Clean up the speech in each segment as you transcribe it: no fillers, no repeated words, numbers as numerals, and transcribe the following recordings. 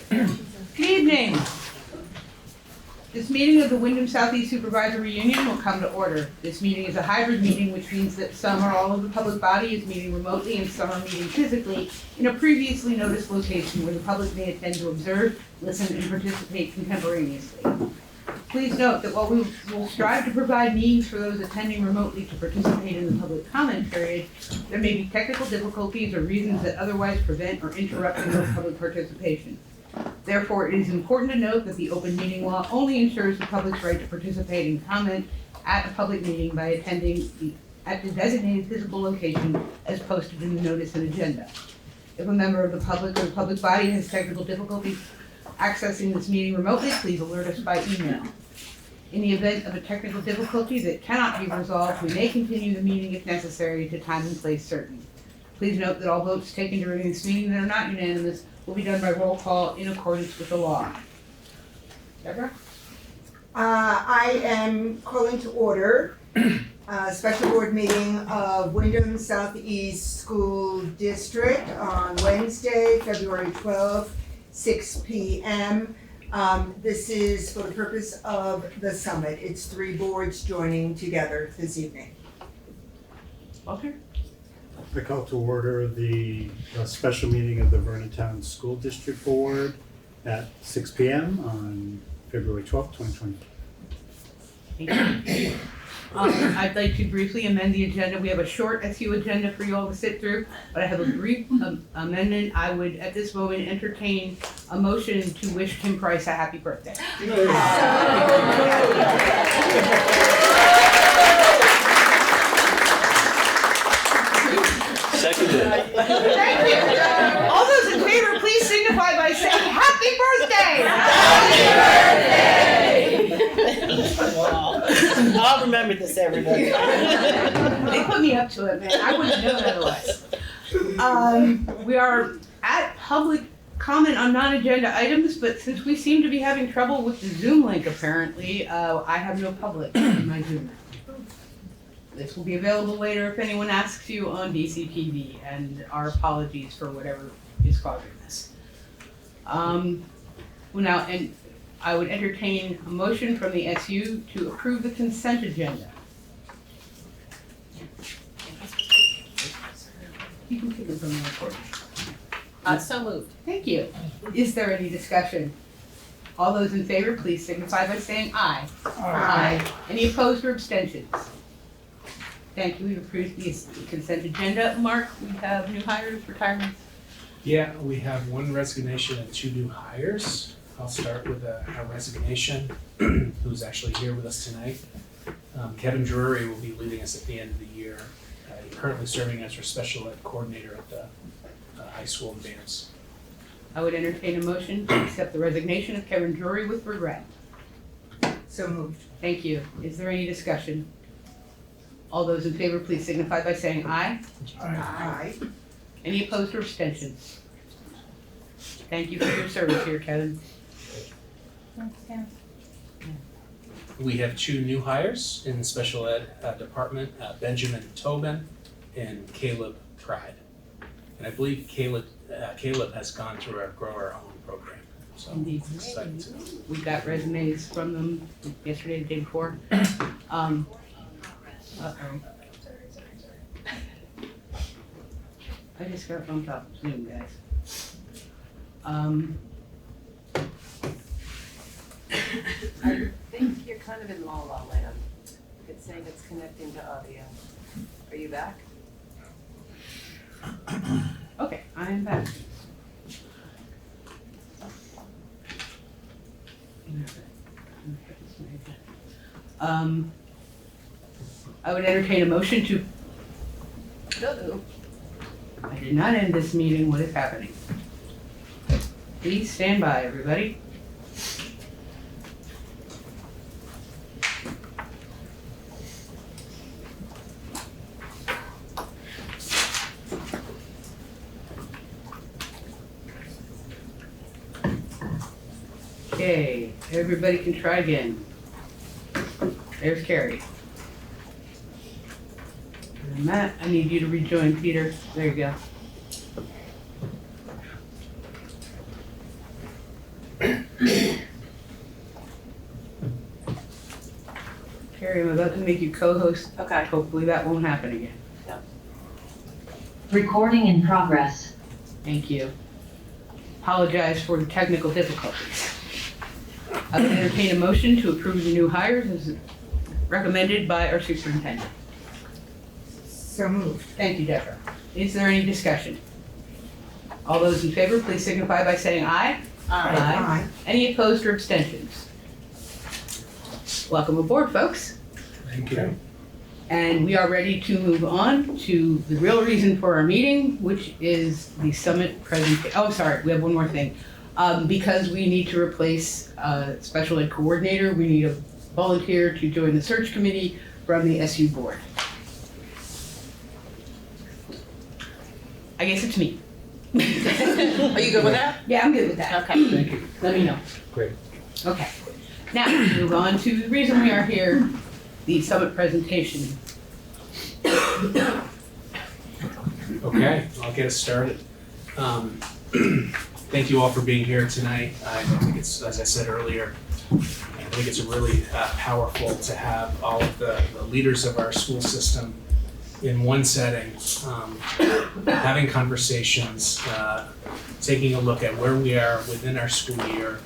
Good evening. This meeting of the Windham Southeast Supervisory Union will come to order. This meeting is a hybrid meeting, which means that some or all of the public body is meeting remotely and some are meeting physically in a previously noticed location where the public may attend to observe, listen, and participate contemporaneously. Please note that while we will strive to provide means for those attending remotely to participate in the public comment period, there may be technical difficulties or reasons that otherwise prevent or interrupt the public participation. Therefore, it is important to note that the open meeting law only ensures the public's right to participate and comment at a public meeting by attending at the designated physical location as posted in the notice and agenda. If a member of the public or the public body has technical difficulties accessing this meeting remotely, please alert us by email. In the event of a technical difficulty that cannot be resolved, we may continue the meeting if necessary to time and place certain. Please note that all votes taken during this meeting that are not unanimous will be done by roll call in accordance with the law. Deborah? I am calling to order a special board meeting of Windham Southeast School District on Wednesday, February 12th, 6 p.m. This is for the purpose of the summit. It's 3 boards joining together this evening. Walter? I call to order the special meeting of the Vernon Town School District Board at 6 p.m. on February 12th, 2020. Thank you. I'd like to briefly amend the agenda. We have a short SU agenda for you all to sit through, but I have a brief amendment. I would, at this moment, entertain a motion to wish Kim Price a happy birthday. Seconded. Thank you. All those in favor, please signify by saying happy birthday. I'll remember this, everybody. They put me up to it, man. I wouldn't know it otherwise. We are at public comment on non-agenda items, but since we seem to be having trouble with the Zoom link, apparently, I have no public in my Zoom. This will be available later if anyone asks you on DCTV, and our apologies for whatever is causing this. And I would entertain a motion from the SU to approve the consent agenda. You can take it from the recording. So moved. Thank you. Is there any discussion? All those in favor, please signify by saying aye. Aye. Any opposed or abstentions? Thank you. We've approved the consent agenda. Mark, we have new hires, retirements. Yeah, we have 1 resignation and 2 new hires. I'll start with a resignation, who's actually here with us tonight. Kevin Drury will be leaving us at the end of the year. He's currently serving as our special ed coordinator at the high school in Vance. I would entertain a motion to accept the resignation of Kevin Drury with regret. So moved. Thank you. Is there any discussion? All those in favor, please signify by saying aye. Aye. Any opposed or abstentions? Thank you for your service here, Kevin. We have 2 new hires in the special ed department, Benjamin Tobin and Caleb Pride. And I believe Caleb has gone through our Grow Our Own program. So Indeed. excited to We got resumes from them yesterday, the day before. Uh-oh. I just got bumped off Zoom, guys. I think you're kind of in la la land. It's saying it's connecting to audio. Are you back? Okay, I am back. I would entertain a motion to. No. I did not end this meeting. What is happening? Please stand by, everybody. Okay, everybody can try again. There's Carrie. And Matt, I need you to rejoin Peter. There you go. make you co-host. Okay. Hopefully that won't happen again. Recording in progress. Thank you. Apologize for the technical difficulties. I would entertain a motion to approve the new hires as recommended by our superintendent. So moved. Thank you, Deborah. Is there any discussion? All those in favor, please signify by saying aye. Aye. Any opposed or abstentions? Welcome aboard, folks. Thank you. And we are ready to move on to the real reason for our meeting, which is the summit presentation. Oh, sorry, we have one more thing. Because we need to replace a special ed coordinator, we need a volunteer to join the search committee from the SU board. I guess it's me. Are you good with that? Yeah, I'm good with that. Okay. Thank you. Let me know. Great. Okay. Now, move on to the reason we are here, the summit presentation. Okay, I'll get us started. Thank you all for being here tonight. I think it's, as I said earlier, I think it's really powerful to have all of the leaders of our school system in one setting, having conversations, taking a look at where we are within our school year,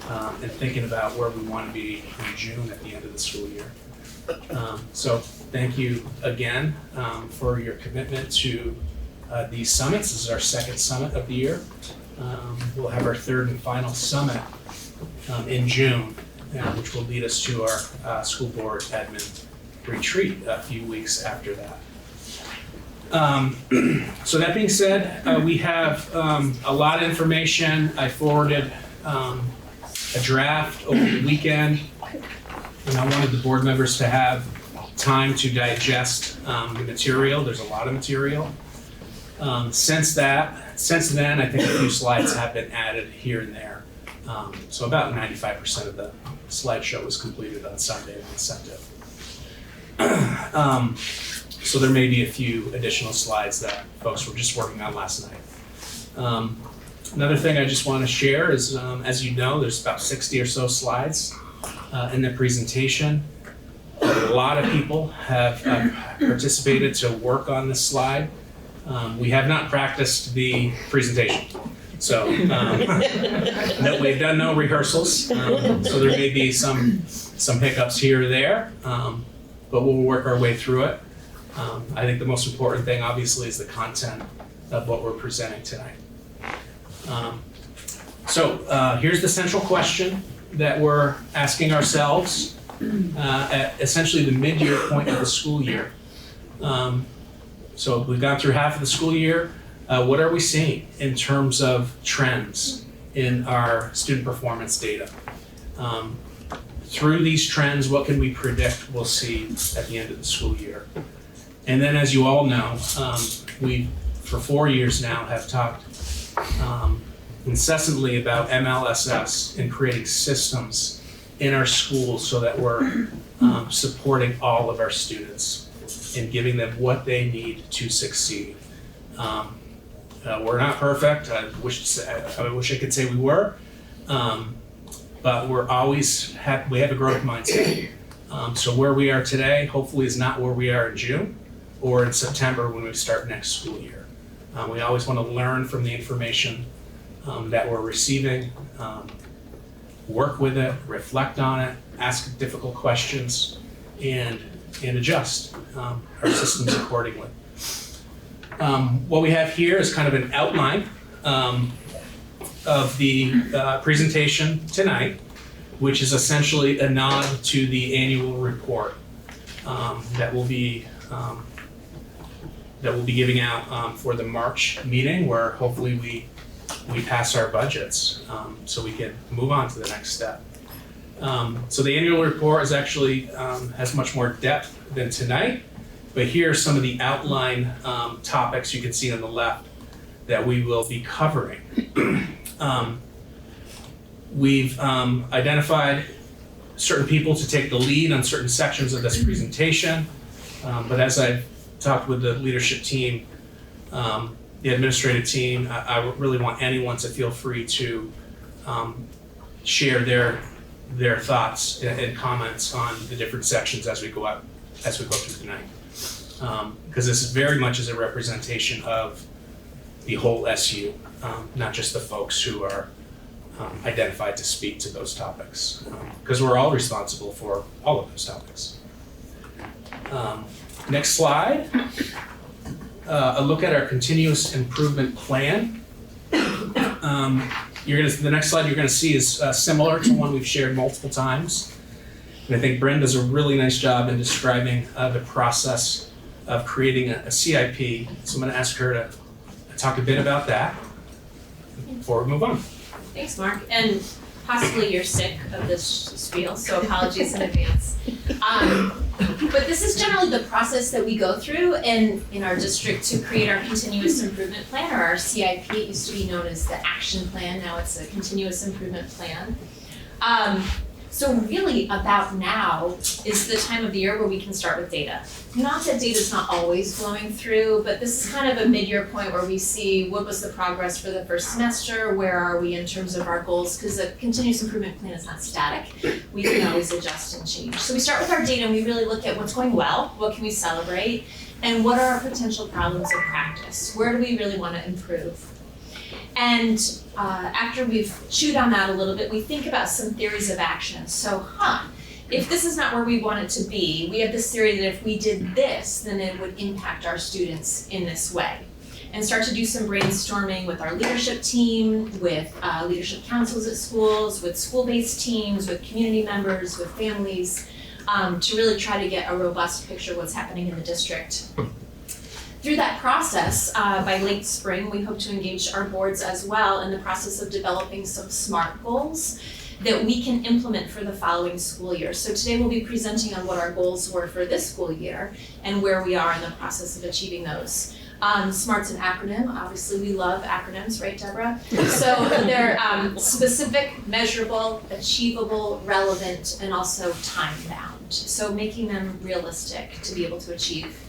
and thinking about where we want to be in June at the end of the school year. So thank you again for your commitment to these summits. This is our second summit of the year. We'll have our third and final summit in June, which will lead us to our school board admin retreat a few weeks after that. So that being said, we have a lot of information. I forwarded a draft over the weekend, and I wanted the board members to have time to digest the material. There's a lot of material. Since then, I think a few slides have been added here and there. So about 95% of the slideshow was completed on Sunday when I sent it. So there may be a few additional slides that folks were just working on last night. Another thing I just want to share is, as you know, there's about 60 or so slides in the presentation. A lot of people have participated to work on this slide. We have not practiced the presentation. So no, we've done no rehearsals. So there may be some hiccups here or there, but we'll work our way through it. I think the most important thing, obviously, is the content of what we're presenting tonight. So here's the central question that we're asking ourselves at essentially the mid-year point of the school year. So we've gone through half of the school year. What are we seeing in terms of trends in our student performance data? Through these trends, what can we predict we'll see at the end of the school year? And then, as you all know, we, for 4 years now, have talked incessantly about MLSS and creating systems in our schools so that we're supporting all of our students and giving them what they need to succeed. We're not perfect. I wish I could say we were, but we're always we have a growth mindset. So where we are today, hopefully, is not where we are in June or in September when we start next school year. We always want to learn from the information that we're receiving, work with it, reflect on it, ask difficult questions, and adjust our systems accordingly. What we have here is kind of an outline of the presentation tonight, which is essentially a nod to the annual report that we'll be giving out for the March meeting, where hopefully we pass our budgets so we can move on to the next step. So the annual report is actually has much more depth than tonight, but here are some of the outline topics you can see on the left that we will be covering. We've identified certain people to take the lead on certain sections of this presentation, but as I've talked with the leadership team, the administrative team, I really want anyone to feel free to share their their thoughts and comments on the different sections as we go through the night. Because this very much is a representation of the whole SU, not just the folks who are identified to speak to those topics, because we're all responsible for all of those topics. Next slide, a look at our continuous improvement plan. The next slide you're going to see is similar to one we've shared multiple times. And I think Brenda does a really nice job in describing the process of creating a CIP. So I'm going to ask her to talk a bit about that before we move on. Thanks, Mark. And possibly you're sick of this spiel, so apologies in advance. But this is generally the process that we go through in our district to create our continuous improvement plan, or our CIP. It used to be known as the action plan. Now it's a continuous improvement plan. So really about now is the time of the year where we can start with data. Not that data's not always flowing through, but this is kind of a mid-year point where we see what was the progress for the first semester, where are we in terms of our goals, because a continuous improvement plan is not static. We can always adjust and change. So we start with our data and we really look at what's going well, what can we celebrate, and what are our potential problems of practice? Where do we really want to improve? And after we've chewed on that a little bit, we think about some theories of action. So, if this is not where we want it to be, we have this theory that if we did this, then it would impact our students in this way. And start to do some brainstorming with our leadership team, with leadership councils at schools, with school-based teams, with community members, with families, to really try to get a robust picture of what's happening in the district. Through that process, by late spring, we hope to engage our boards as well in the process of developing some SMART goals that we can implement for the following school year. So today we'll be presenting on what our goals were for this school year and where we are in the process of achieving those. SMART's an acronym. Obviously, we love acronyms, right, Deborah? So they're specific, measurable, achievable, relevant, and also time-bound. So making them realistic to be able to achieve.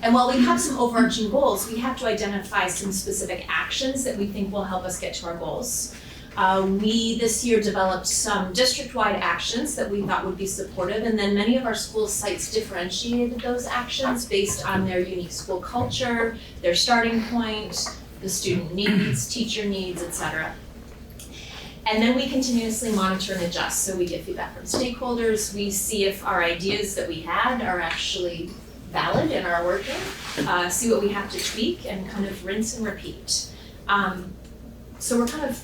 And while we have some overarching goals, we have to identify some specific actions that we think will help us get to our goals. We this year developed some district-wide actions that we thought would be supportive, and then many of our school sites differentiated those actions based on their unique school culture, their starting point, the student needs, teacher needs, etc. And then we continuously monitor and adjust. So we get feedback from stakeholders, we see if our ideas that we had are actually valid and are working, see what we have to tweak and kind of rinse and repeat. So we're kind of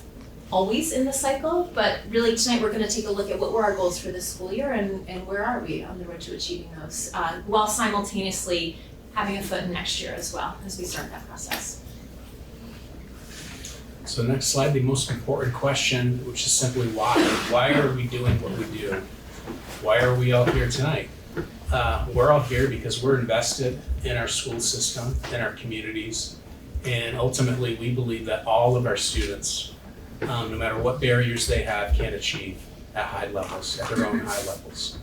always in the cycle, but really tonight we're going to take a look at what were our goals for this school year and where are we on the road to achieving those, while simultaneously having a foot in next year as well as we start that process. So next slide, the most important question, which is simply why. Why are we doing what we do? Why are we all here tonight? We're all here because we're invested in our school system, in our communities, and ultimately we believe that all of our students, no matter what barriers they have, can achieve at high levels, at their own high levels.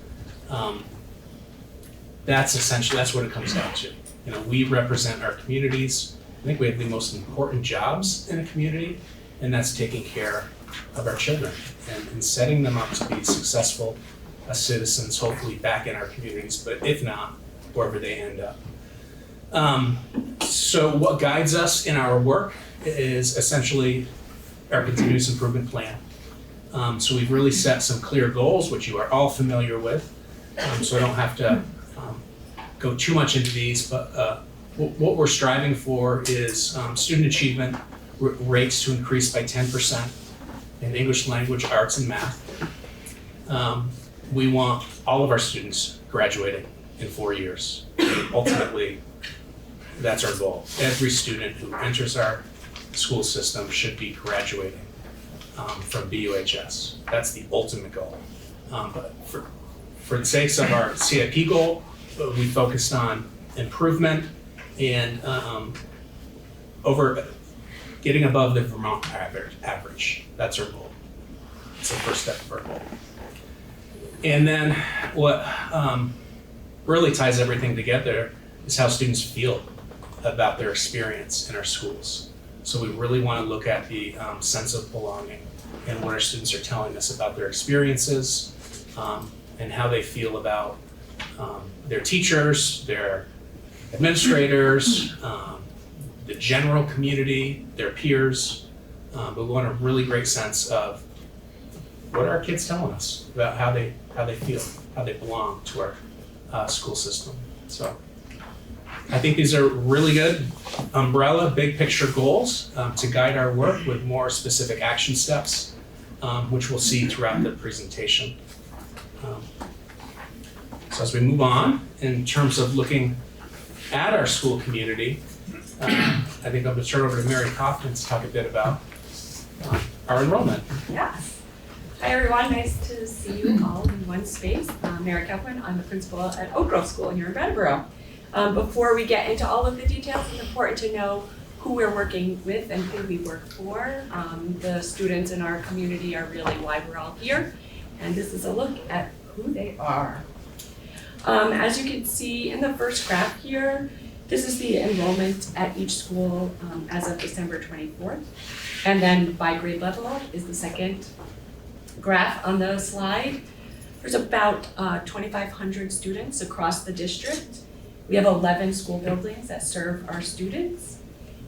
That's what it comes down to. You know, we represent our communities. I think we have the most important jobs in a community, and that's taking care of our children and setting them up to be successful citizens, hopefully back in our communities, but if not, wherever they end up. So what guides us in our work is essentially our continuous improvement plan. So we've really set some clear goals, which you are all familiar with, so I don't have to go too much into these, but what we're striving for is student achievement rates to increase by 10% in English language, arts, and math. We want all of our students graduating in 4 years. Ultimately, that's our goal. Every student who enters our school system should be graduating from BUHS. That's the ultimate goal. But for the sakes of our CIP goal, we focused on improvement and over getting above the Vermont average. That's our goal. It's the first step of our goal. And then what really ties everything together is how students feel about their experience in our schools. So we really want to look at the sense of belonging, and what our students are telling us about their experiences, and how they feel about their teachers, their administrators, the general community, their peers. But we want a really great sense of what are our kids telling us about how they feel, how they belong to our school system. So I think these are really good umbrella, big picture goals to guide our work with more specific action steps, which we'll see throughout the presentation. So as we move on, in terms of looking at our school community, I think I'm going to turn over to Mary Kaufman to talk a bit about our enrollment. Yes. Hi everyone, nice to see you all in one space. Mary Kaufman, I'm the principal at Oak Grove School here in Brattleboro. Before we get into all of the details, it's important to know who we're working with and who we work for. The students in our community are really why we're all here, and this is a look at who they are. As you can see in the first graph here, this is the enrollment at each school as of December 24th. And then by grade level is the second graph on the slide. There's about 2,500 students across the district. We have 11 school buildings that serve our students.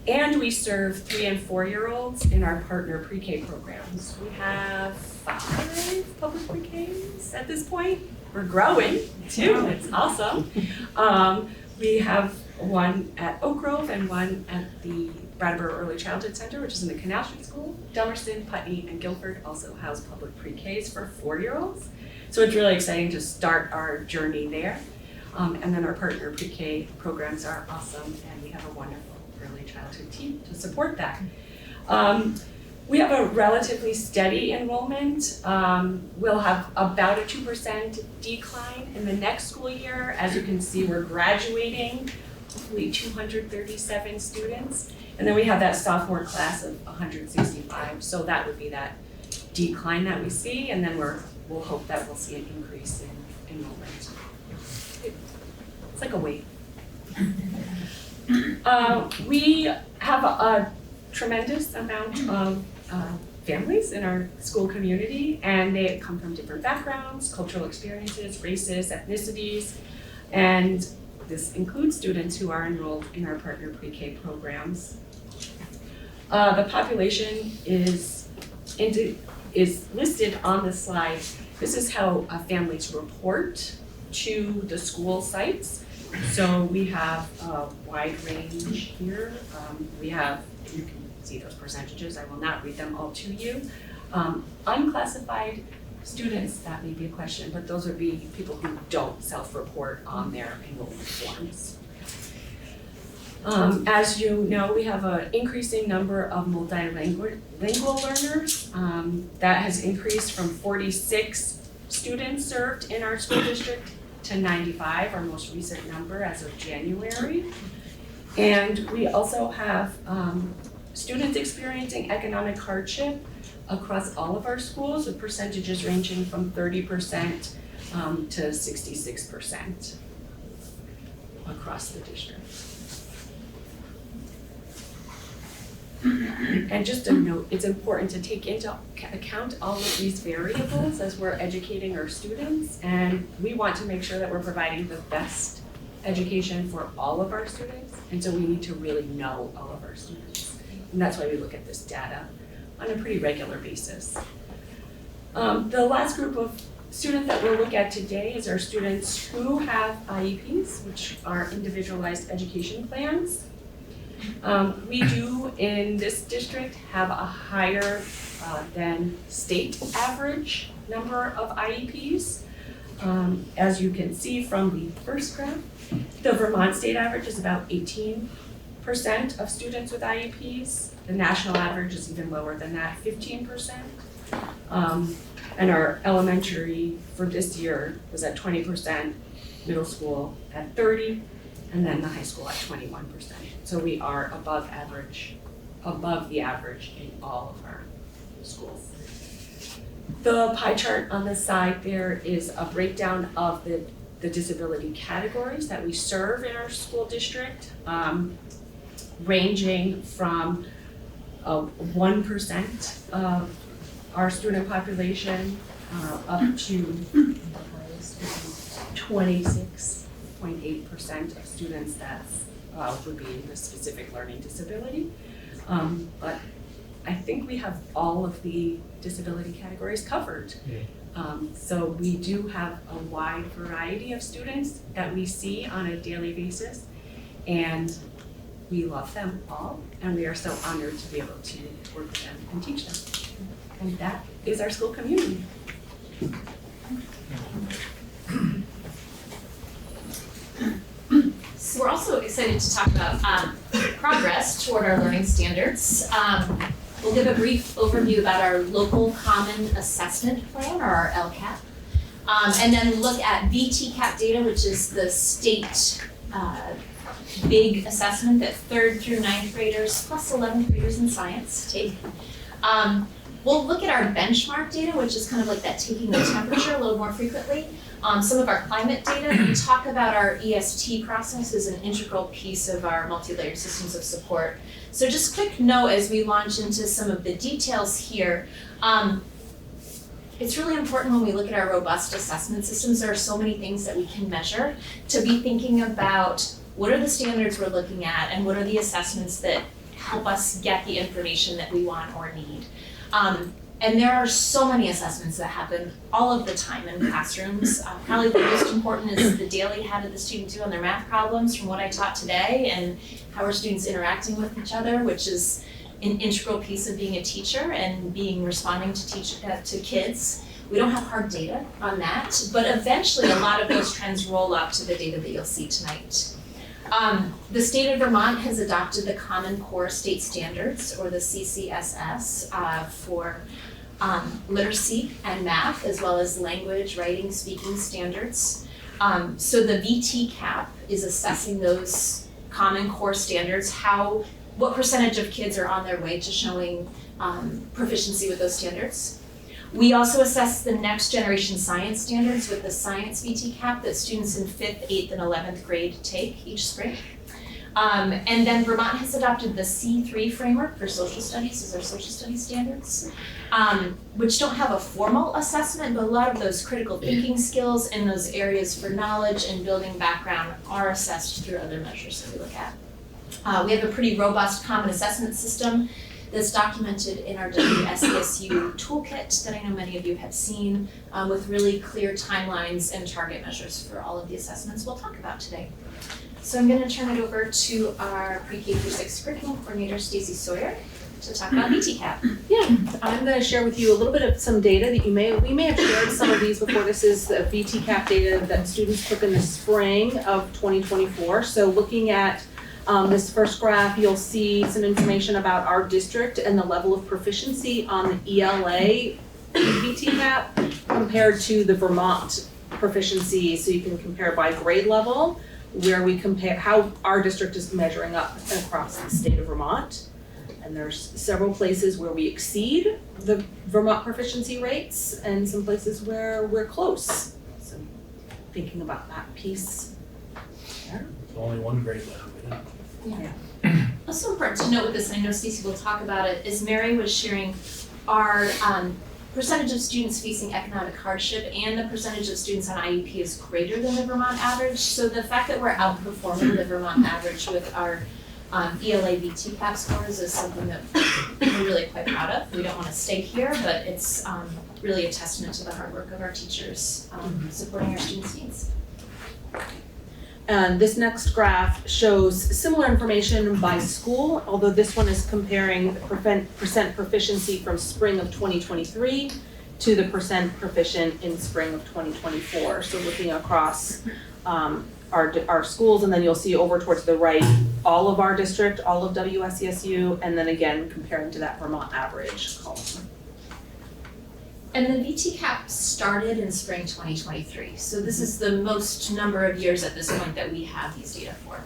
And we serve 3 and 4-year-olds in our partner pre-K programs. We have 5 public pre-Ks at this point. We're growing too, it's awesome. We have one at Oak Grove and one at the Brattleboro Early Childhood Center, which is in the Canal Street School. Delmerston, Putney, and Guilford also house public pre-Ks for 4-year-olds. So it's really exciting to start our journey there. And then our partner pre-K programs are awesome, and we have a wonderful early childhood team to support that. We have a relatively steady enrollment. We'll have about a 2% decline in the next school year. As you can see, we're graduating, hopefully 237 students. And then we have that sophomore class of 165. So that would be that decline that we see. And then we'll hope that we'll see an increase in enrollment. It's like a wave. We have a tremendous amount of families in our school community, and they come from different backgrounds, cultural experiences, races, ethnicities, and this includes students who are enrolled in our partner pre-K programs. The population is listed on the slide. This is how families report to the school sites. So we have a wide range here. You can see those percentages. I will not read them all to you. Unclassified students, that may be a question, but those would be people who don't self-report on their enrollment forms. As you know, we have an increasing number of multilingual learners. That has increased from 46 students served in our school district to 95, our most recent number as of January. And we also have students experiencing economic hardship across all of our schools, with percentages ranging from 30% to 66% across the district. And just a note, it's important to take into account all of these variables as we're educating our students, and we want to make sure that we're providing the best education for all of our students, and so we need to really know all of our students. And that's why we look at this data on a pretty regular basis. The last group of students that we'll look at today is our students who have IEPs, which are individualized education plans. We do in this district have a higher than state average number of IEPs. As you can see from the first graph, the Vermont state average is about 18% of students with IEPs. The national average is even lower than that, 15%. And our elementary for this year was at 20%, middle school at 30%, and then the high school at 21%. So we are above the average in all of our schools. The pie chart on the side there is a breakdown of the disability categories that we serve in our school district, ranging from 1% of our student population up to 26.8% of students that would be in a specific learning disability. But I think we have all of the disability categories covered. So we do have a wide variety of students that we see on a daily basis, and we love them all, and we are so honored to be able to work with them and teach them. And that is our school community. So we're also excited to talk about progress toward our learning standards. We'll give a brief overview about our local common assessment plan, or our LCAP, and then look at VTCAP data, which is the state big assessment that 3rd through 9th graders plus 11th graders in science take. We'll look at our benchmark data, which is kind of like that taking the temperature a little more frequently. Some of our climate data. We talk about our EST process as an integral piece of our multi-layered systems of support. So just quick note as we launch into some of the details here. It's really important when we look at our robust assessment systems, there are so many things that we can measure, to be thinking about what are the standards we're looking at and what are the assessments that help us get the information that we want or need. And there are so many assessments that happen all of the time in classrooms. Probably the most important is the daily how did the student do on their math problems from what I taught today, and how are students interacting with each other, which is an integral piece of being a teacher and responding to kids. We don't have hard data on that, but eventually a lot of those trends roll up to the data that you'll see tonight. The state of Vermont has adopted the Common Core State Standards, or the CCSS, for literacy and math, as well as language, writing, speaking standards. So the VTCAP is assessing those Common Core standards, what percentage of kids are on their way to showing proficiency with those standards. We also assess the next generation science standards with the science VTCAP that students in 5th, 8th, and 11th grade take each spring. And then Vermont has adopted the C3 framework for social studies as our social studies standards, which don't have a formal assessment, but a lot of those critical thinking skills and those areas for knowledge and building background are assessed through other measures that we look at. We have a pretty robust common assessment system that's documented in our WSESU toolkit that I know many of you have seen, with really clear timelines and target measures for all of the assessments we'll talk about today. So I'm going to turn it over to our pre-K through 6 curriculum coordinator, Stacey Sawyer, to talk about VTCAP. Yeah, I'm going to share with you a little bit of some data that we may have shared some of these before. This is the VTCAP data that students took in the spring of 2024. So looking at this first graph, you'll see some information about our district and the level of proficiency on the ELA VTCAP compared to the Vermont proficiency. So you can compare by grade level, where we compare how our district is measuring up across the state of Vermont. And there's several places where we exceed the Vermont proficiency rates and some places where we're close. So thinking about that piece there. There's only one grade level. Also important to note with this, and I know Stacey will talk about it, is Mary was sharing our percentage of students facing economic hardship and the percentage of students on IEP is greater than the Vermont average. So the fact that we're outperforming the Vermont average with our ELA VTCAP scores is something that we're really quite proud of. We don't want to stay here, but it's really a testament to the hard work of our teachers supporting our students' needs. And this next graph shows similar information by school, although this one is comparing the percent proficiency from spring of 2023 to the percent proficient in spring of 2024. So looking across our schools, and then you'll see over towards the right, all of our district, all of WSESU, and then again comparing to that Vermont average column. And the VTCAP started in spring 2023. So this is the most number of years at this point that we have these data for.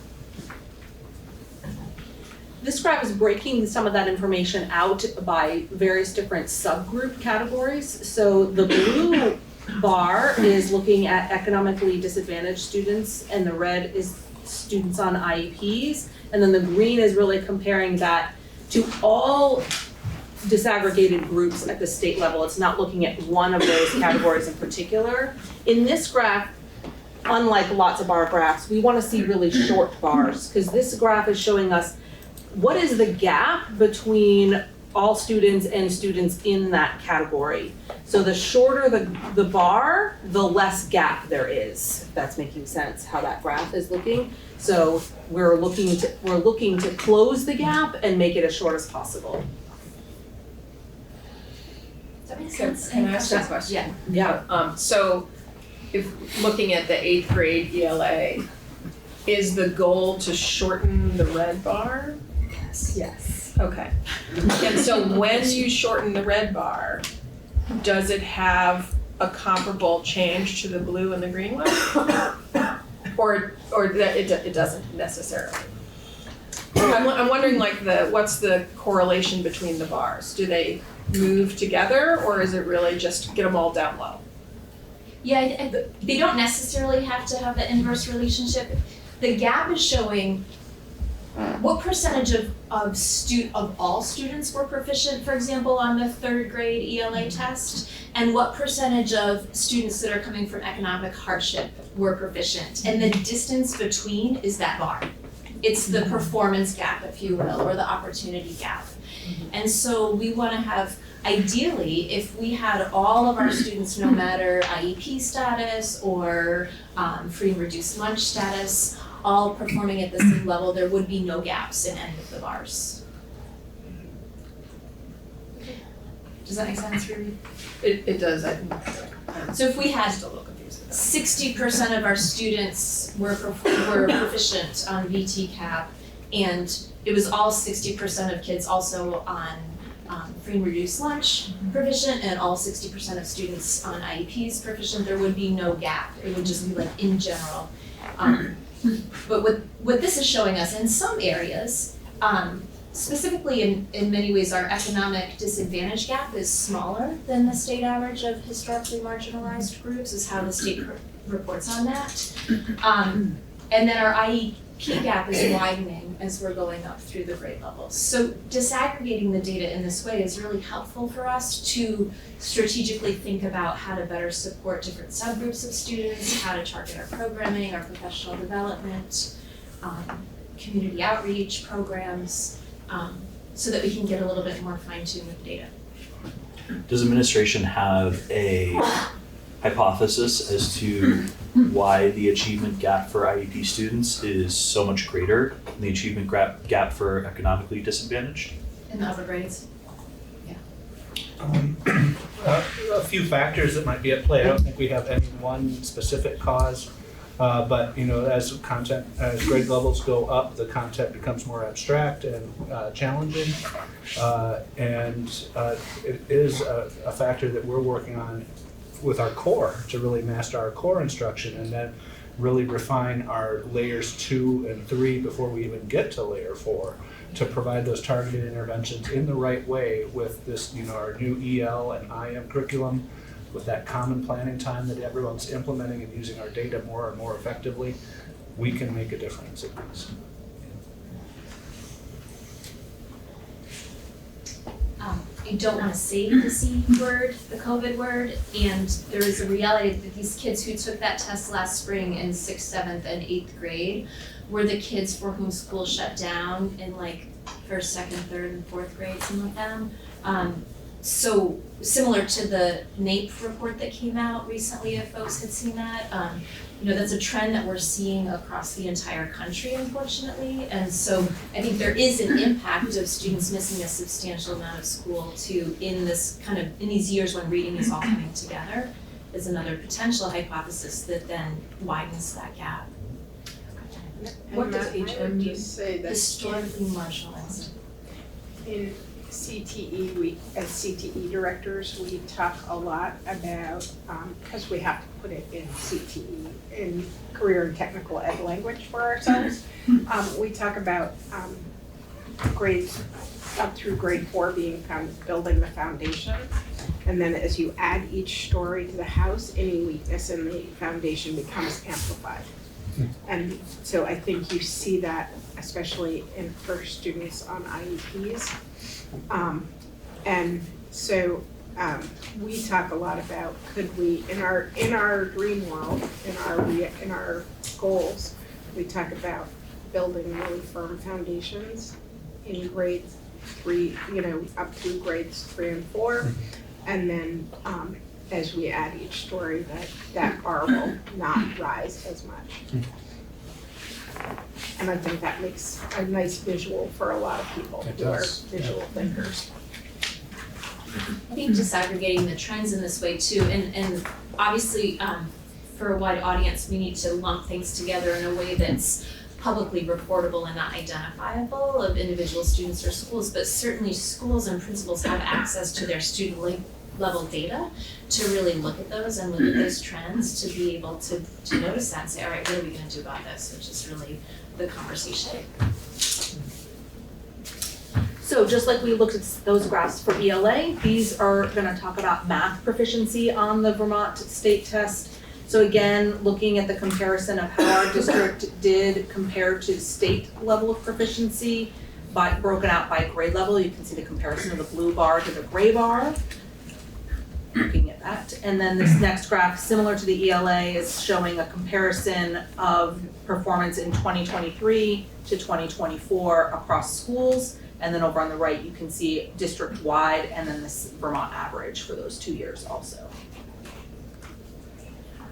This graph is breaking some of that information out by various different subgroup categories. So the blue bar is looking at economically disadvantaged students, and the red is students on IEPs. And then the green is really comparing that to all disaggregated groups at the state level. It's not looking at one of those categories in particular. In this graph, unlike lots of bar graphs, we want to see really short bars, because this graph is showing us what is the gap between all students and students in that category. So the shorter the bar, the less gap there is, if that's making sense, how that graph is looking. So we're looking to close the gap and make it as short as possible. Does that make sense? Can I ask a Any question? Yeah. So if looking at the 8th grade ELA, is the goal to shorten the red bar? Yes. Okay. And so when you shorten the red bar, does it have a comparable change to the blue and the green one? Or that it doesn't necessarily? I'm wondering like what's the correlation between the bars? Do they move together, or is it really just get them all down low? Yeah, they don't necessarily have to have the inverse relationship. The gap is showing what percentage of all students were proficient, for example, on the 3rd grade ELA test, and what percentage of students that are coming from economic hardship were proficient. And the distance between is that bar. It's the performance gap, if you will, or the opportunity gap. And so we want to have, ideally, if we had all of our students, no matter IEP status or free and reduced lunch status, all performing at the same level, there would be no gaps in any of the bars. Does that make sense for you? It does. So if we had Just a little confused with that. 60% of our students were proficient on VT-CAP, and it was all 60% of kids also on free and reduced lunch proficient, and all 60% of students on IEPs proficient, there would be no gap. It would just be like in general. But what this is showing us in some areas, specifically in many ways, our economic disadvantage gap is smaller than the state average of historically marginalized groups, is how the state reports on that. And then our IEP gap is widening as we're going up through the grade levels. So disaggregating the data in this way is really helpful for us to strategically think about how to better support different subgroups of students, how to target our programming, our professional development, community outreach programs, so that we can get a little bit more fine-tuned with data. Does administration have a hypothesis as to why the achievement gap for IEP students is so much greater than the achievement gap for economically disadvantaged? In the upper grades? A few factors that might be at play. I don't think we have any one specific cause, but as grade levels go up, the content becomes more abstract and challenging, and it is a factor that we're working on with our core to really master our core instruction, and then really refine our layers 2 and 3 before we even get to layer 4, to provide those targeted interventions in the right way with this, our new EL and IM curriculum, with that common planning time that everyone's implementing and using our data more and more effectively. We can make a difference in these. I don't want to say the C word, the COVID word, and there is a reality that these kids who took that test last spring in 6th, 7th, and 8th grade were the kids for whom school shut down in like 1st, 2nd, 3rd, and 4th grade, some of them. So similar to the NAEP report that came out recently, if folks had seen that, that's a trend that we're seeing across the entire country, unfortunately. And so I think there is an impact of students missing a substantial amount of school too in these years when reading is all coming together, is another potential hypothesis that then widens that gap. What does HM mean? Say that Historically marginalized. in CTE, we, as CTE directors, we talk a lot about, because we have to put it in CTE, in career and technical ed language for ourselves. We talk about grades up through grade 4 being kind of building the foundation. And then as you add each story to the house, any weakness in the foundation becomes amplified. And so I think you see that, especially in first students on IEPs. And so we talk a lot about, could we, in our dream world, in our goals, we talk about building really firm foundations in grades 3, up through grades 3 and 4. And then as we add each story, that bar will not rise as much. And I think that makes a nice visual for a lot of people who are visual thinkers. I think disaggregating the trends in this way too, and obviously for a wide audience, we need to lump things together in a way that's publicly reportable and not identifiable of individual students or schools, but certainly schools and principals have access to their student level data to really look at those and look at those trends to be able to notice that and say, all right, what are we gonna do about this, which is really the conversation. So just like we looked at those graphs for ELA, these are gonna talk about math proficiency on the Vermont state test. So again, looking at the comparison of how our district did compared to state level of proficiency broken out by grade level, you can see the comparison of the blue bar to the gray bar. Looking at that. And then this next graph, similar to the ELA, is showing a comparison of performance in 2023 to 2024 across schools. And then over on the right, you can see district-wide and then this Vermont average for those 2 years also.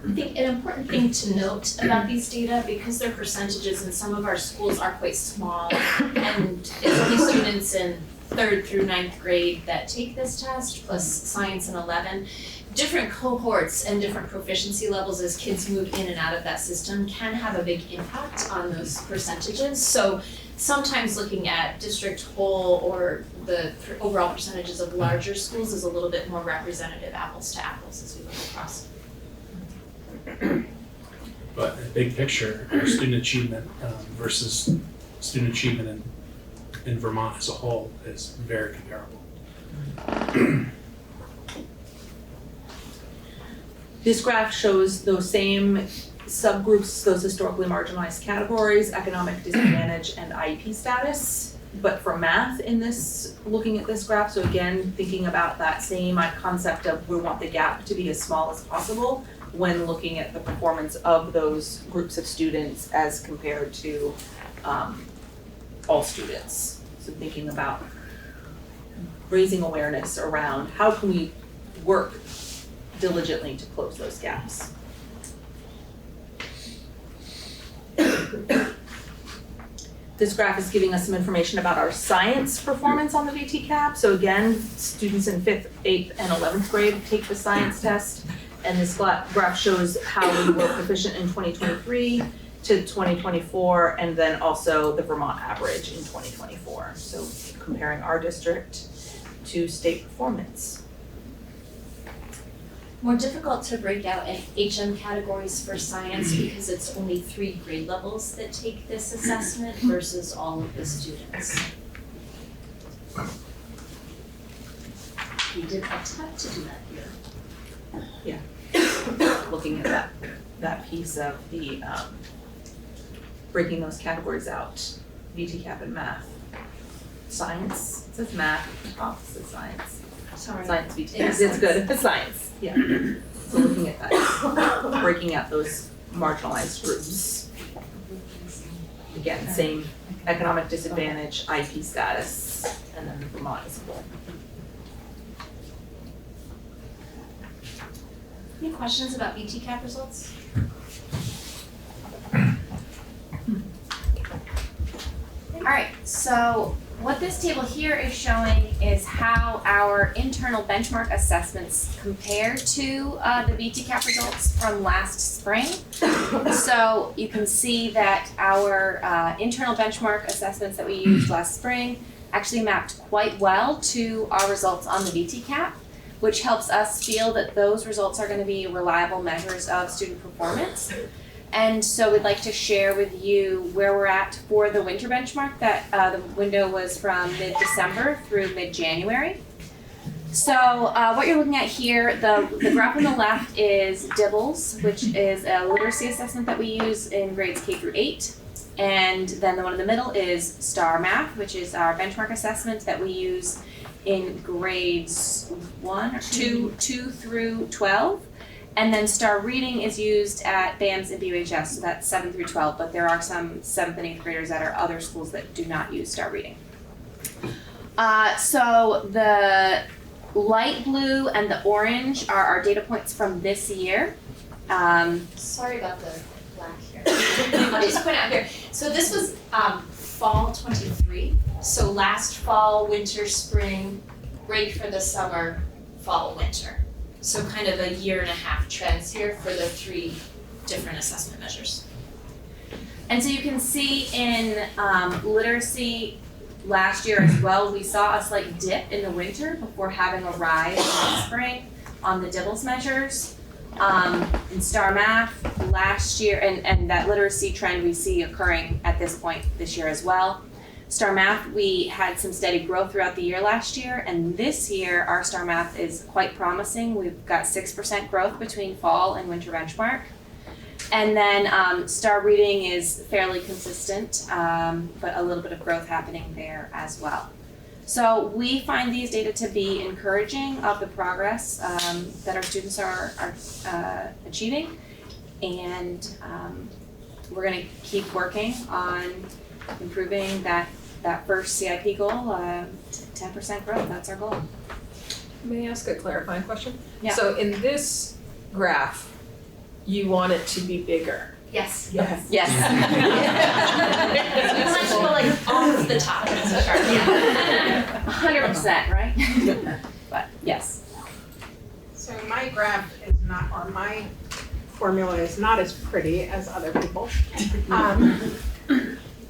I think an important thing to note about these data, because they're percentages and some of our schools are quite small and it's only students in 3rd through 9th grade that take this test, plus science in 11. Different cohorts and different proficiency levels as kids move in and out of that system can have a big impact on those percentages. So sometimes looking at district whole or the overall percentages of larger schools is a little bit more representative, apples to apples, as we look across. But in big picture, our student achievement versus student achievement in Vermont as a whole is very comparable. This graph shows those same subgroups, those historically marginalized categories, economic disadvantage and IEP status, but for math in this, looking at this graph, so again, thinking about that same concept of we want the gap to be as small as possible when looking at the performance of those groups of students as compared to all students. So thinking about raising awareness around how can we work diligently to close those gaps. This graph is giving us some information about our science performance on the VTCAP. So again, students in 5th, 8th, and 11th grade take the science test. And this graph shows how we were proficient in 2023 to 2024, and then also the Vermont average in 2024. So comparing our district to state performance. More difficult to break out HM categories for science because it's only 3 grade levels that take this assessment versus all of the students. We did attempt to do that here. Yeah. Looking at that piece of the breaking those categories out, VTCAP and math. Science, it says math, it says science. Sorry. Science VTCAP, it's good, science, yeah. So looking at that, breaking out those marginalized groups. Again, same economic disadvantage, IP status, and then Vermont as a whole. Any questions about VTCAP results? All right, so what this table here is showing is how our internal benchmark assessments compare to the VTCAP results from last spring. So you can see that our internal benchmark assessments that we used last spring actually mapped quite well to our results on the VTCAP, which helps us feel that those results are going to be reliable measures of student performance. And so we'd like to share with you where we're at for the winter benchmark. That the window was from mid-December through mid-January. So what you're looking at here, the graph on the left is DIBELS, which is a literacy assessment that we use in grades K through 8. And then the one in the middle is STAR Math, which is our benchmark assessment that we use in grades 2 through 12. And then STAR Reading is used at BAMS and BUHS, so that's 7 through 12, but there are some 7th and 8th graders at our other schools that do not use STAR Reading. So the light blue and the orange are our data points from this year. Sorry about the black here. I'll just point out here. So this was fall 23. So last fall, winter, spring, break for the summer, fall, winter. So kind of a 1.5 year trends here for the 3 different assessment measures. And so you can see in literacy last year as well, we saw a slight dip in the winter before having a rise in the spring on the DIBELS measures. In STAR Math last year, and that literacy trend we see occurring at this point this year as well. STAR Math, we had some steady growth throughout the year last year, and this year our STAR Math is quite promising. We've got 6% growth between fall and winter benchmark. And then STAR Reading is fairly consistent, but a little bit of growth happening there as well. So we find these data to be encouraging of the progress that our students are achieving, and we're going to keep working on improving that first CIP goal, 10% growth. That's our goal. May I ask a clarifying question? Yeah. So in this graph, you want it to be bigger. Yes. Yes. Yes. Let's go like off the top of the chart. Yeah. 100%, right? But yes. So my graph is not, or my formula is not as pretty as other people.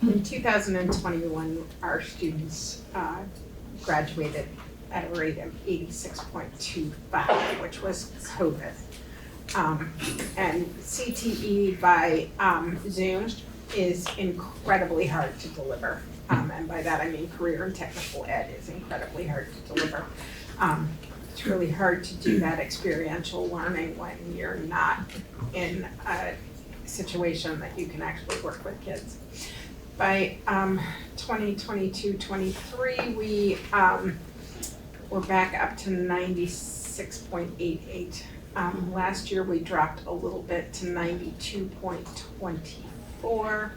In 2021, our students graduated at a rate of 86.25, which was COVID. And CTE by Zoom is incredibly hard to deliver. And by that I mean career and technical ed is incredibly hard to deliver. It's really hard to do that experiential learning when you're not in a situation that you can actually work with kids. By 2022-23, we were back up to 96.88. Last year we dropped a little bit to 92.24.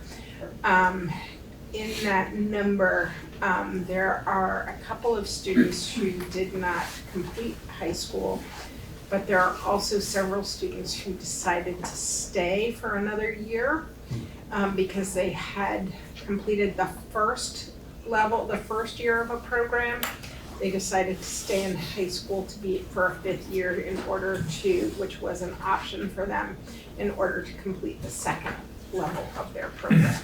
In that number, there are a couple of students who did not complete high school, but there are also several students who decided to stay for another year because they had completed the first level, the first year of a program. They decided to stay in high school to be for a 5th year in order to, which was an option for them, in order to complete the second level of their program.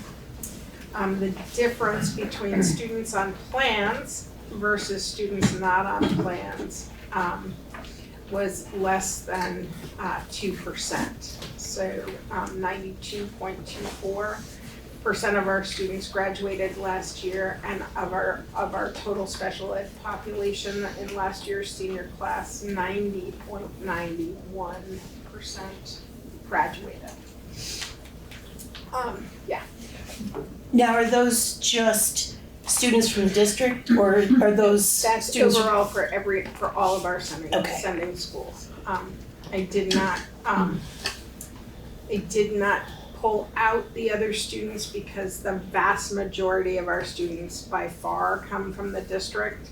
The difference between students on plans versus students not on plans was less than 2%. So 92.24% of our students graduated last year, and of our total special ed population in last year's senior class, 90.91% graduated. Yeah. Now, are those just students from the district, or are those That's students? overall for all of our sending schools. I did not pull out the other students because the vast majority of our students by far come from the district.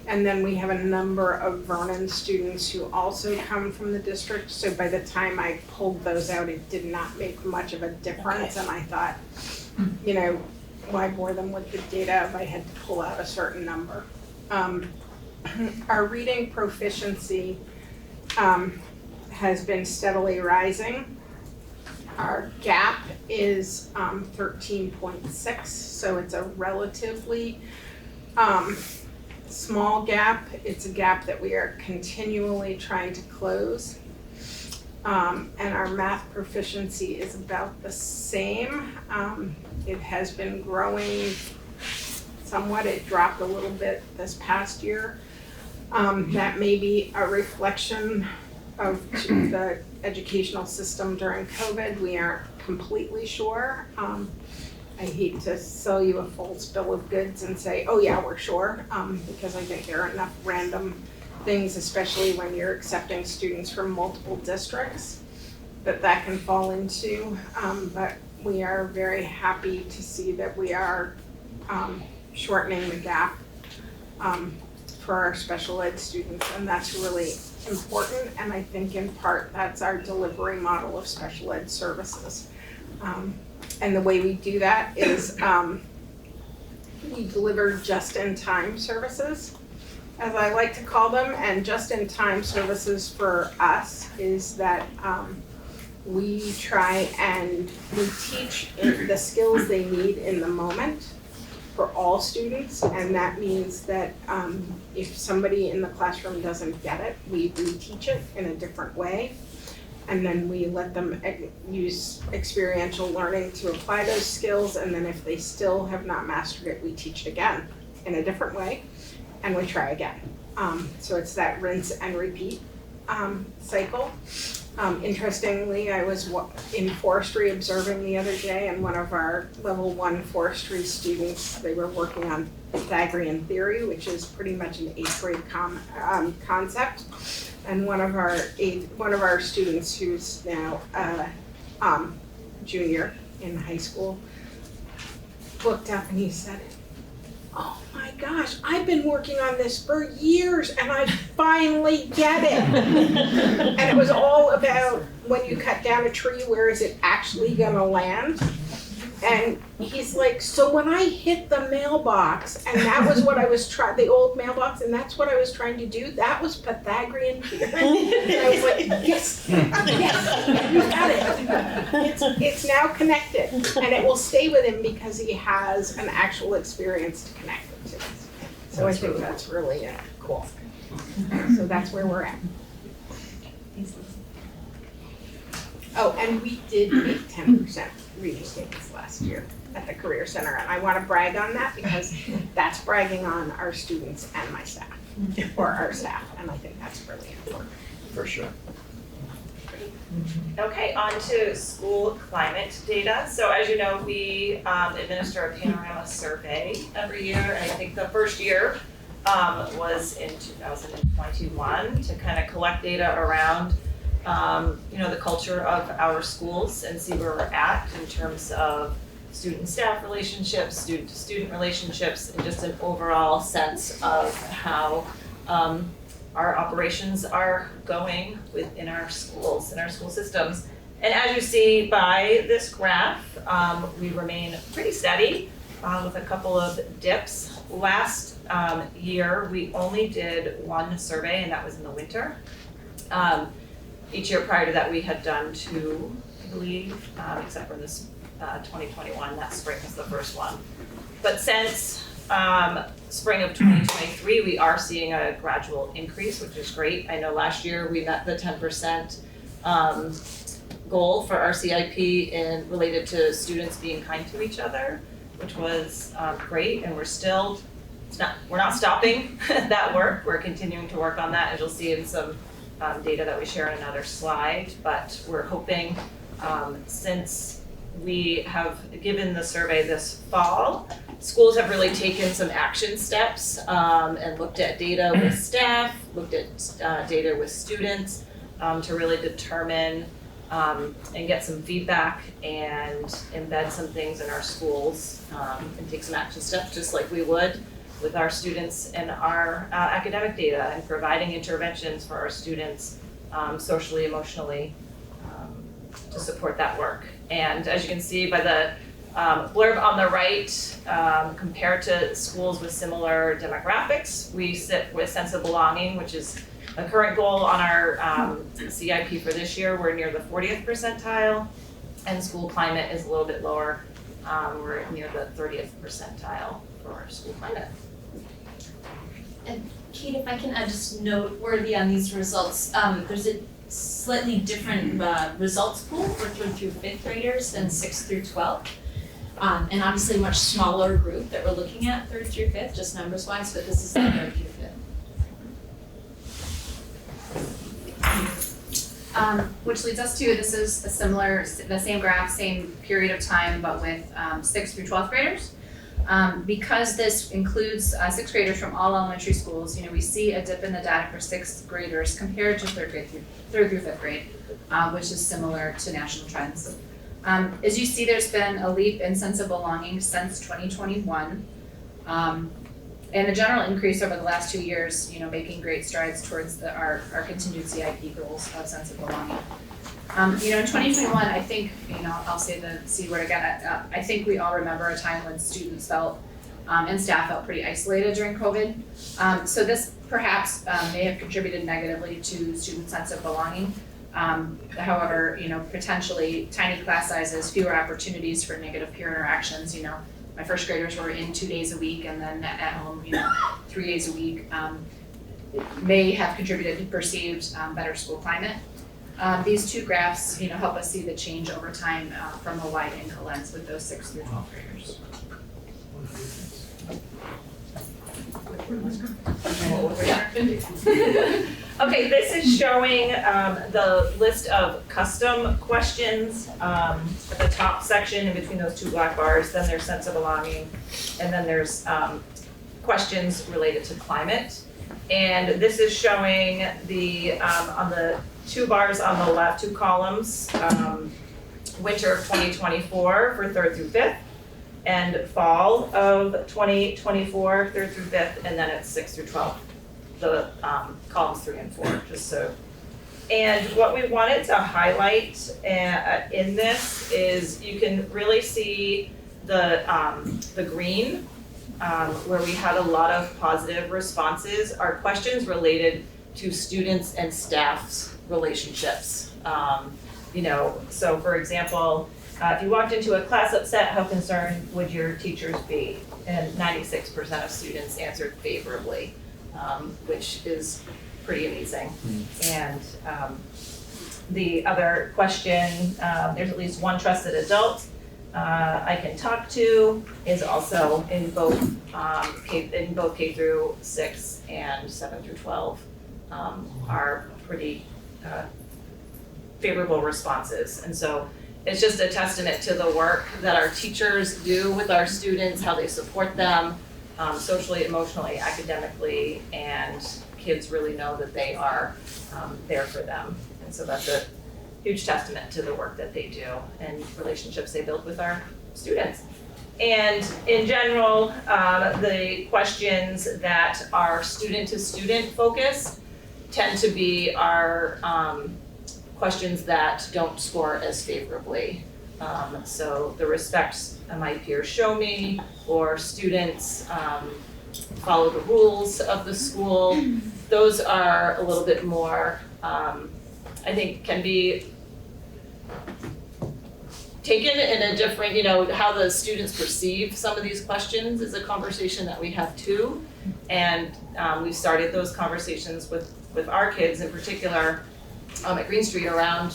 And then we have a number of Vernon students who also come from the district. So by the time I pulled those out, it did not make much of a difference. And I thought, you know, why bore them with the data if I had to pull out a certain number? Our reading proficiency has been steadily rising. Our gap is 13.6, so it's a relatively small gap. It's a gap that we are continually trying to close. And our math proficiency is about the same. It has been growing somewhat. It dropped a little bit this past year. That may be a reflection of the educational system during COVID. We aren't completely sure. I hate to sell you a false bill of goods and say, oh yeah, we're sure, because I think there are enough random things, especially when you're accepting students from multiple districts, that can fall into. But we are very happy to see that we are shortening the gap for our special ed students, and that's really important. And I think in part that's our delivery model of special ed services. And the way we do that is we deliver just-in-time services, as I like to call them. And just-in-time services for us is that we try and we teach the skills they need in the moment for all students. And that means that if somebody in the classroom doesn't get it, we teach it in a different way. And then we let them use experiential learning to apply those skills. And then if they still have not mastered it, we teach it again in a different way, and we try again. So it's that rinse and repeat cycle. Interestingly, I was in forestry observing the other day, and one of our level 1 forestry students, they were working on Pythagorean theory, which is pretty much an 8th grade concept. And one of our students, who's now junior in high school, looked up and he said, "Oh my gosh, I've been working on this for years and I finally get it." And it was all about when you cut down a tree, where is it actually gonna land? And he's like, so when I hit the mailbox, and that was what I was the old mailbox, and that's what I was trying to do, that was Pythagorean theory. And I was like, yes, you got it. It's now connected, and it will stay with him because he has an actual experience to connect it to. So I think that's really cool. So that's where we're at. Oh, and we did make 10% reading gains last year at the Career Center, and I want to brag on that because that's bragging on our students and my staff, or our staff, and I think that's really important. For sure. Okay, on to school climate data. So as you know, we administer a panorama survey every year, and I think the first year was in 2021 to kind of collect data around the culture of our schools and see where we're at in terms of student-staff relationships, student-to-student relationships, and just an overall sense of how our operations are going within our schools and our school systems. And as you see by this graph, we remain pretty steady with a couple of dips. Last year, we only did one survey, and that was in the winter. Each year prior to that, we had done 2, I believe, except for this 2021, that spring was the first one. But since spring of 2023, we are seeing a gradual increase, which is great. I know last year we met the 10% goal for our CIP related to students being kind to each other, which was great, and we're not stopping that work. We're continuing to work on that, as you'll see in some data that we share in another slide. But we're hoping, since we have given the survey this fall, schools have really taken some action steps and looked at data with staff, looked at data with students to really determine and get some feedback and embed some things in our schools and take some action steps, just like we would with our students and our academic data, and providing interventions for our students socially, emotionally, to support that work. And as you can see by the blurb on the right, compared to schools with similar demographics, we sit with sense of belonging, which is a current goal on our CIP for this year. We're near the 40th percentile, and school climate is a little bit lower. We're near the 30th percentile for our school climate. And Kate, if I can add just noteworthy on these results, there's a slightly different results pool for 3rd through 5th graders than 6th through 12th. And obviously a much smaller group that we're looking at, 3rd through 5th, just numbers wise, but this is the 3rd through 5th. Which leads us to, this is a similar, the same graph, same period of time, but with 6th through 12th graders. Because this includes 6th graders from all elementary schools, we see a dip in the data for 6th graders compared to 3rd through 5th grade, which is similar to national trends. As you see, there's been a leap in sense of belonging since 2021. And a general increase over the last 2 years, making great strides towards our continued CIP goals of sense of belonging. In 2021, I think, I'll say the C word again, I think we all remember a time when students felt and staff felt pretty isolated during COVID. So this perhaps may have contributed negatively to student sense of belonging. However, potentially tiny class sizes, fewer opportunities for negative peer interactions, my first graders were in 2 days a week and then at home, 3 days a week, may have contributed to perceived better school climate. These two graphs, help us see the change over time from a wide angle lens with those 6th through 12th graders. Okay, this is showing the list of custom questions at the top section in between those two black bars. Then there's sense of belonging, and then there's questions related to climate. And this is showing the on the 2 bars on the left, 2 columns, winter of 2024 for 3rd through 5th, and fall of 2024, 3rd through 5th, and then it's 6th through 12th. The columns 3 and 4, just so. And what we wanted to highlight in this is you can really see the green, where we had a lot of positive responses, are questions related to students and staff's relationships. So for example, if you walked into a class upset, how concerned would your teachers be? And 96% of students answered favorably. Which is pretty amazing. And the other question, there's at least one trusted adult I can talk to, is also in both K through 6 and 7 through 12 are pretty favorable responses. And so it's just a testament to the work that our teachers do with our students, how they support them, socially, emotionally, academically, and kids really know that they are there for them. And so that's a huge testament to the work that they do and relationships they build with our students. And in general, the questions that are student-to-student focused tend to be our questions that don't score as favorably. So the respects my peers show me, or students follow the rules of the school, those are a little bit more, I think can be taken in a different, how the students perceive some of these questions is a conversation that we have too. And we've started those conversations with our kids in particular at Green Street around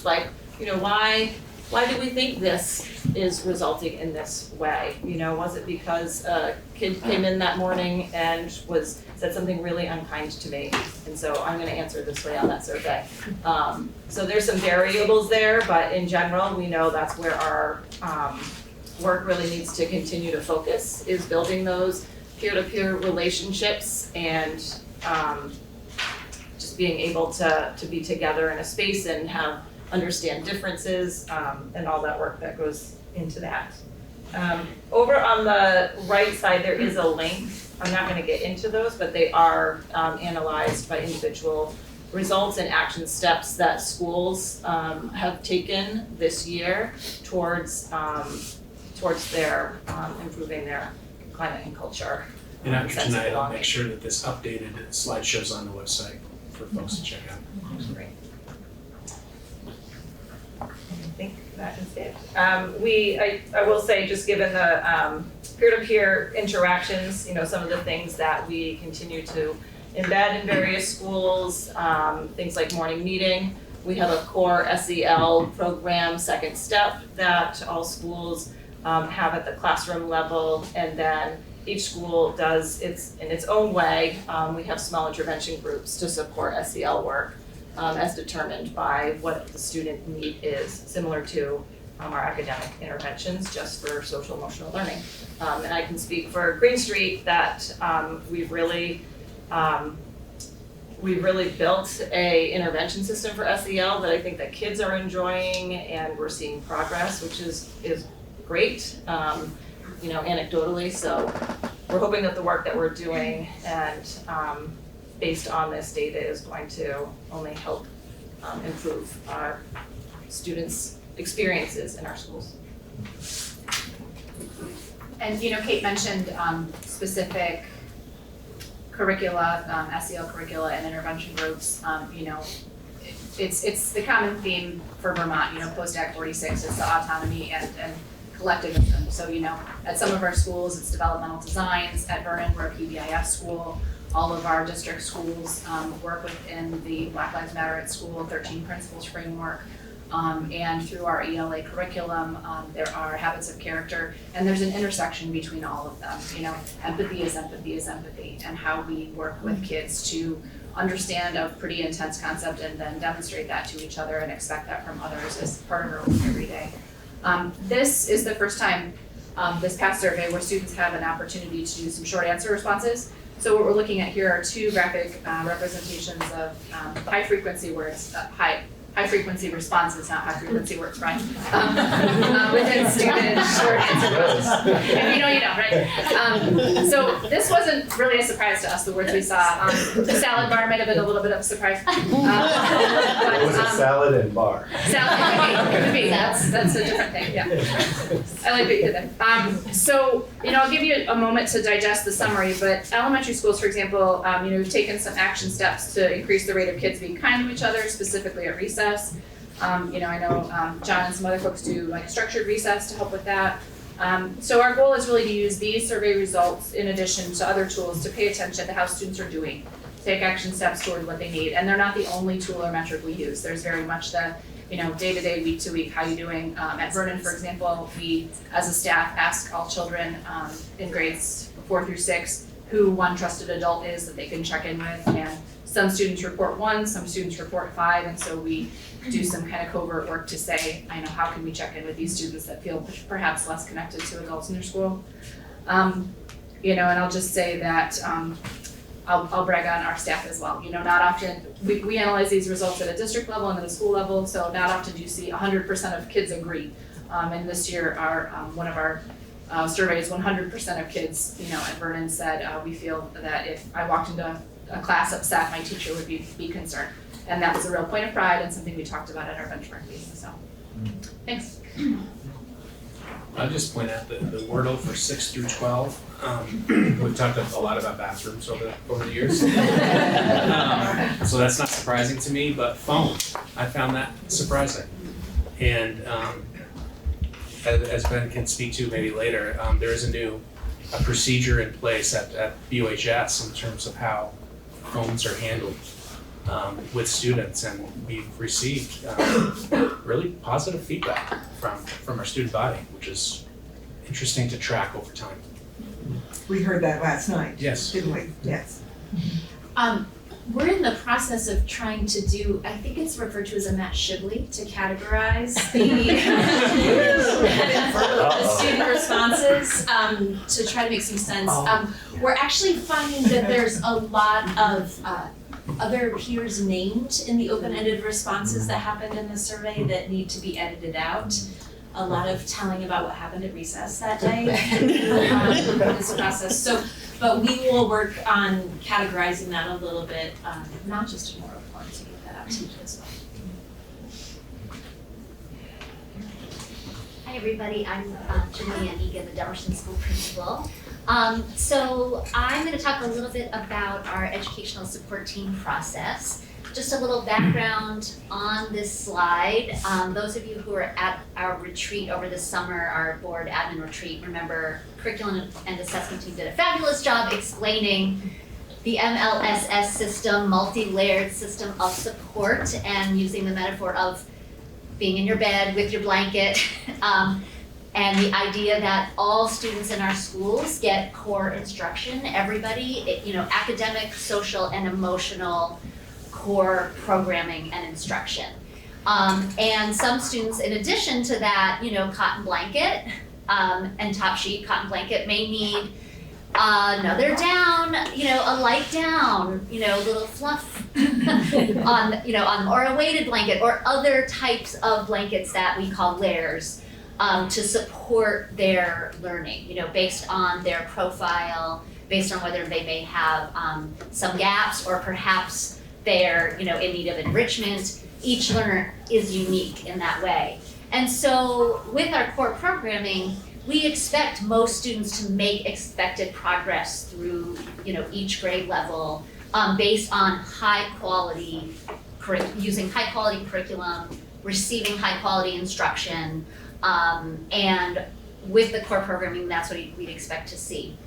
why do we think this is resulting in this way? Was it because a kid came in that morning and said something really unkind to me, and so I'm gonna answer this way on that survey. So there's some variables there, but in general, we know that's where our work really needs to continue to focus, is building those peer-to-peer relationships and just being able to be together in a space and understand differences and all that work that goes into that. Over on the right side, there is a link. I'm not going to get into those, but they are analyzed by individual results and action steps that schools have taken this year towards their improving their climate and culture. And after tonight, I'll make sure that this updated slideshow's on the website for folks to check out. Great. I think that is it. I will say, just given the peer-to-peer interactions, some of the things that we continue to embed in various schools, things like morning meeting. We have a core SEL program, second step, that all schools have at the classroom level, and then each school does in its own way. We have small intervention groups to support SEL work. as determined by what the student need is, similar to our academic interventions, just for social emotional learning. And I can speak for Green Street that we've really built a intervention system for SEL that I think that kids are enjoying, and we're seeing progress, which is great, anecdotally. So we're hoping that the work that we're doing and based on this data is going to only help improve our students' experiences in our schools. And Kate mentioned specific curricula, SEL curricula and intervention groups. It's the common theme for Vermont, post-Act 46, it's the autonomy and collectivism. So, at some of our schools, it's developmental designs. At Vernon, we're a PBIS school. All of our district schools work within the Black Lives Matter at School 13 Principles framework. And through our ELA curriculum, there are habits of character, and there's an intersection between all of them. Empathy is empathy, and how we work with kids to understand a pretty intense concept and then demonstrate that to each other and expect that from others is part of our work every day. This is the first time this past survey where students have an opportunity to do some short answer responses. So what we're looking at here are two graphic representations of high frequency words, high frequency responses, not high frequency words, right? Within student short answer questions. If you know, you know, right? So this wasn't really a surprise to us, the words we saw. The salad bar might have been a little bit of a surprise. But, it was a salad and bar. Salad could be. That's a different thing, yeah. I like what you did there. So, I'll give you a moment to digest the summary, but elementary schools, for example, we've taken some action steps to increase the rate of kids being kind to each other, specifically at recess. I know John and some other folks do like a structured recess to help with that. So our goal is really to use these survey results in addition to other tools to pay attention to how students are doing, take action steps toward what they need. And they're not the only tool or metric we use. There's very much the day-to-day, week-to-week, how you doing? At Vernon, for example, we, as a staff, ask all children in grades 4 through 6 who one trusted adult is that they can check in with. And some students report 1, some students report 5, and so we do some kind of covert work to say, how can we check in with these students that feel perhaps less connected to adults in their school? And I'll just say that I'll brag on our staff as well. Not often, we analyze these results at a district level and at a school level, so not often do you see 100% of kids agree. And this year, one of our surveys, 100% of kids, at Vernon said, we feel that if I walked into a class upset, my teacher would be concerned. And that was a real point of pride and something we talked about at our benchmark meeting, so, thanks. I'll just point out the Wordle for 6 through 12. We've talked a lot about bathrooms over the years. So that's not surprising to me, but phone, I found that surprising. And as Ben can speak to maybe later, there is a procedure in place at WHS in terms of how phones are handled with students, and we've received really positive feedback from our student body, which is interesting to track over time. We heard that last night. Yes. Didn't we? Yes. We're in the process of trying to do, I think it's referred to as a Matt Shibley, to categorize the student responses to try to make some sense. We're actually finding that there's a lot of other peers named in the open-ended responses that happened in the survey that need to be edited out. A lot of telling about what happened at recess that day in this process. But we will work on categorizing that a little bit, not just in oral form, to get that out to you as well. Hi everybody, I'm Julia Egan, the Delmerson School Principal. So I'm going to talk a little bit about our educational support team process. Just a little background on this slide. Those of you who are at our retreat over the summer, our board admin retreat, remember curriculum and assessment team did a fabulous job explaining the MLSS system, multi-layered system of support, and using the metaphor of being in your bed with your blanket, and the idea that all students in our schools get core instruction, everybody, academic, social, and emotional core programming and instruction. And some students, in addition to that, cotton blanket and top sheet cotton blanket may need another down, a light down, little fluff on or a weighted blanket or other types of blankets that we call layers to support their learning, based on their profile, based on whether they may have some gaps or perhaps they're, in need of enrichment. Each learner is unique in that way. And so with our core programming, we expect most students to make expected progress through, each grade level based on using high quality curriculum, receiving high quality instruction, and with the core programming, that's what we'd expect to see.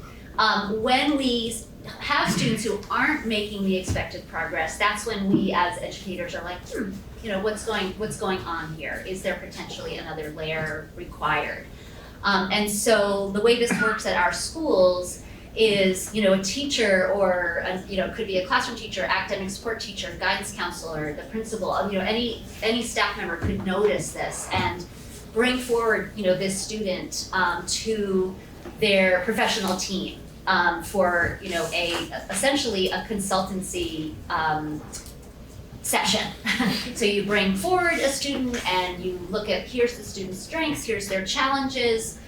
When we have students who aren't making the expected progress, that's when we as educators are like, what's going on here? Is there potentially another layer required? And so the way this works at our schools is, a teacher or, could be a classroom teacher, academic support teacher, guidance counselor, the principal, any staff member could notice this and bring forward, this student to their professional team for, essentially a consultancy session. So you bring forward a student and you look at, here's the student's strengths, here's their challenges,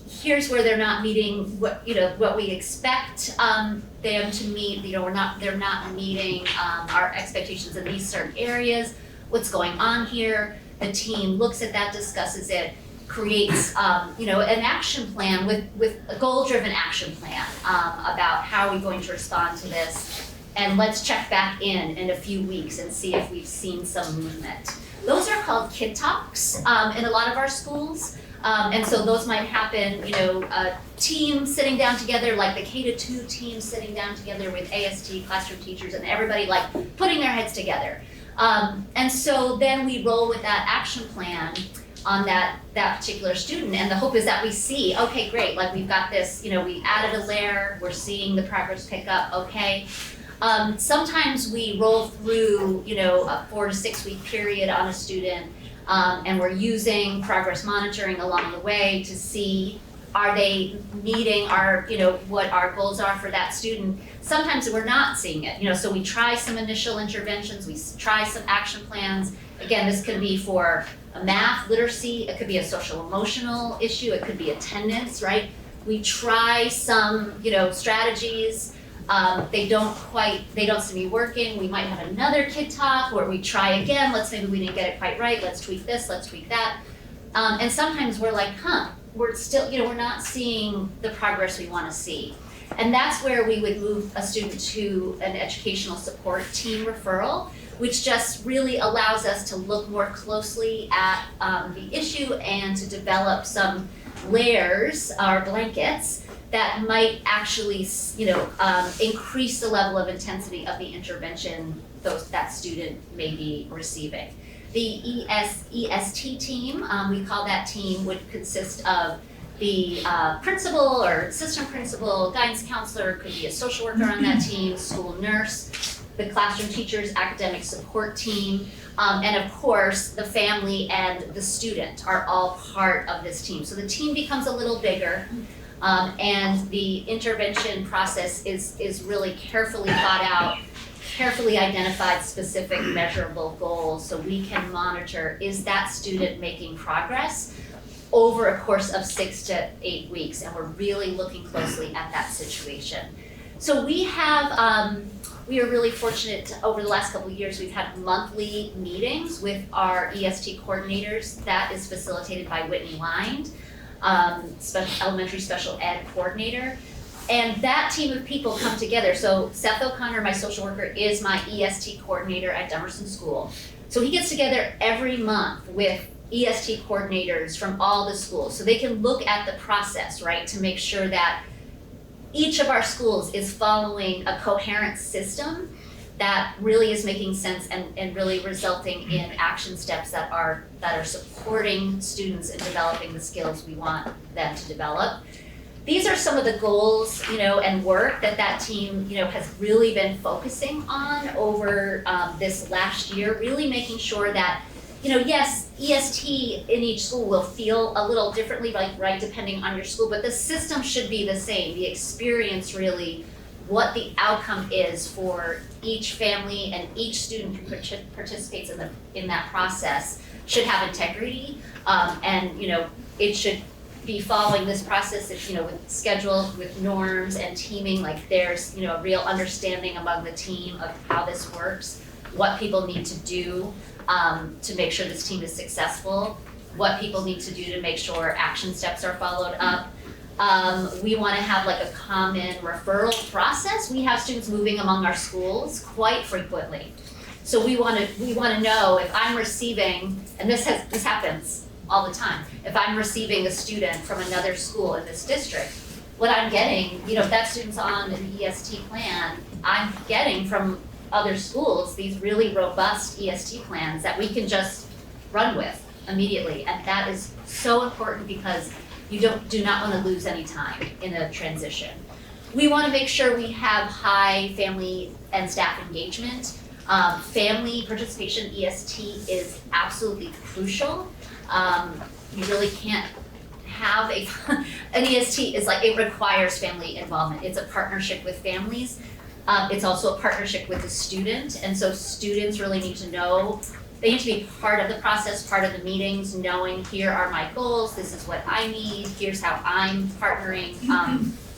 here's where they're not meeting what we expect them to meet. They're not meeting our expectations in these certain areas. What's going on here? The team looks at that, discusses it, creates an action plan with a goal-driven action plan about how are we going to respond to this. And let's check back in a few weeks and see if we've seen some movement. Those are called kid talks in a lot of our schools. And so those might happen, a team sitting down together, like the K-2 team sitting down together with AST classroom teachers and everybody like putting their heads together. And so then we roll with that action plan on that particular student, and the hope is that we see, okay, great, like we've got this, we added a layer, we're seeing the progress pick up, okay. Sometimes we roll through, a 4 to 6 week period on a student, and we're using progress monitoring along the way to see, are they meeting our, what our goals are for that student. Sometimes we're not seeing it, so we try some initial interventions, we try some action plans. Again, this could be for a math, literacy, it could be a social emotional issue, it could be attendance, right? We try some, strategies. They don't seem to be working. We might have another kid talk where we try again. Maybe we didn't get it quite right. Let's tweak this, let's tweak that. And sometimes we're like, we're still, we're not seeing the progress we want to see. And that's where we would move a student to an educational support team referral, which just really allows us to look more closely at the issue and to develop some layers or blankets that might actually, increase the level of intensity of the intervention that student may be receiving. The EST team, we call that team, would consist of the principal or assistant principal, guidance counselor, could be a social worker on that team, school nurse, the classroom teachers, academic support team, and of course, the family and the student are all part of this team. So the team becomes a little bigger. And the intervention process is really carefully thought out, carefully identified specific measurable goals so we can monitor, is that student making progress over a course of 6 to 8 weeks, and we're really looking closely at that situation. So we are really fortunate over the last couple of years, we've had monthly meetings with our EST coordinators. That is facilitated by Whitney Lind. Elementary special ed coordinator, and that team of people come together. So Seth O'Connor, my social worker, is my EST coordinator at Demerson School. So he gets together every month with EST coordinators from all the schools so they can look at the process, right, to make sure that each of our schools is following a coherent system that really is making sense and really resulting in action steps that are supporting students in developing the skills we want them to develop. these are some of the goals, and work that team, has really been focusing on over this last year, really making sure that, yes, EST in each school will feel a little differently, right, depending on your school, but the system should be the same. The experience really, what the outcome is for each family and each student who participates in that process should have integrity, and it should be following this process, with schedule, with norms and teaming, like there's a real understanding among the team of how this works, what people need to do to make sure this team is successful, what people need to do to make sure action steps are followed up. We want to have like a common referral process. We have students moving among our schools quite frequently. So we want to know if I'm receiving, and this happens all the time, if I'm receiving a student from another school in this district, what I'm getting, if that student's on an EST plan, I'm getting from other schools these really robust EST plans that we can just run with immediately. And that is so important because you do not want to lose any time in a transition. We want to make sure we have high family and staff engagement. Family participation in EST is absolutely crucial. You really can't have an EST is like, it requires family involvement. It's a partnership with families. It's also a partnership with the student. And so students really need to know, they need to be part of the process, part of the meetings, knowing here are my goals, this is what I need, here's how I'm partnering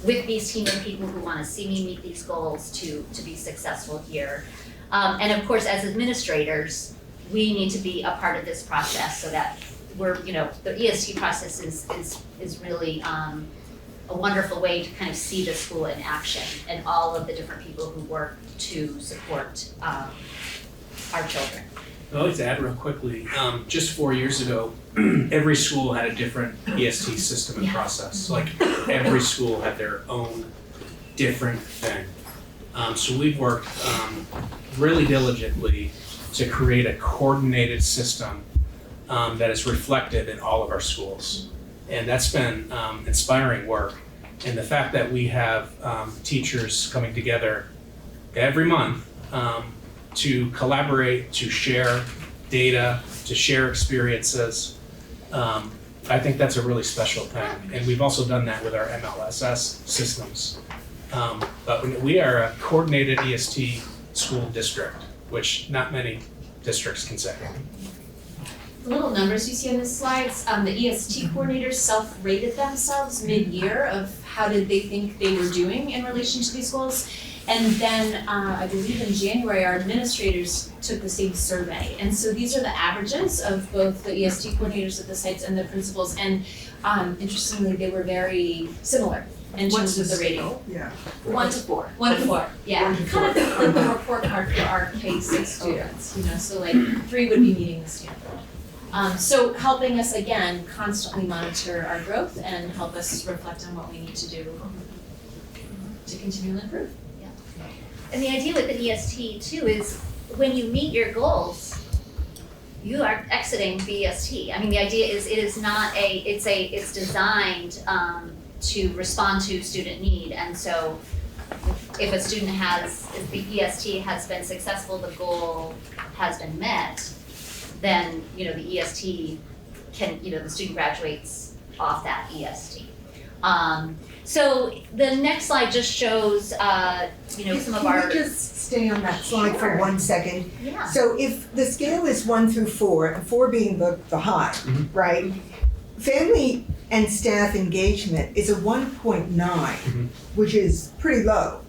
with these team of people who want to see me meet these goals to be successful here. And of course, as administrators, we need to be a part of this process so that we're, the EST process is really a wonderful way to kind of see the school in action and all of the different people who work to support our children. I'd like to add real quickly, just 4 years ago, every school had a different EST system and process. Like every school had their own different thing. So we've worked really diligently to create a coordinated system that is reflected in all of our schools. And that's been inspiring work. And the fact that we have teachers coming together every month to collaborate, to share data, to share experiences, I think that's a really special thing. And we've also done that with our MLSS systems. But we are a coordinated EST school district, which not many districts can say. The little numbers you see on the slides, the EST coordinators self-rated themselves mid-year of how did they think they were doing in relation to these goals. And then I believe in January, our administrators took the same survey. And so these are the averages of both the EST coordinators at the sites and the principals. And interestingly, they were very similar in terms of the rating. Yeah. 1 to 4. 1 to 4, yeah. Kind of like the report card for our K-6 students, so like 3 would be meeting the standard. So helping us, again, constantly monitor our growth and help us reflect on what we need to do to continually improve. Yeah. And the idea with an EST too is when you meet your goals, you are exiting the EST. I mean, the idea is it's designed to respond to student need. And so if a student if the EST has been successful, the goal has been met, then, the EST can, the student graduates off that EST. So the next slide just shows, some of our. Can we just stay on that slide for 1 second? Yeah. So if the scale is 1 through 4, and 4 being the high, right? Family and staff engagement is a 1.9, which is pretty low.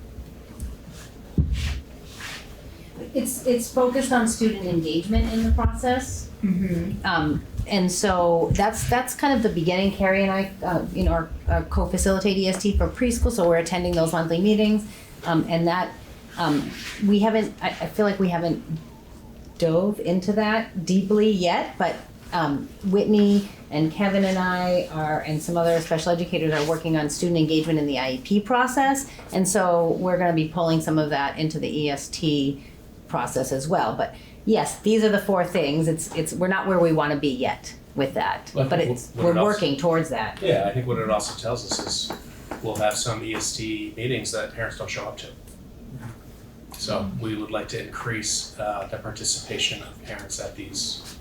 It's focused on student engagement in the process. And so that's kind of the beginning. Carrie and I, are co-facilitate EST for preschool, so we're attending those monthly meetings. And that, we haven't, I feel like we haven't dove into that deeply yet, but Whitney and Kevin and I and some other special educators are working on student engagement in the IEP process. And so we're gonna be pulling some of that into the EST process as well. But yes, these are the 4 things. It's we're not where we want to be yet with that, Well, but we're working towards that. Yeah, I think what it also tells us is we'll have some EST meetings that parents don't show up to. So we would like to increase the participation of parents at these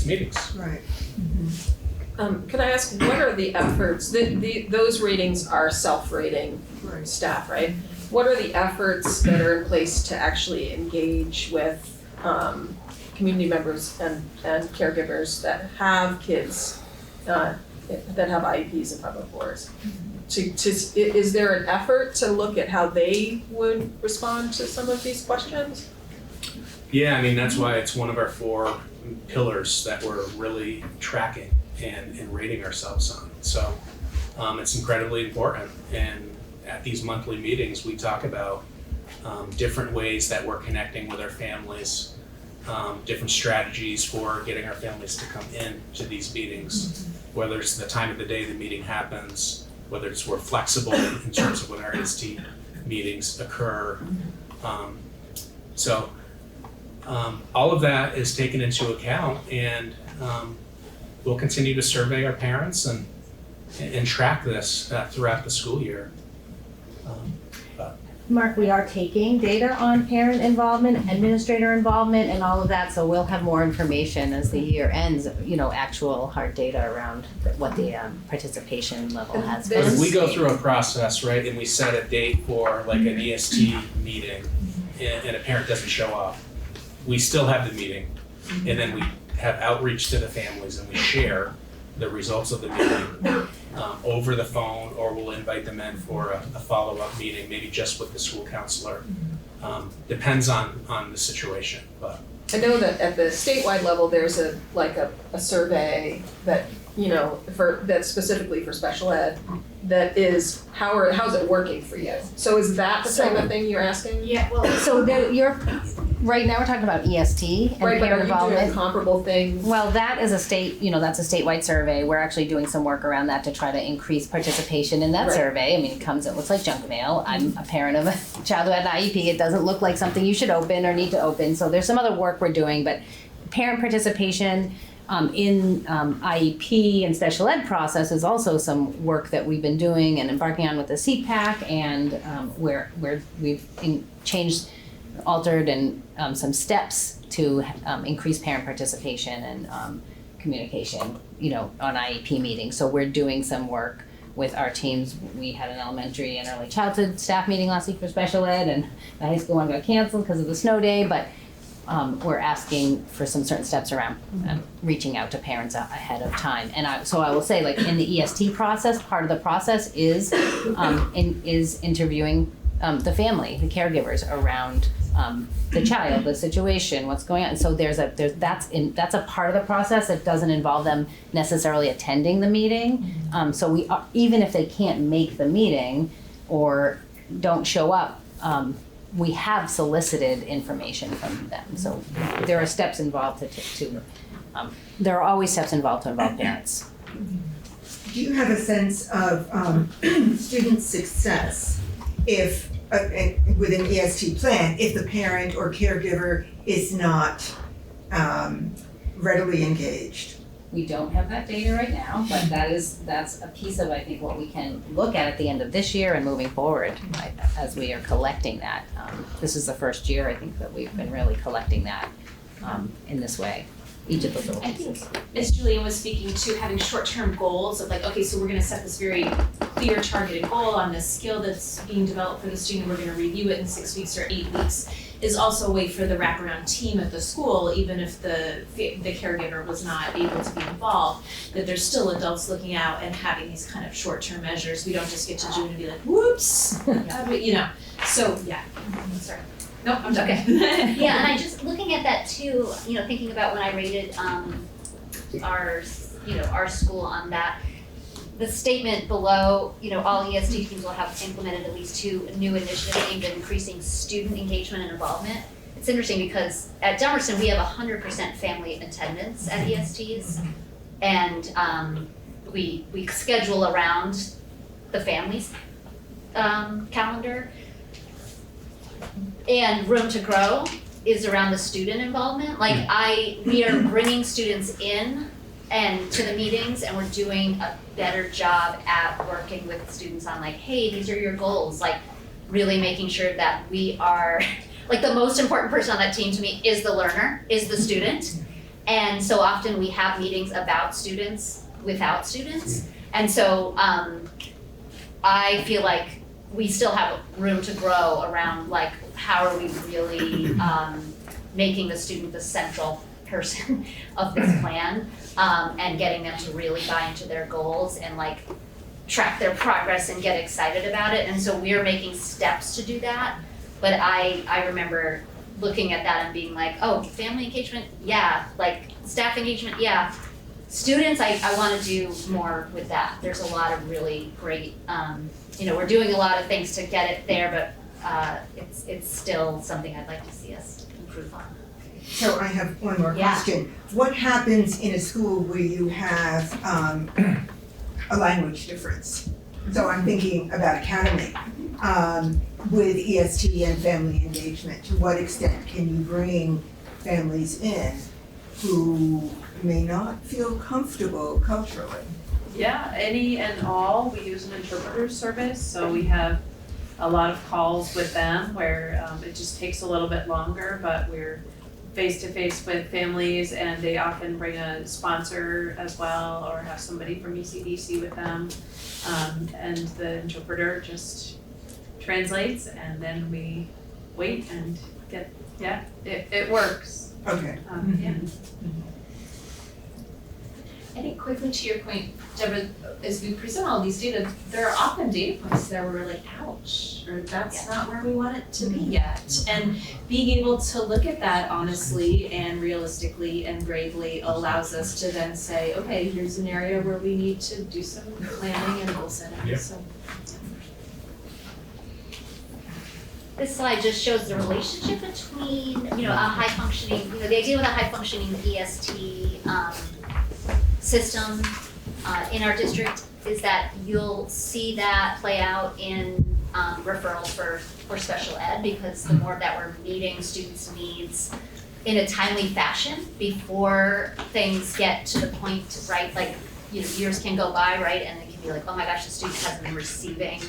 meetings. Right. Can I ask, what are the efforts, those ratings are self-rating staff, right? What are the efforts that are in place to actually engage with community members and caregivers that have kids that have IEPs and 504s? Is there an effort to look at how they would respond to some of these questions? Yeah, I mean, that's why it's one of our 4 pillars that we're really tracking and rating ourselves on. So it's incredibly important. And at these monthly meetings, we talk about different ways that we're connecting with our families, different strategies for getting our families to come in to these meetings, whether it's the time of the day the meeting happens, whether it's we're flexible in terms of when our IST meetings occur. So all of that is taken into account, and we'll continue to survey our parents and track this throughout the school year. Mark, we are taking data on parent involvement, administrator involvement, and all of that, so we'll have more information as the year ends, actual hard data around what the participation level has been. If we go through a process, right, and we set a date for like an EST meeting, and a parent doesn't show up, we still have the meeting, and then we have outreach to the families, and we share the results of the meeting over the phone, or we'll invite them in for a follow-up meeting, maybe just with the school counselor. Depends on the situation, but. I know that at the statewide level, there's a survey that, that's specifically for special ed, that is, how's it working for you? So is that the type of thing you're asking? Yeah, well, so right now we're talking about EST and Right, but parent are you involvement. doing comparable things? Well, that is that's a statewide survey. We're actually doing some work around that to try to increase participation in that Right. survey. I mean, it looks like junk mail. I'm a parent of a child who had an IEP. It doesn't look like something you should open or need to open. So there's some other work we're doing, but parent participation in IEP and special ed process is also some work that we've been doing and embarking on with the CPAC, and where we've changed, altered, and some steps to increase parent participation and communication, on IEP meetings. So we're doing some work with our teams. We had an elementary and early childhood staff meeting last week for special ed, and the high school one got canceled because of the snow day, but we're asking for some certain steps around reaching out to parents ahead of time. And so I will say, like, in the EST process, part of the process is interviewing the family, the caregivers around the child, the situation, what's going on. So that's a part of the process that doesn't involve them necessarily attending the meeting. So we are, even if they can't make the meeting or don't show up, we have solicited information from them. So there are steps involved there are always steps involved to involve parents. Do you have a sense of student success if, with an EST plan, if the parent or caregiver is not readily engaged? We don't have that data right now, but that's a piece of, I think, what we can look at the end of this year and moving forward, as we are collecting that. This is the first year, I think, that we've been really collecting that in this way, each of those little I pieces. think Ms. Julian was speaking to having short-term goals of like, okay, so we're gonna set this very clear targeted goal on this skill that's being developed for the student, we're gonna review it in 6 weeks or 8 weeks, is also a way for the wraparound team at the school, even if the caregiver was not able to be involved, that there's still adults looking out and having these kind of short-term measures. We don't just get to June and be like, whoops, so yeah, sorry. No, I'm done. Okay. Yeah, and I just, looking at that too, thinking about when I rated our school on that, the statement below, all EST teams will have implemented at least 2 new initiatives aimed at increasing student engagement and involvement. It's interesting because at Dummerston, we have 100% family attendance at ESTs, and we schedule around the family's calendar. And room to grow is around the student involvement. We are bringing students in and to the meetings, and we're doing a better job at working with students on like, hey, these are your goals, like really making sure that we are, like the most important person on that team to me is the learner, is the student. And so often we have meetings about students without students. And so I feel like we still have room to grow around like how are we really making the student the central person of this plan, and getting them to really buy into their goals and like track their progress and get excited about it. And so we're making steps to do that. But I remember looking at that and being like, oh, family engagement, yeah, like staff engagement, yeah. Students, I want to do more with that. There's a lot of really great, we're doing a lot of things to get it there, but it's still something I'd like to see us improve on. So I have one more Yeah. question. What happens in a school where you have a language difference? So I'm thinking about academy. With EST and family engagement, to what extent can you bring families in who may not feel comfortable culturally? Yeah, any and all. We use an interpreter service, so we have a lot of calls with them where it just takes a little bit longer, but we're face to face with families, and they often bring a sponsor as well or have somebody from ECDC with them, and the interpreter just translates, and then we wait and get, it works. Okay. Yeah. I think quickly to your point, Deborah, as we present all these data, there are often data points there where we're like, ouch, or that's not where we want it to be yet. And being able to look at that honestly and realistically and bravely allows us to then say, okay, here's an area where we need to do some planning and goal setting. Yep. So. This slide just shows the relationship between, a high functioning, the idea with a high functioning EST system in our district is that you'll see that play out in referrals for special ed, because the more that we're meeting students' needs in a timely fashion before things get to the point, right, like, years can go by, right, and it can be like, oh my gosh, the student hasn't been receiving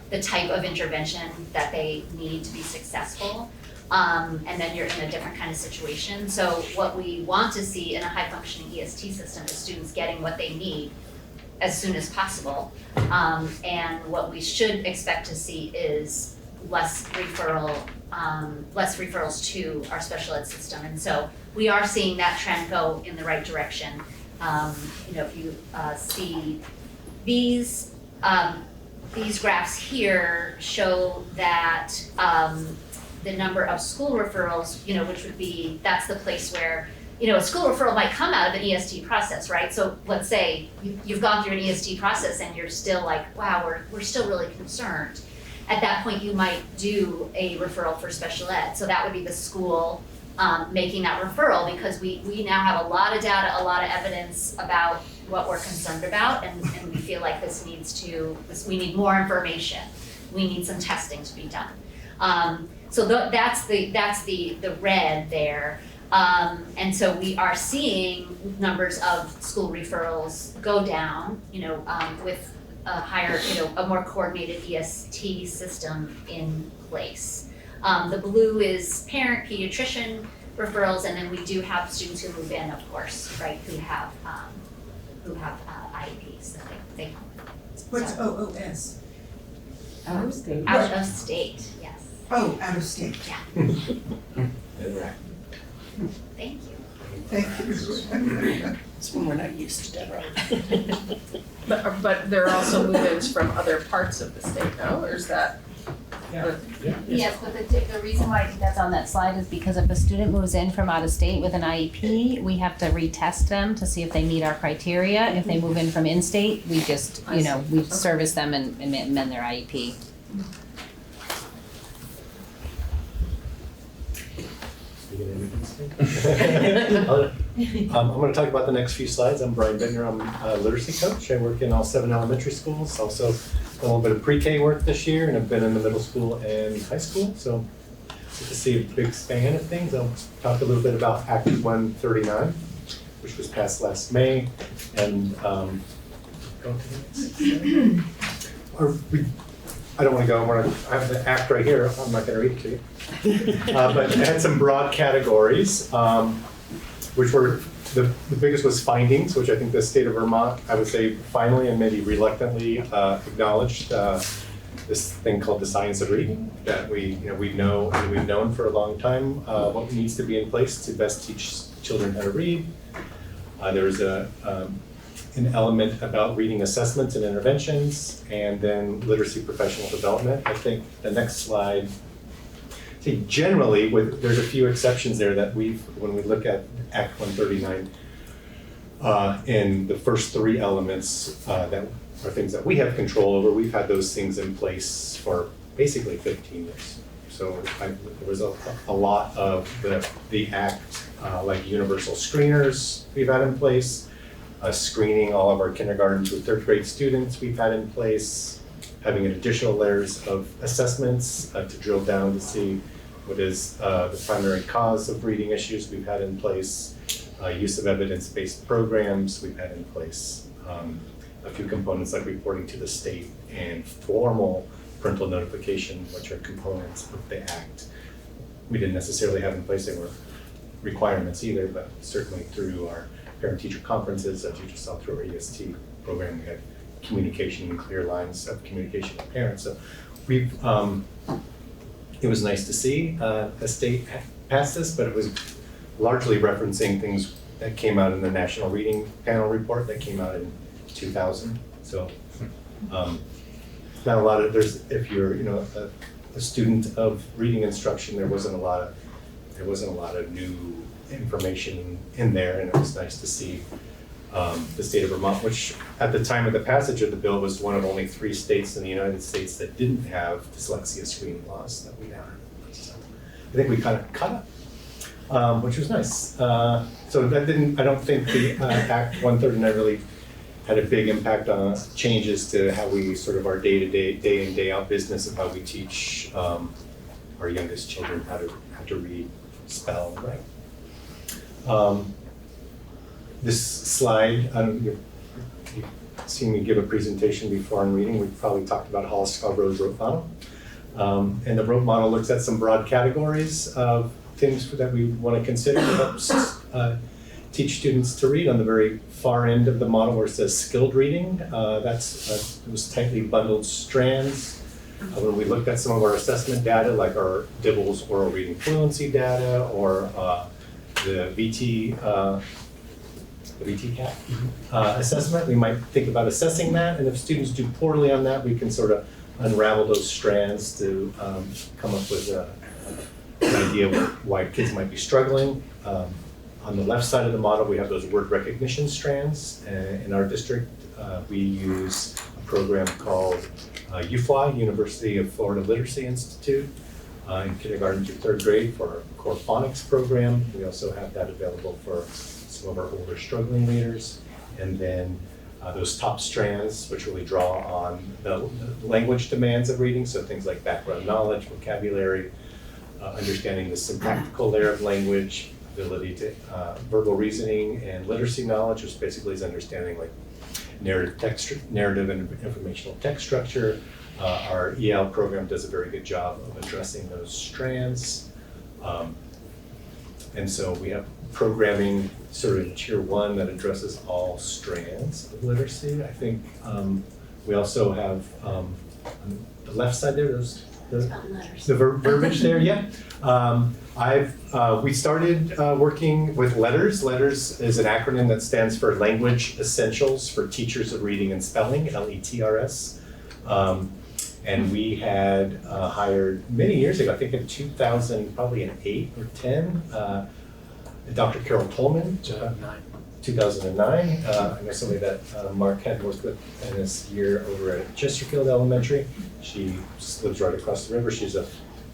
the type of intervention that they need to be successful. And then you're in a different kind of situation. So what we want to see in a high functioning EST system is students getting what they need as soon as possible. And what we should expect to see is less referrals to our special ed system. And so we are seeing that trend go in the right direction. If you see these graphs here show that the number of school referrals, which would be, that's the place where, a school referral might come out of an EST process, right? So let's say you've gone through an EST process and you're still like, wow, we're still really concerned. At that point, you might do a referral for special ed. So that would be the school making that referral, because we now have a lot of data, a lot of evidence about what we're concerned about, and we feel like we need more information. We need some testing to be done. So that's the red there. And so we are seeing numbers of school referrals go down, with a higher, a more coordinated EST system in place. The blue is parent, pediatrician referrals, and then we do have students who move in, of course, right, who have IEPs that they come with. What's OOS? Out of state. Out of state, yes. Oh, out of state. Yeah. Thank you. Thank you. It's when we're not used to Deborah. But there are also move-ins from other parts of the state, no? Or is that? Yes, but the reason why I think that's on that slide is because if a student moves in from out of state with an IEP, we have to retest them to see if they meet our criteria. If they move in from in-state, we just, we service them and amend their IEP. I'm going to talk about the next few slides. I'm Brian Bittner. I'm a literacy coach. I work in all 7 elementary schools. Also done a little bit of pre-K work this year, and I've been in the middle school and high school. So to see a big span of things, I'll talk a little bit about Act 139. which was passed last May, and go to the next slide. I don't want to go. I have the act right here. I'm not going to read it to you. But it had some broad categories, which were the biggest was findings, which I think the state of Vermont, I would say, finally and maybe reluctantly acknowledged this thing called the science of reading that we've known for a long time what needs to be in place to best teach children how to read. There was an element about reading assessments and interventions, and then literacy professional development. I think the next slide, see, generally, there's a few exceptions there that when we look at Act 139, in the first three elements that are things that we have control over, we've had those things in place for basically 15 years. So there was a lot of the Act, like universal screeners we've had in place, screening all of our kindergarten through third grade students we've had in place, having additional layers of assessments to drill down to see what is the primary cause of reading issues we've had in place, use of evidence-based programs we've had in place, a few components like reporting to the state and formal parental notification, which are components of the Act. We didn't necessarily have in place, they were requirements either, but certainly through our parent-teacher conferences, as you just saw through our EST program, we had communication and clear lines of communication with parents. So we've, it was nice to see the state pass this, but it was largely referencing things that came out in the National Reading Panel report that came out in 2000. So not a lot of, if you're a student of reading instruction, there wasn't a lot of new information in there, and it was nice to see the state of Vermont, which at the time of the passage of the bill was one of only 3 states in the United States that didn't have dyslexia screening laws that we now have. So I think we kind of caught up, which was nice. So that I don't think the Act 139 really had a big impact on changes to how we sort of our day-to-day, day in, day out business of how we teach our youngest children how to read, spell, and write. This slide, you've seen me give a presentation before on reading. We've probably talked about Hollis-Scarborough's rote model. And the rote model looks at some broad categories of things that we want to consider to help teach students to read. On the very far end of the model where it says skilled reading, that's those tightly bundled strands. When we looked at some of our assessment data, like our DIBELS oral reading fluency data, or the VTCAT assessment, we might think about assessing that, and if students do poorly on that, we can sort of unravel those strands to come up with an idea of why kids might be struggling. On the left side of the model, we have those word recognition strands. In our district, we use a program called UFLI, University of Florida Literacy Institute, in kindergarten through third grade for our core phonics program. We also have that available for some of our older struggling readers. And then those top strands, which really draw on the language demands of reading, so things like background knowledge, vocabulary, understanding the syntactical layer of language, ability to verbal reasoning, and literacy knowledge, which basically is understanding like narrative and informational text structure. Our EL program does a very good job of addressing those strands. And so we have programming sort of in tier 1 that addresses all strands of literacy. I think we also have on the left side there, the verbiage there, yeah. We started working with LETTERS. LETTERS is an acronym that stands for Language Essentials for Teachers of Reading and Spelling, LETRS. And we had hired many years ago, I think in 2000, probably in 8 or 10, Dr. Carol Tolman. 2009. I know somebody that Mark had worked with in his year over at Chesterfield Elementary. She lives right across the river. She's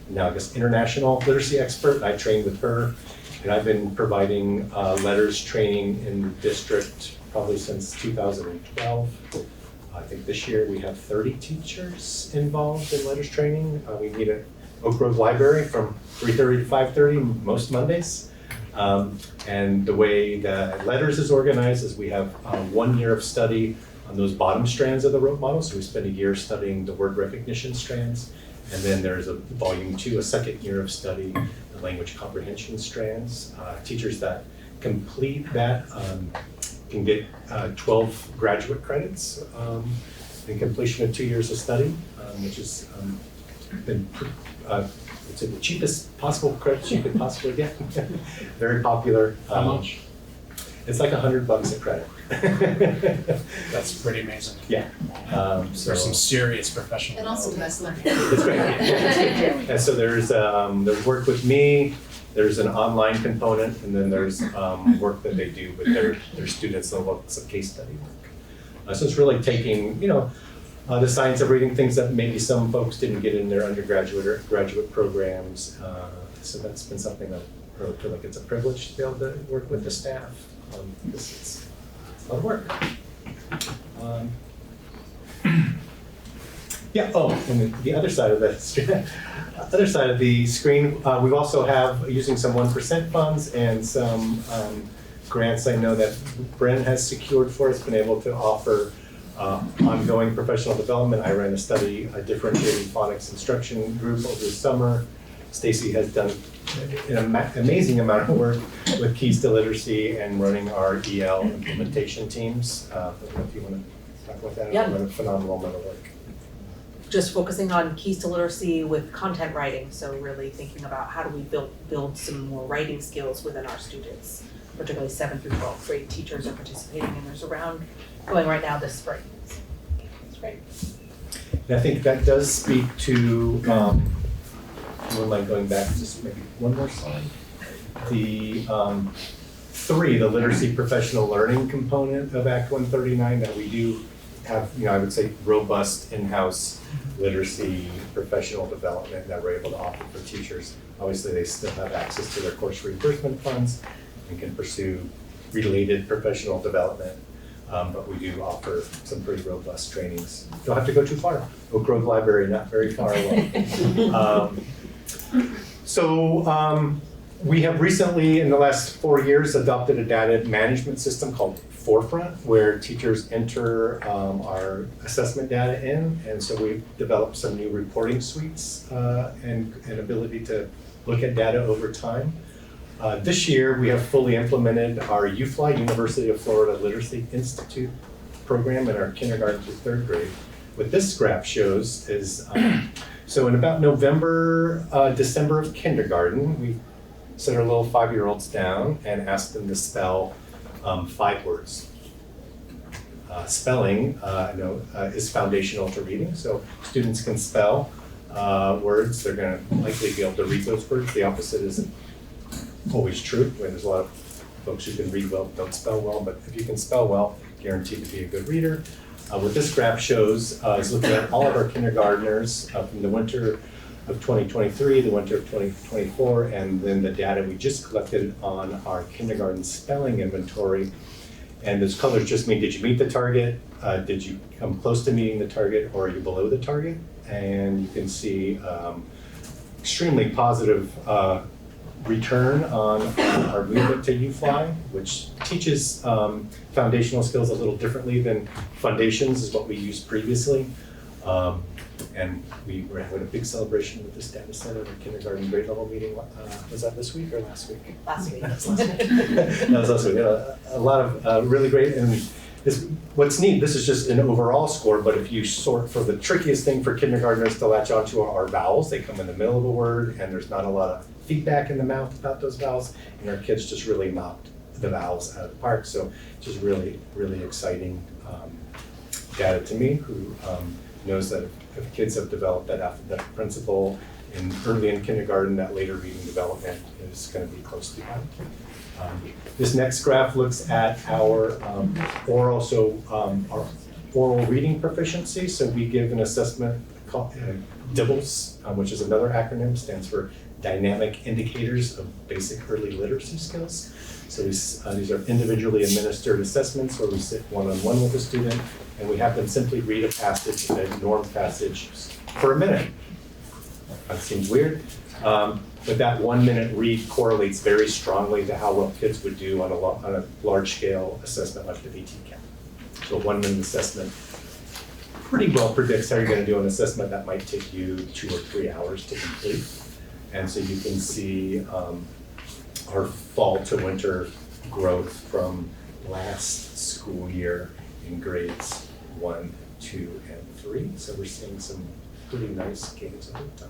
now I guess international literacy expert, and I trained with her. And I've been providing LETTERS training in the district probably since 2012. I think this year we have 30 teachers involved in LETTERS training. We meet at Oak Grove Library from 3:30 to 5:30 most Mondays. And the way that letters is organized is we have 1 year of study on those bottom strands of the rote model. So we spend a year studying the word recognition strands. And then there's a volume 2, a second year of study, the language comprehension strands. Teachers that complete that can get 12 graduate credits in completion of 2 years of study, which has been it's the cheapest possible credits you could possibly get. Very popular. How much? It's like $100 a credit. That's pretty amazing. Yeah. For some serious professional. And also less learning. It's great. And so there's work with me, there's an online component, and then there's work that they do with their students, some case study work. So it's really taking, the science of reading, things that maybe some folks didn't get in their undergraduate or graduate programs. So that's been something that I really feel like it's a privilege to be able to work with the staff. It's a lot of work. Yeah. Oh, and the other side of the screen, we also have using some 1% funds and some grants. I know that Bren has secured for us, been able to offer ongoing professional development. I ran a differentiated phonics instruction group over the summer. Stacy has done an amazing amount of work with Keys to Literacy and running our EL implementation teams. I don't know if you want to talk about that. Yeah. Run a phenomenal amount of work. Just focusing on keys to literacy with content writing, so really thinking about how do we build some more writing skills within our students, particularly 7th through 12th grade teachers are participating, and there's a round going right now this spring. It's great. And I think that does speak to, where am I going back, just maybe one more slide? The 3, the literacy professional learning component of Act 139 that we do have, I would say robust in-house literacy professional development that we're able to offer for teachers. Obviously, they still have access to their course reimbursement funds and can pursue related professional development. But we do offer some pretty robust trainings. Don't have to go too far. Oak Grove Library, not very far away. We have recently, in the last 4 years, adopted a data management system called Forefront, where teachers enter our assessment data in. And so we've developed some new reporting suites and ability to look at data over time. This year, we have fully implemented our UFLI, University of Florida Literacy Institute program in our kindergarten through 3rd grade. What this graph shows is, so in about November, December of kindergarten, we set our little 5-year-olds down and asked them to spell 5 words. Spelling, is foundational to reading, so students can spell words. They're going to likely be able to read those words. The opposite isn't always true. There's a lot of folks who can read well but don't spell well, but if you can spell well, guaranteed to be a good reader. What this graph shows is looking at all of our kindergartners from the winter of 2023, the winter of 2024, and then the data we just collected on our kindergarten spelling inventory. And those colors just mean, did you meet the target? Did you come close to meeting the target, or are you below the target? And you can see extremely positive return on our movement to UFLI, which teaches foundational skills a little differently than Foundations is what we used previously. And we were having a big celebration with this data set at our kindergarten grade level meeting. Was that this week or last week? Last week. That was last week. A lot of really great, and what's neat, this is just an overall score, but if you sort for the trickiest thing for kindergartners to latch onto are vowels. They come in the middle of a word, and there's not a lot of feedback in the mouth about those vowels, and our kids just really knocked the vowels out of the park. So just really, really exciting data to me, who knows that if kids have developed that alphabetic principle early in kindergarten, that later reading development is going to be close behind. This next graph looks at our oral reading proficiency. So we give an assessment called DIBBLS, which is another acronym, stands for Dynamic Indicators of Basic Early Literacy Skills. So these are individually administered assessments where we sit one-on-one with a student, and we have them simply read a passage, a norm passage, for a minute. That seems weird. But that 1 minute read correlates very strongly to how well kids would do on a large scale assessment like the VT-CAP. So a 1 minute assessment pretty well predicts how you're going to do an assessment that might take you 2 or 3 hours to complete. And so you can see our fall to winter growth from last school year in grades 1, 2, and 3. So we're seeing some pretty nice gains over time.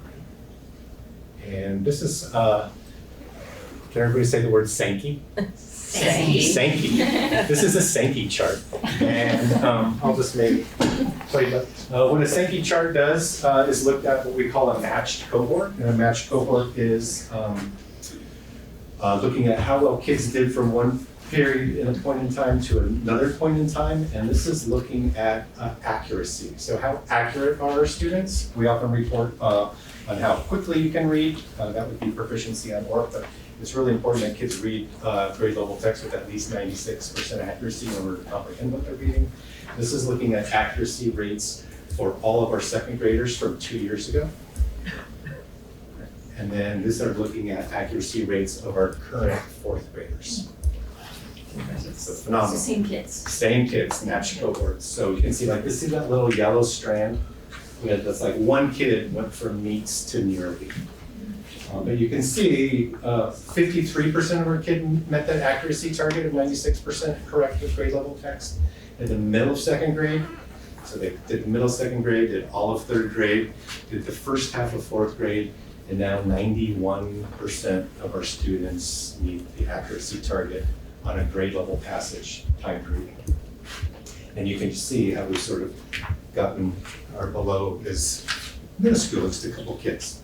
And this is, can everybody say the word Sankey? Sankey. Sankey. This is a Sankey chart. And I'll just maybe play that. What a Sankey chart does is look at what we call a matched cohort. And a matched cohort is looking at how well kids did from one period in a point in time to another point in time. And this is looking at accuracy. So how accurate are our students? We often report on how quickly you can read. That would be proficiency on ORC, but it's really important that kids read grade level text with at least 96% accuracy in order to comprehend what they're reading. This is looking at accuracy rates for all of our second graders from 2 years ago. And then this are looking at accuracy rates of our current fourth graders. So phenomenal. So same kids. Same kids, matched cohorts. So you can see like this, see that little yellow strand? That's like one kid went from meets to nearly. But you can see 53% of our kids met that accuracy target of 96% correct with grade level text. In the middle of second grade, so they did the middle of second grade, did all of third grade, did the first half of fourth grade, and now 91% of our students meet the accuracy target on a grade level passage timed reading. And you can see how we've sort of gotten our below is minuscule, just a couple kids.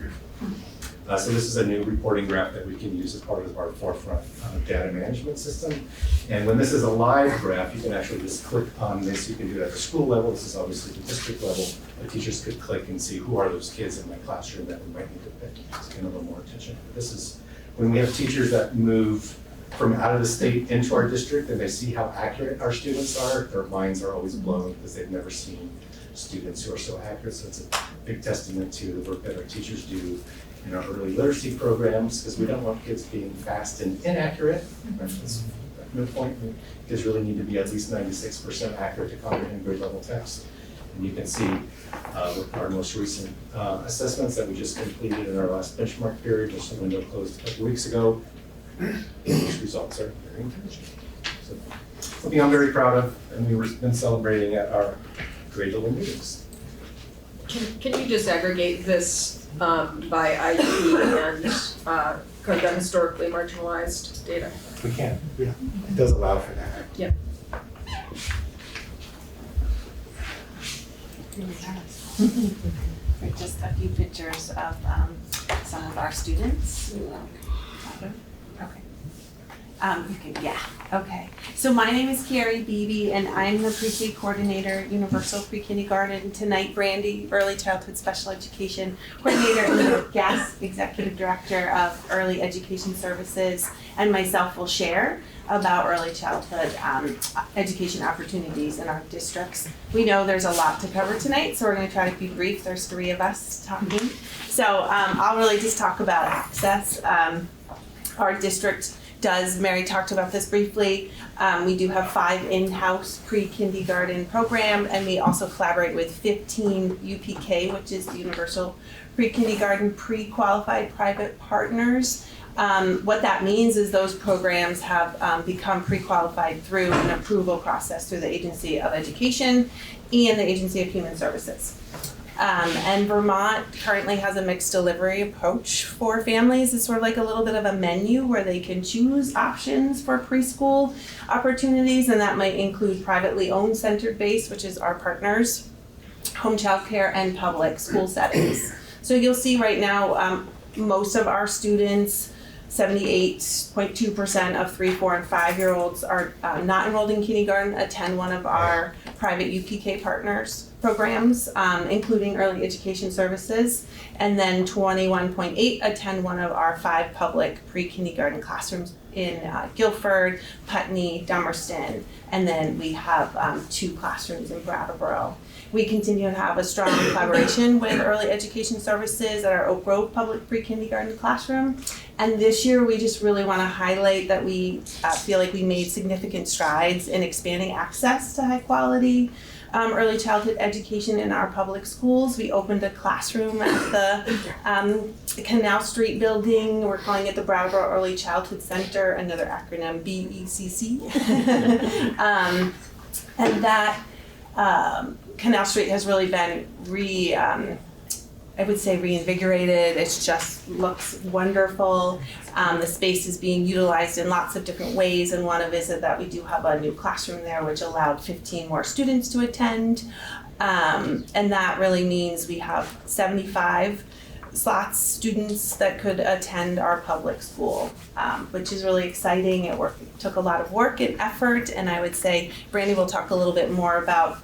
So this is a new reporting graph that we can use as part of our forefront data management system. And when this is a live graph, you can actually just click on this. You can do it at the school level. This is obviously the district level. The teachers could click and see who are those kids in my classroom that we might need to pay a little more attention. This is when we have teachers that move from out of the state into our district and they see how accurate our students are, their minds are always blown because they've never seen students who are so accurate. So it's a big testament to the work that our teachers do in our early literacy programs, because we don't want kids being fast and inaccurate. That's no point. Kids really need to be at least 96% accurate to comprehend grade level text. And you can see with our most recent assessments that we just completed in our last benchmark period, just the window closed a couple weeks ago, these results are very encouraging. So something I'm very proud of, and we've been celebrating at our grade level meetings. Can you disaggregate this by IEP and kind of the historically marginalized data? We can, yeah. It does allow for that. Yeah. Just a few pictures of some of our students. Okay. You can, yeah, okay. So my name is Carrie Beebe and I'm the pre-K coordinator, Universal Pre-Kindergarten. Tonight, Brandy, Early Childhood Special Education Coordinator and the GAS Executive Director of Early Education Services, and myself will share about early childhood education opportunities in our districts. We know there's a lot to cover tonight, so we're going to try to be brief. There's 3 of us talking. So I'll really just talk about access. Our district does, Mary talked about this briefly, we do have 5 in-house pre-kindergarten program, and we also collaborate with 15 UPK, which is the Universal Pre-Kindergarten Pre-Qualified Private Partners. What that means is those programs have become pre-qualified through an approval process through the Agency of Education and the Agency of Human Services. And Vermont currently has a mixed delivery approach for families. It's sort of like a little bit of a menu where they can choose options for preschool opportunities, and that might include privately owned centered base, which is our partners, home child care, and public school settings. So you'll see right now most of our students, 78.2% of 3, 4, and 5-year-olds are not enrolled in kindergarten, attend one of our private UPK partners. programs, including early education services. And then 21.8 attend one of our 5 public pre-kindergarten classrooms in Guilford, Putney, Dummerston, and then we have 2 classrooms in Brattleboro. We continue to have a strong collaboration with early education services at our Oak Grove public pre-kindergarten classroom. And this year, we just really want to highlight that we feel like we made significant strides in expanding access to high quality early childhood education in our public schools. We opened a classroom at the Canal Street building. We're calling it the Brattleboro Early Childhood Center, another acronym, BECC. And that Canal Street has really been reinvigorated. It just looks wonderful. The space is being utilized in lots of different ways, and one of it is that we do have a new classroom there which allowed 15 more students to attend. And that really means we have 75 students that could attend our public school, which is really exciting. It took a lot of work and effort, and I would say Brandy will talk a little bit more about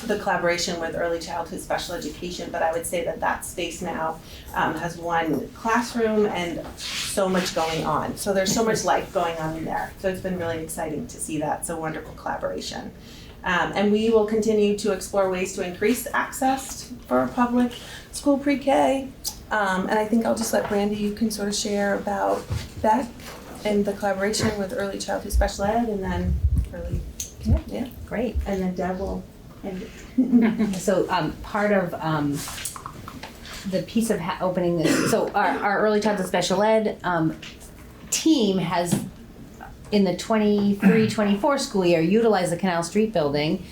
the collaboration with early childhood special education, but I would say that space now has 1 classroom and so much going on. So there's so much life going on in there. So it's been really exciting to see that. It's a wonderful collaboration. And we will continue to explore ways to increase access for our public school pre-K. And I think I'll just let Brandy, you can sort of share about that and the collaboration with early childhood special ed, and then early, yeah. Great. And then Deb will. So part of the piece of opening this, so our early childhood special ed team has, in the 23-24 school year, utilized the Canal Street building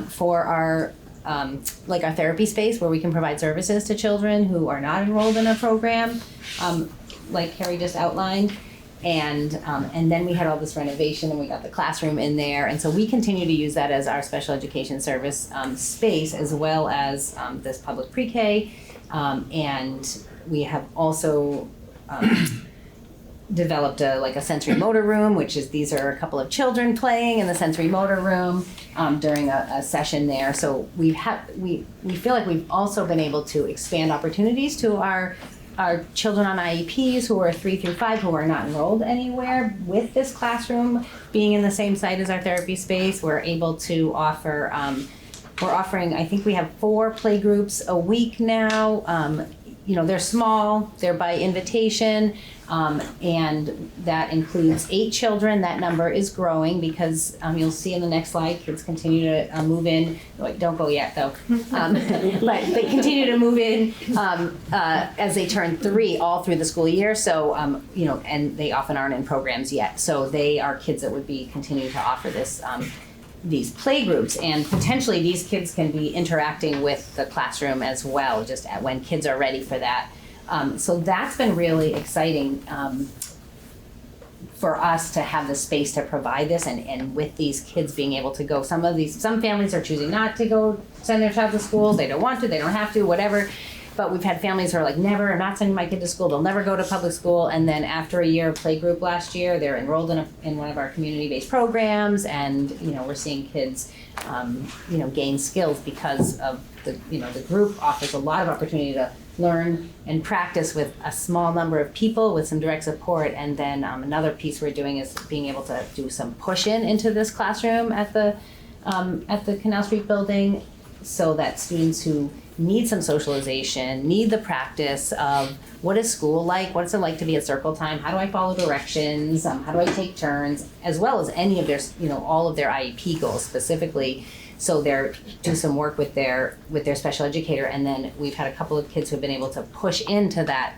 for our our therapy space where we can provide services to children who are not enrolled in a program, like Carrie just outlined. And then we had all this renovation and we got the classroom in there. And so we continue to use that as our special education service space, as well as this public pre-K. And we have also developed a sensory motor room, these are a couple of children playing in the sensory motor room during a session there. So we feel like we've also been able to expand opportunities to our children on IEPs who are 3 through 5 who are not enrolled anywhere. With this classroom being in the same site as our therapy space, we're able to offer, we're offering, I think we have 4 play groups a week now. They're small, they're by invitation, and that includes 8 children. That number is growing because you'll see in the next slide, kids continue to move in. Don't go yet though. But they continue to move in as they turn 3 all through the school year. So, and they often aren't in programs yet. So they are kids that would be continuing to offer this these play groups, and potentially these kids can be interacting with the classroom as well, just when kids are ready for that. So that's been really exciting for us to have the space to provide this, and with these kids being able to go, some families are choosing not to go send their child to school. They don't want to, they don't have to, whatever. But we've had families who are like, never, I'm not sending my kid to school, they'll never go to public school. And then after a year of play group last year, they're enrolled in one of our community-based programs, and we're seeing kids gain skills because of the group offers a lot of opportunity to learn and practice with a small number of people with some direct support. And then another piece we're doing is being able to do some push-in into this classroom at the Canal Street building, so that students who need some socialization, need the practice of what is school like, what's it like to be at circle time, how do I follow directions, how do I take turns, as well as any of their, all of their IEP goals specifically. So they do some work with their special educator, and then we've had a couple of kids who have been able to push into that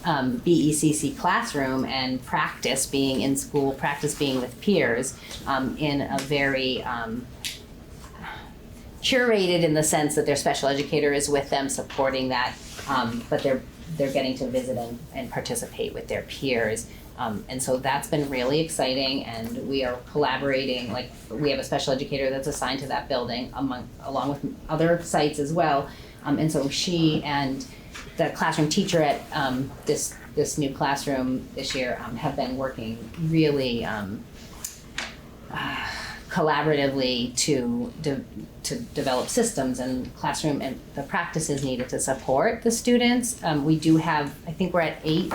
BECC classroom and practice being in school, practice being with peers in a very curated, in the sense that their special educator is with them supporting that, but they're getting to visit and participate with their peers. And so that's been really exciting, and we are collaborating. Like, we have a special educator that's assigned to that building along with other sites as well. And so she and the classroom teacher at this new classroom this year have been working really collaboratively to develop systems and classroom and the practices needed to support the students. We do have, I think we're at 8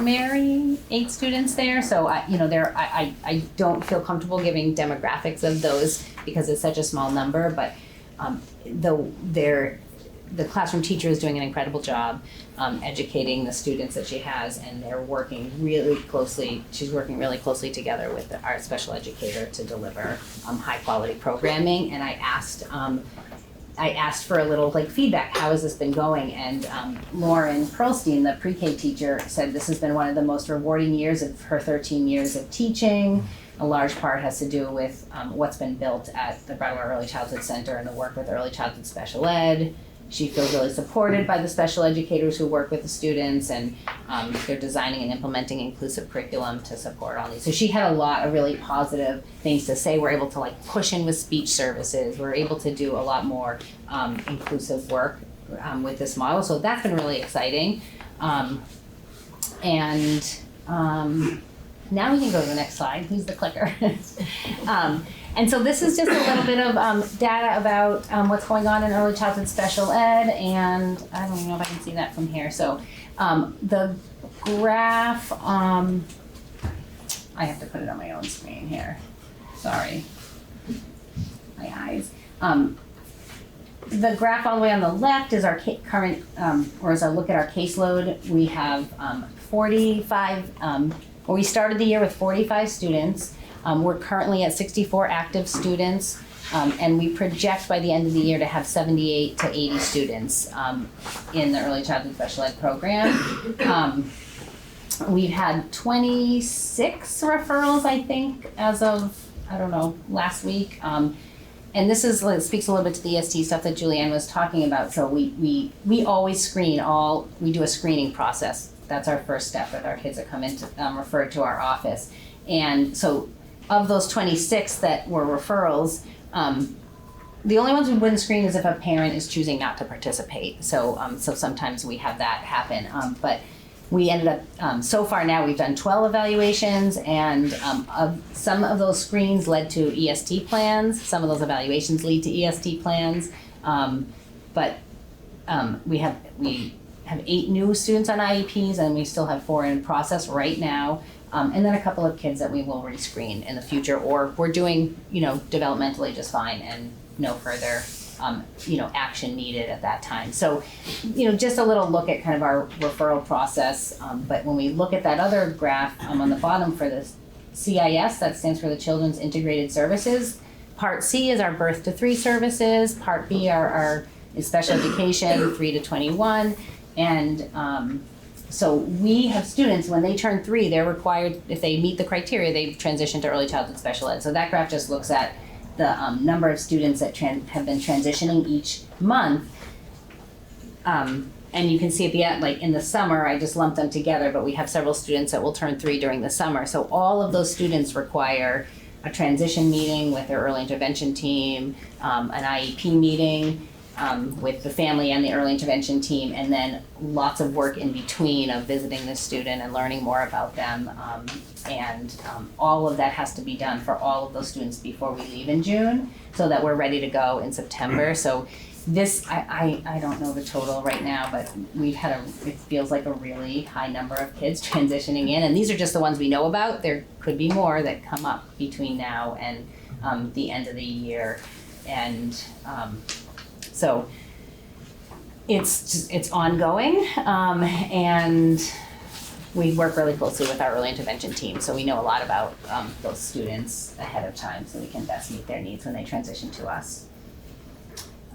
students there. So I don't feel comfortable giving demographics of those because it's such a small number, but the classroom teacher is doing an incredible job educating the students that she has, and they're working really closely. She's working really closely together with our special educator to deliver high quality programming. And I asked for a little feedback. How has this been going? And Lauren Pearlstein, the pre-K teacher, said this has been one of the most rewarding years of her 13 years of teaching. A large part has to do with what's been built at the Brattleboro Early Childhood Center and the work with early childhood special ed. She feels really supported by the special educators who work with the students, and they're designing and implementing inclusive curriculum to support all these. So she had a lot of really positive things to say. We're able to push in with speech services. We're able to do a lot more inclusive work with this model. So that's been really exciting. Now we can go to the next slide. Who's the clicker? And so this is just a little bit of data about what's going on in early childhood special ed, and I don't even know if I can see that from here. So the graph, I have to put it on my own screen here. Sorry, my eyes. The graph all the way on the left is our current, or as I look at our caseload, we have 45, we started the year with 45 students. We're currently at 64 active students, and we project by the end of the year to have 78 to 80 students in the early childhood special ed program. We've had 26 referrals, I think, as of, last week. And this speaks a little bit to the EST stuff that Julianne was talking about. So we always screen we do a screening process. That's our first step with our kids that come in referred to our office. And so of those 26 that were referrals, the only ones we wouldn't screen is if a parent is choosing not to participate. So sometimes we have that happen. But we ended up, so far now we've done 12 evaluations, and some of those screens led to EST plans. Some of those evaluations lead to EST plans. But we have 8 new students on IEPs, and we still have 4 in process right now. And then a couple of kids that we will rescreen in the future, or we're doing, developmentally just fine and no further, action needed at that time. So, just a little look at kind of our referral process. But when we look at that other graph on the bottom for the CIS, that stands for the Children's Integrated Services. Part C is our birth to 3 services. Part B is special education, 3 to 21. And so we have students, when they turn 3, they're required, if they meet the criteria, they transition to early childhood special ed. So that graph just looks at the number of students that have been transitioning each month. And you can see at the end, in the summer, I just lumped them together, but we have several students that will turn 3 during the summer. So all of those students require a transition meeting with their early intervention team, an IEP meeting, with the family and the early intervention team, and then lots of work in between of visiting the student and learning more about them. And all of that has to be done for all of those students before we leave in June, so that we're ready to go in September. So this, I don't know the total right now, but we've had it feels like a really high number of kids transitioning in, and these are just the ones we know about. There could be more that come up between now and the end of the year. And so it's ongoing, and we work really closely with our early intervention team, so we know a lot about those students ahead of time, so we can best meet their needs when they transition to us.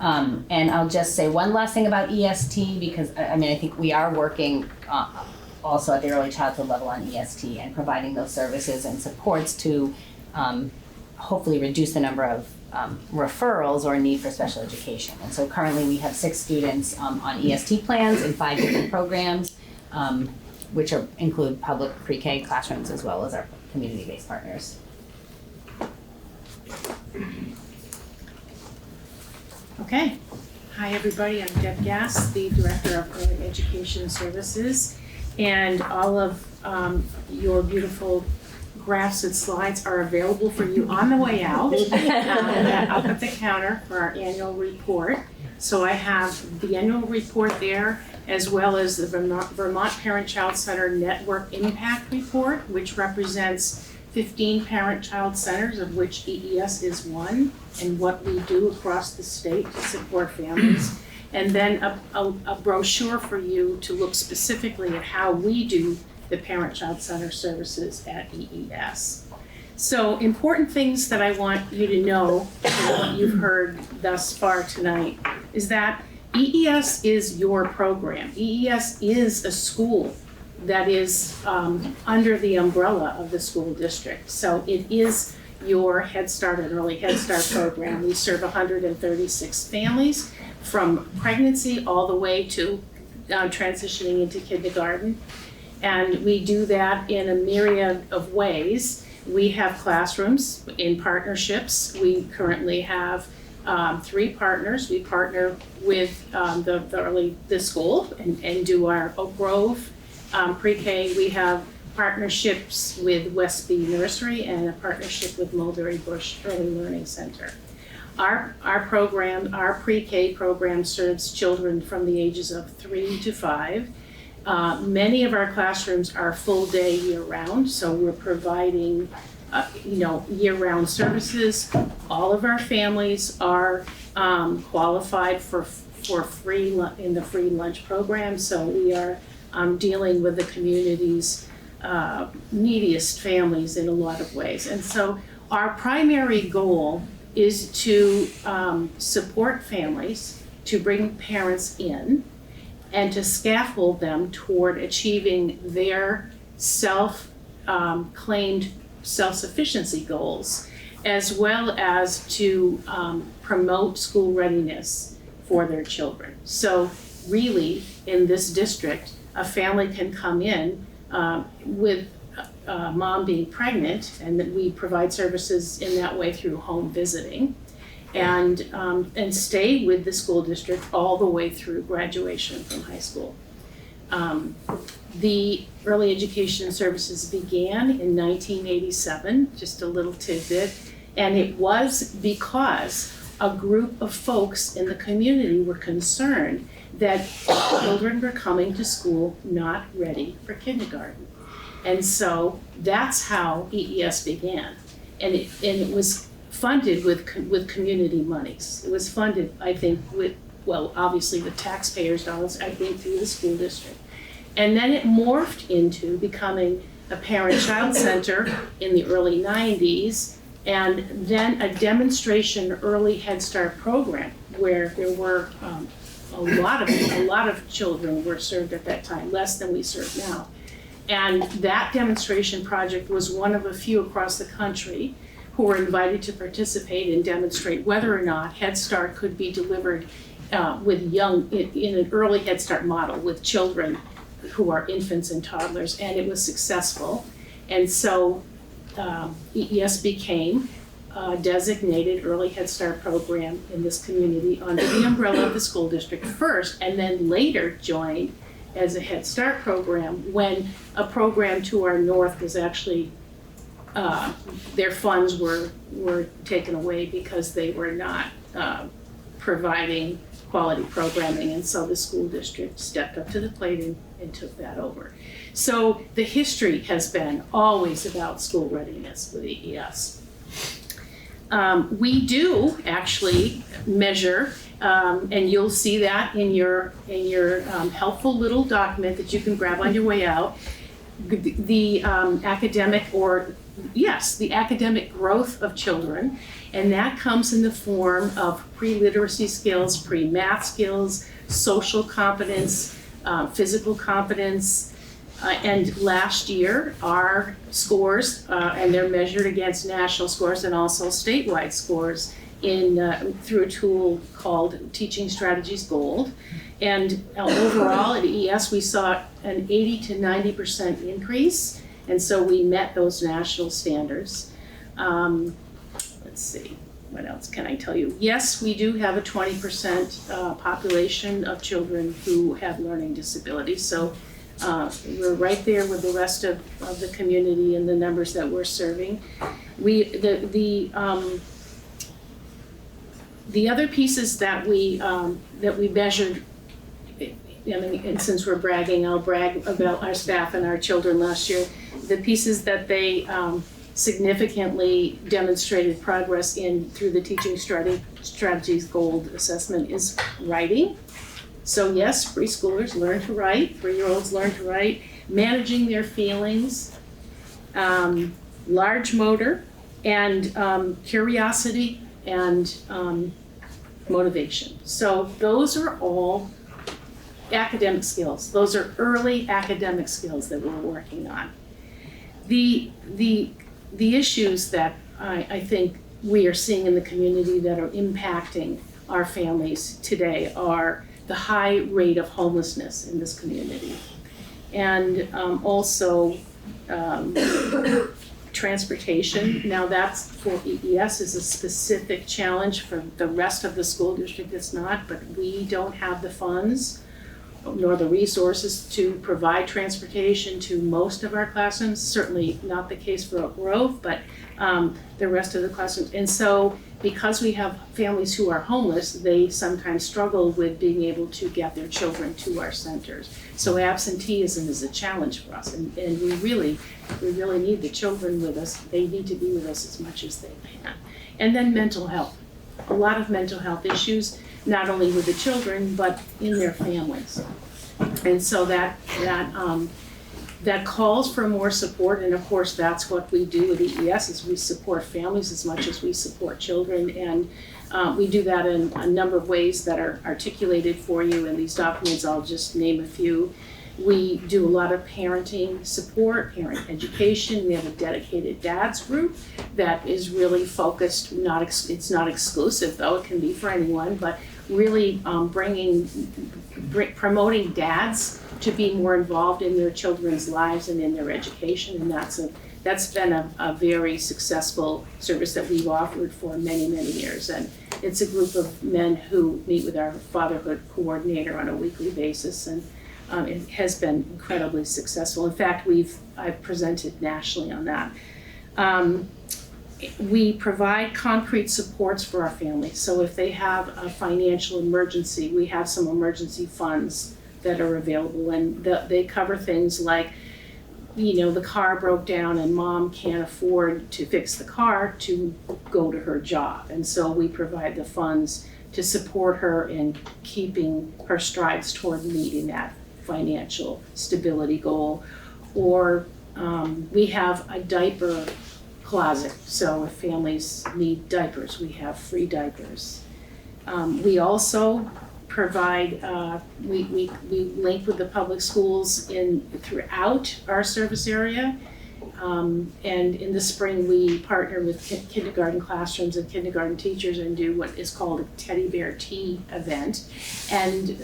And I'll just say one last thing about EST, because I think we are working also at the early childhood level on EST and providing those services and supports to hopefully reduce the number of referrals or need for special education. And so currently we have 6 students on EST plans in 5 different programs, which include public pre-K classrooms as well as our community-based partners. Okay. Hi, everybody. I'm Deb Gass, the Director of Early Education Services, and all of your beautiful graphs and slides are available for you on the way out, up at the counter for our annual report. So I have the annual report there, as well as the Vermont Parent-Child Center Network Impact Report, which represents 15 parent-child centers, of which EES is one, and what we do across the state to support families. And then a brochure for you to look specifically at how we do the Parent-Child Center services at EES. So important things that I want you to know, what you've heard thus far tonight, is that EES is your program. EES is a school that is under the umbrella of the school district. So it is your Head Start and Early Head Start program. We serve 136 families from pregnancy all the way to transitioning into kindergarten. And we do that in a myriad of ways. We have classrooms in partnerships. We currently have 3 partners. We partner with the school and do our Oak Grove pre-K. We have partnerships with Westby Nursery and a partnership with Mulberry Bush Early Learning Center. Our program, our pre-K program, serves children from the ages of 3 to 5. Many of our classrooms are full day year-round, so we're providing year-round services. All of our families are qualified for free in the free lunch program, so we are dealing with the community's neediest families in a lot of ways. And so our primary goal is to support families, to bring parents in, and to scaffold them toward achieving their self-claimed self-sufficiency goals, as well as to promote school readiness for their children. So really, in this district, a family can come in with mom being pregnant, and that we provide services in that way through home visiting, and stay with the school district all the way through graduation from high school. The early education services began in 1987, just a little tidbit, and it was because a group of folks in the community were concerned that children were coming to school not ready for kindergarten. And so that's how EES began. And it was funded with community monies. It was funded, I think, obviously with taxpayers' dollars, I think, through the school district. And then it morphed into becoming a parent-child center in the early 90s, and then a demonstration early Head Start program where there were a lot of children were served at that time, less than we serve now. And that demonstration project was one of a few across the country who were invited to participate and demonstrate whether or not Head Start could be delivered with in an early Head Start model with children who are infants and toddlers, and it was successful. And so EES became a designated early Head Start program in this community under the umbrella of the school district first, and then later joined as a Head Start program when a program to our north was actually, their funds were taken away because they were not providing quality programming, and so the school district stepped up to the plate and took that over. So the history has been always about school readiness with EES. We do actually measure, and you'll see that in your helpful little document that you can grab on your way out, the academic growth of children, and that comes in the form of pre-literacy skills, pre-math skills, social competence, physical competence, and last year our scores, and they're measured against national scores and also statewide scores through a tool called Teaching Strategies Gold. And overall at EES we saw an 80 to 90% increase, and so we met those national standards. Let's see, what else can I tell you? Yes, we do have a 20% population of children who have learning disabilities, so We're right there with the rest of the community and the numbers that we're serving. The other pieces that we measured, and since we're bragging, I'll brag about our staff and our children last year. The pieces that they significantly demonstrated progress in through the Teaching Strategies Gold Assessment is writing. So yes, preschoolers learn to write, 3-year-olds learn to write, managing their feelings, large motor, and curiosity and motivation. So those are all academic skills. Those are early academic skills that we're working on. The issues that I think we are seeing in the community that are impacting our families today are the high rate of homelessness in this community. And also transportation. Now that's for EES is a specific challenge. For the rest of the school district it's not, but we don't have the funds nor the resources to provide transportation to most of our classrooms. Certainly not the case for Oak Grove, but the rest of the classrooms. And so because we have families who are homeless, they sometimes struggle with being able to get their children to our centers. So absenteeism is a challenge for us, and we really need the children with us. They need to be with us as much as they can. And then mental health. A lot of mental health issues, not only with the children, but in their families. And so that calls for more support, and of course that's what we do with EES, is we support families as much as we support children, and we do that in a number of ways that are articulated for you in these documents. I'll just name a few. We do a lot of parenting support, parent education. We have a dedicated dads group that is really focused, it's not exclusive though, it can be for anyone, but really promoting dads to be more involved in their children's lives and in their education, and that's been a very successful service that we've offered for many, many years. And it's a group of men who meet with our fatherhood coordinator on a weekly basis, and it has been incredibly successful. In fact, I've presented nationally on that. We provide concrete supports for our families. So if they have a financial emergency, we have some emergency funds that are available, and they cover things like, the car broke down and mom can't afford to fix the car to go to her job. And so we provide the funds to support her in keeping her strides toward meeting that financial stability goal. Or we have a diaper closet, so if families need diapers, we have free diapers. We also provide, we link with the public schools throughout our service area, and in the spring we partner with kindergarten classrooms and kindergarten teachers and do what is called a teddy bear tea event. And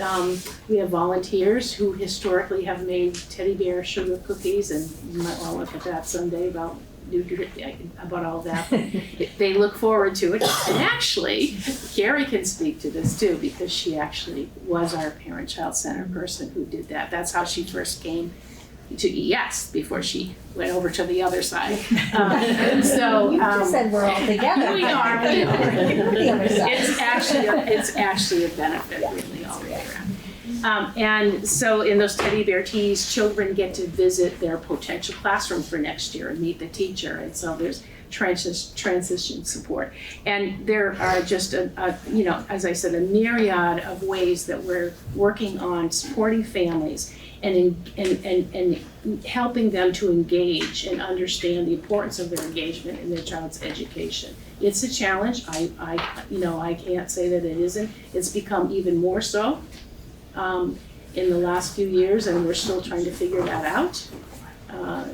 we have volunteers who historically have made teddy bear sugar cookies, and you might want to look at that someday about all that. They look forward to it. And actually, Carrie can speak to this too, because she actually was our parent-child center person who did that. That's how she first came to ES before she went over to the other side. You just said we're all together. We are. The other side. It's actually a benefit, really, all the way around. And so in those teddy bear teas, children get to visit their potential classroom for next year and meet the teacher. And so there's transition support. And there are just, as I said, a myriad of ways that we're working on supporting families and helping them to engage and understand the importance of their engagement in their child's education. It's a challenge. I can't say that it isn't. It's become even more so in the last few years, and we're still trying to figure that out.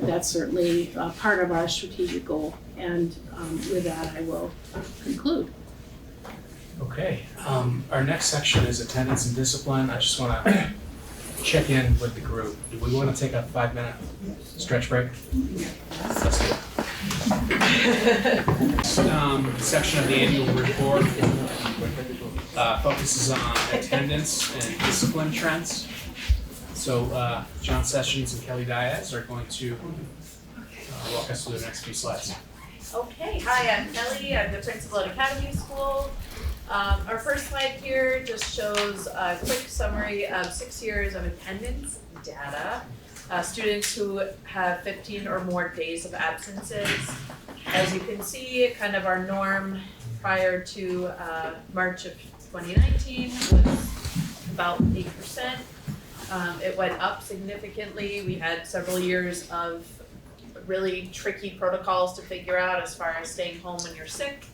That's certainly part of our strategic goal. And with that, I will conclude. Okay, our next section is attendance and discipline. I just want to check in with the group. Do we want to take a 5-minute stretch break? Let's do it. Section of the annual report focuses on attendance and discipline trends. So John Sessions and Kelly Diaz are going to walk us through the next few slides. Okay, hi, I'm Kelly. I'm the principal at Academy School. Our first slide here just shows a quick summary of 6 years of attendance data. Students who have 15 or more days of absences. As you can see, kind of our norm prior to March of 2019 was about 8%. It went up significantly. We had several years of really tricky protocols to figure out as far as staying home when you're sick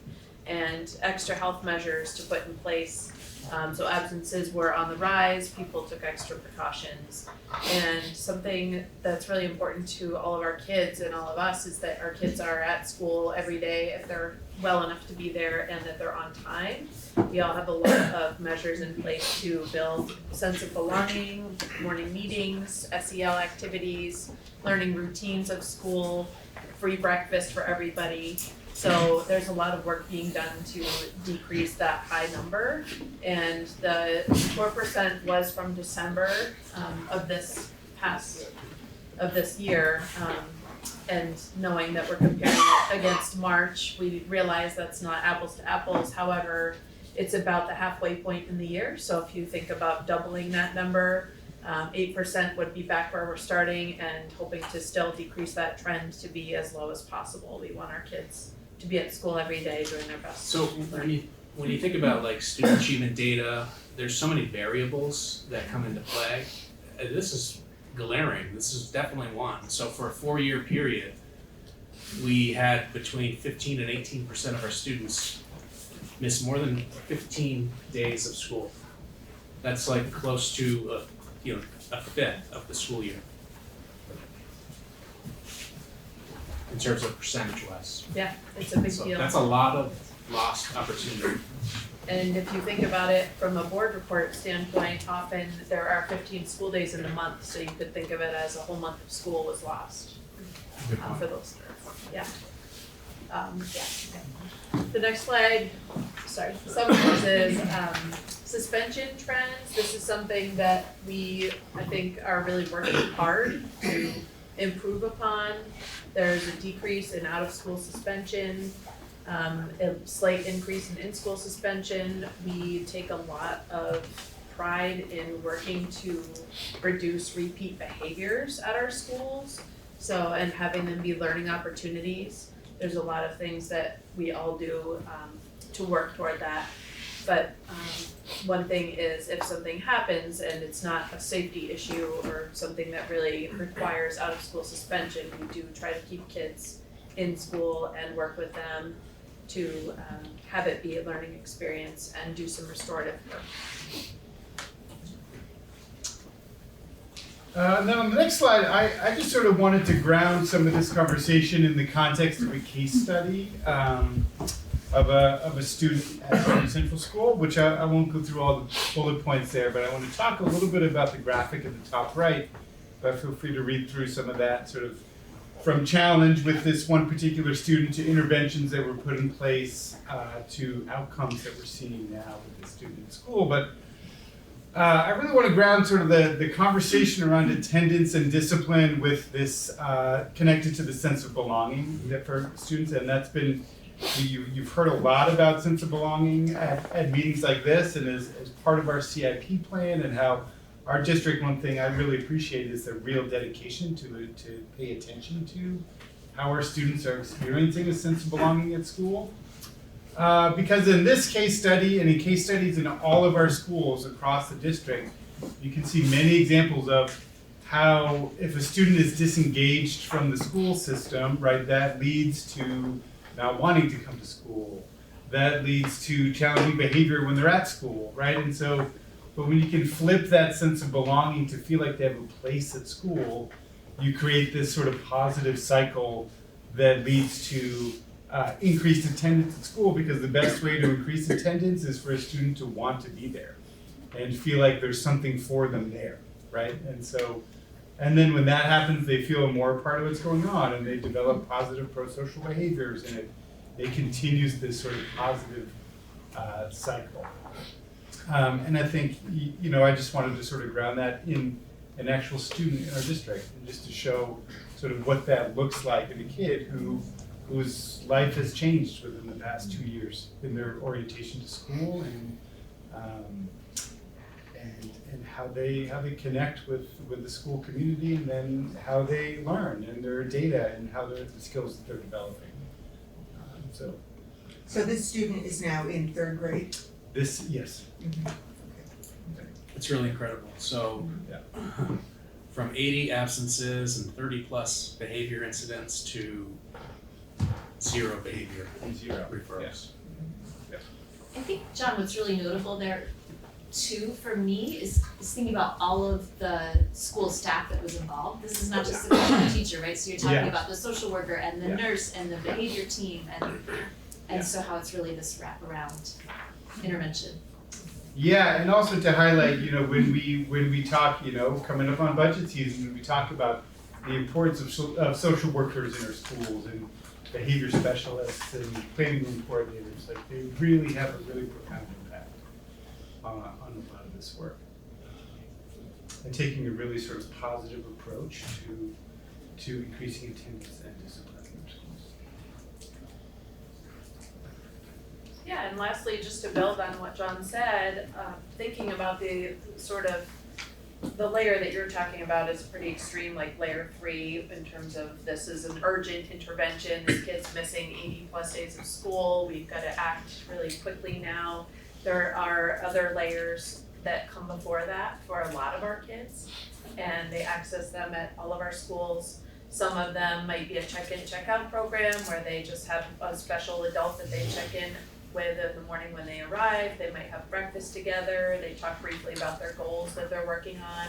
and extra health measures to put in place. So absences were on the rise, people took extra precautions. And something that's really important to all of our kids and all of us is that our kids are at school every day if they're well enough to be there and that they're on time. We all have a lot of measures in place to build a sense of belonging, morning meetings, SEL activities, learning routines of school, free breakfast for everybody. So there's a lot of work being done to decrease that high number. And the 4% was from December of this year. And knowing that we're comparing it against March, we realize that's not apples to apples. However, it's about the halfway point in the year. So if you think about doubling that number, 8% would be back where we're starting and hoping to still decrease that trend to be as low as possible. We want our kids to be at school every day doing their best. So when you think about like student achievement data, there's so many variables that come into play. This is glaring. This is definitely one. So for a 4-year period, we had between 15 and 18% of our students miss more than 15 days of school. That's like close to a fifth of the school year in terms of percentage-wise. Yeah, it's a big So deal. that's a lot of lost opportunity. And if you think about it from a board report standpoint, often there are 15 school days in a month, so you could think of it as a whole month of school was lost for those. Yeah. The next slide, summarizes suspension trends. This is something that we, I think, are really working hard to improve upon. There's a decrease in out-of-school suspension, a slight increase in in-school suspension. We take a lot of pride in working to reduce repeat behaviors at our schools, and having them be learning opportunities. There's a lot of things that we all do to work toward that. But one thing is if something happens and it's not a safety issue or something that really requires out-of-school suspension, we do try to keep kids in school and work with them to have it be a learning experience and do some restorative work. Now on the next slide, I just sort of wanted to ground some of this conversation in the context of a case study of a student at Windham Central School, which I won't go through all the bullet points there, but I want to talk a little bit about the graphic at the top right. But feel free to read through some of that sort of from challenge with this one particular student to interventions that were put in place to outcomes that we're seeing now with this student in school. But I really want to ground sort of the conversation around attendance and discipline with this connected to the sense of belonging that for students, and that's been, you've heard a lot about sense of belonging at meetings like this and as part of our CIP plan, and how our district, one thing I really appreciate is the real dedication to pay attention to how our students are experiencing a sense of belonging at school. Because in this case study and in case studies in all of our schools across the district, you can see many examples of how if a student is disengaged from the school system, right, that leads to not wanting to come to school. That leads to challenging behavior when they're at school, right? And so, but when you can flip that sense of belonging to feel like they have a place at school, you create this sort of positive cycle that leads to increased attendance at school, because the best way to increase attendance is for a student to want to be there and feel like there's something for them there, right? And so, and then when that happens, they feel more a part of what's going on and they develop positive pro-social behaviors, and it continues this sort of positive cycle. And I think, I just wanted to sort of ground that in an actual student in our district, and just to show sort of what that looks like in a kid whose life has changed within the past 2 years in their orientation to school and how they connect with the school community, and then how they learn and their data and how the skills that they're developing. So this student is now in 3rd grade? Yes. It's really incredible. So from 80 absences and 30 plus behavior incidents to 0 behavior referrals. I think, John, what's really notable there too for me is thinking about all of the school staff that was involved. This is not just the teacher, right? So you're talking about the social worker and the nurse and the behavior team and so how it's really this wraparound intervention. Yeah, and also to highlight, when we talk, coming up on budget season, when we talk about the importance of social workers in our schools and behavior specialists and planning room coordinators, like they really have a really profound impact on a lot of this work. And taking a really sort of positive approach to increasing attendance and discipline in our schools. Yeah, and lastly, just to build on what John said, thinking about the sort of the layer that you're talking about is pretty extreme, like layer 3 in terms of this is an urgent intervention, this kid's missing 80 plus days of school, we've got to act really quickly now. There are other layers that come before that for a lot of our kids, and they access them at all of our schools. Some of them might be a check-in, check-out program where they just have a special adult that they check in with in the morning when they arrive. They might have breakfast together, they talk briefly about their goals that they're working on,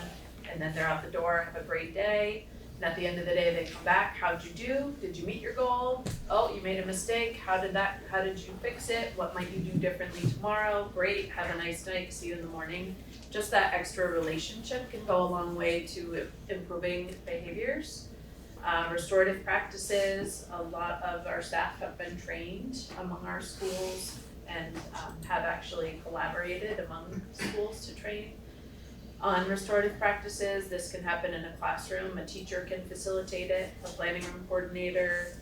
and then they're out the door, have a great day. And at the end of the day, they come back, how'd you do? Did you meet your goal? Oh, you made a mistake, how did you fix it? What might you do differently tomorrow? Great, have a nice night, see you in the morning. Just that extra relationship can go a long way to improving behaviors. Restorative practices, a lot of our staff have been trained among our schools and have actually collaborated among schools to train on restorative practices. This can happen in a classroom, a teacher can facilitate it, a planning room coordinator,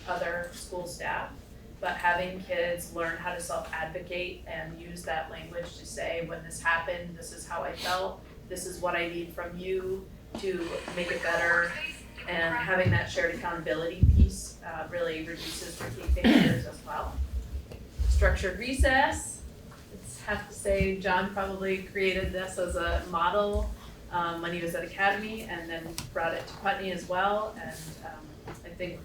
other school staff. But having kids learn how to self-advocate and use that language to say, when this happened, this is how I felt, this is what I need from you to make it better. And having that shared accountability piece really reduces repeat behaviors as well. Structured recess, I have to say John probably created this as a model when he was at Academy and then brought it to Putney as well. And I think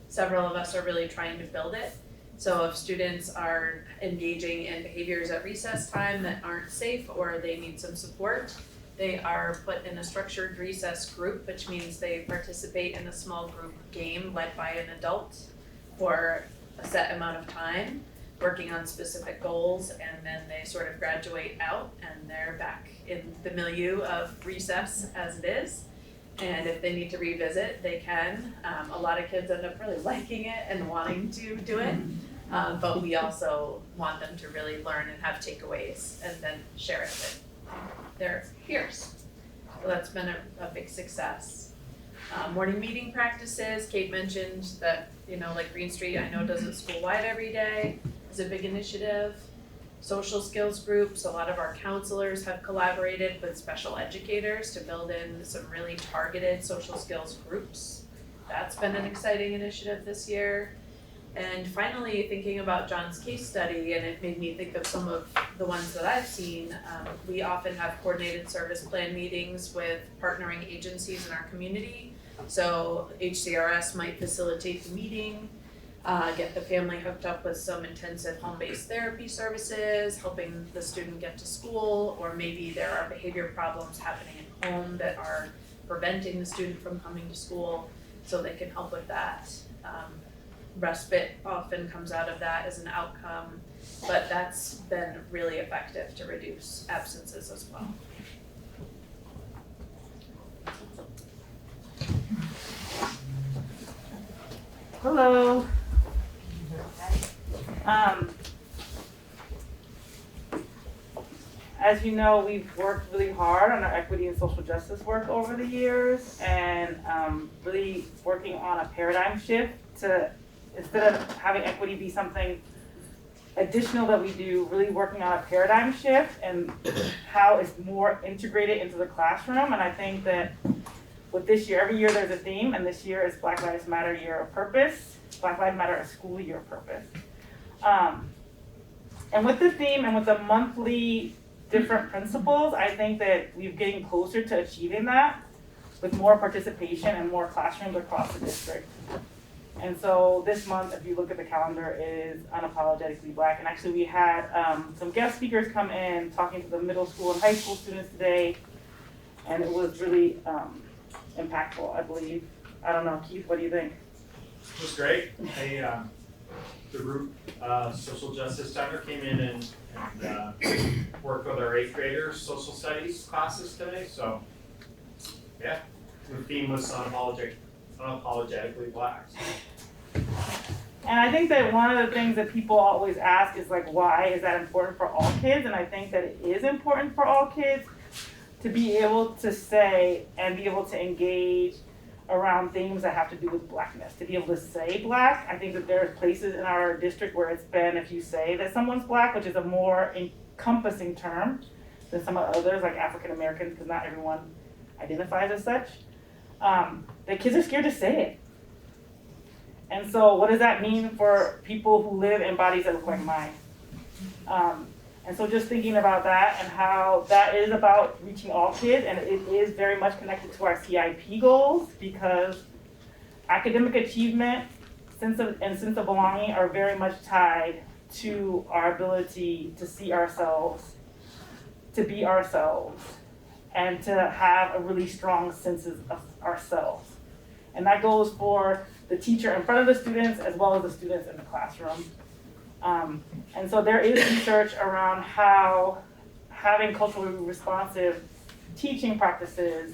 several of us are really trying to build it. So if students are engaging in behaviors at recess time that aren't safe or they need some support, they are put in a structured recess group, which means they participate in a small group game led by an adult for a set amount of time, working on specific goals, and then they sort of graduate out and they're back in the milieu of recess as it is. And if they need to revisit, they can. A lot of kids end up really liking it and wanting to do it, but we also want them to really learn and have takeaways and then share it with their peers. So that's been a big success. Morning meeting practices, Kate mentioned that, like Green Street, I know does it school-wide every day, is a big initiative. Social skills groups, a lot of our counselors have collaborated with special educators to build in some really targeted social skills groups. That's been an exciting initiative this year. And finally, thinking about John's case study, and it made me think of some of the ones that I've seen, we often have coordinated service plan meetings with partnering agencies in our community. So HCRS might facilitate the meeting, get the family hooked up with some intensive home-based therapy services, helping the student get to school, or maybe there are behavior problems happening at home that are preventing the student from coming to school, so they can help with that. Respite often comes out of that as an outcome, but that's been really effective to reduce absences as well. Hello. As you know, we've worked really hard on our equity and social justice work over the years, and really working on a paradigm shift to, instead of having equity be something additional that we do, really working on a paradigm shift and how it's more integrated into the classroom. And I think that with this year, every year there's a theme, and this year is Black Lives Matter Year of Purpose, Black Lives Matter a School Year of Purpose. And with the theme and with the monthly different principles, I think that we're getting closer to achieving that with more participation and more classrooms across the district. And so this month, if you look at the calendar, is Unapologetically Black. And actually we had some guest speakers come in talking to the middle school and high school students today. And it was really impactful, I believe. I don't know, Keith, what do you think? It was great. The group Social Justice Center came in and worked with our 8th graders social studies classes today. So yeah, the theme was unapologetically Black. And I think that one of the things that people always ask is like, why is that important for all kids? And I think that it is important for all kids to be able to say and be able to engage around things that have to do with Blackness, to be able to say Black. I think that there are places in our district where it's been, if you say that someone's Black, which is a more encompassing term than some of others, like African Americans, because not everyone identifies as such, that kids are scared to say it. And so what does that mean for people who live in bodies that look like mine? And so just thinking about that and how that is about reaching all kids, and it is very much connected to our CIP goals, because academic achievement sense of belonging are very much tied to our ability to see ourselves, to be ourselves, and to have a really strong sense of ourselves. And that goes for the teacher in front of the students as well as the students in the classroom. And so there is research around how having culturally responsive teaching practices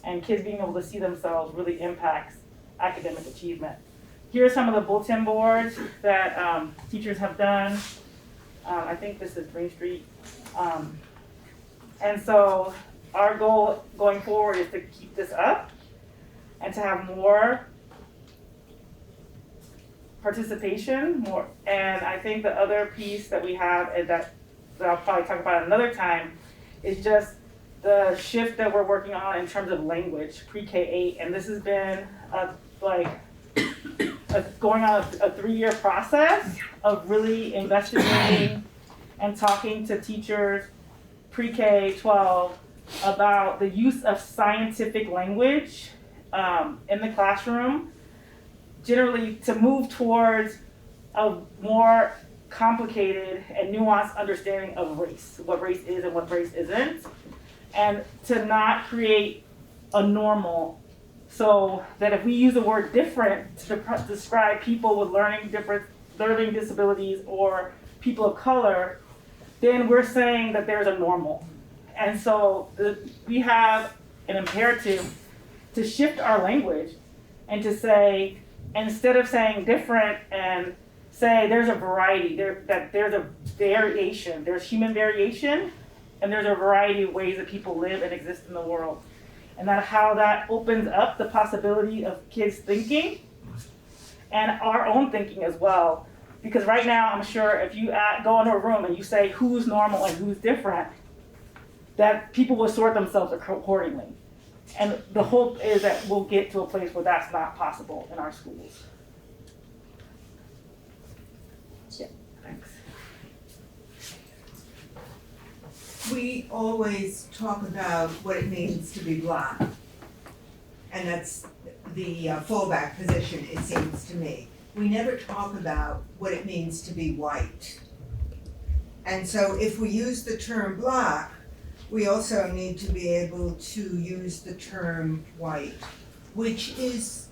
and kids being able to see themselves really impacts academic achievement. Here are some of the bulletin boards that teachers have done. I think this is Green Street. And so our goal going forward is to keep this up and to have more participation, more. And I think the other piece that we have, and that I'll probably talk about another time, is just the shift that we're working on in terms of language, pre-K-8. And this has been going on a 3-year process of really investigating and talking to teachers pre-K-12 about the use of scientific language in the classroom, generally to move towards a more complicated and nuanced understanding of race, what race is and what race isn't, and to not create a normal, so that if we use the word different to describe people with learning disabilities or people of color, then we're saying that there's a normal. And so we have an imperative to shift our language and to say, instead of saying different, and say there's a variety, that there's a variation, there's human variation, and there's a variety of ways that people live and exist in the world. And that how that opens up the possibility of kids thinking and our own thinking as well. Because right now, I'm sure if you go into a room and you say who's normal and who's different, that people will sort themselves accordingly. And the hope is that we'll get to a place where that's not possible in our schools. Yeah, thanks. We always talk about what it means to be Black. And that's the fallback position, it seems to me. We never talk about what it means to be white. And so if we use the term Black, we also need to be able to use the term white, which is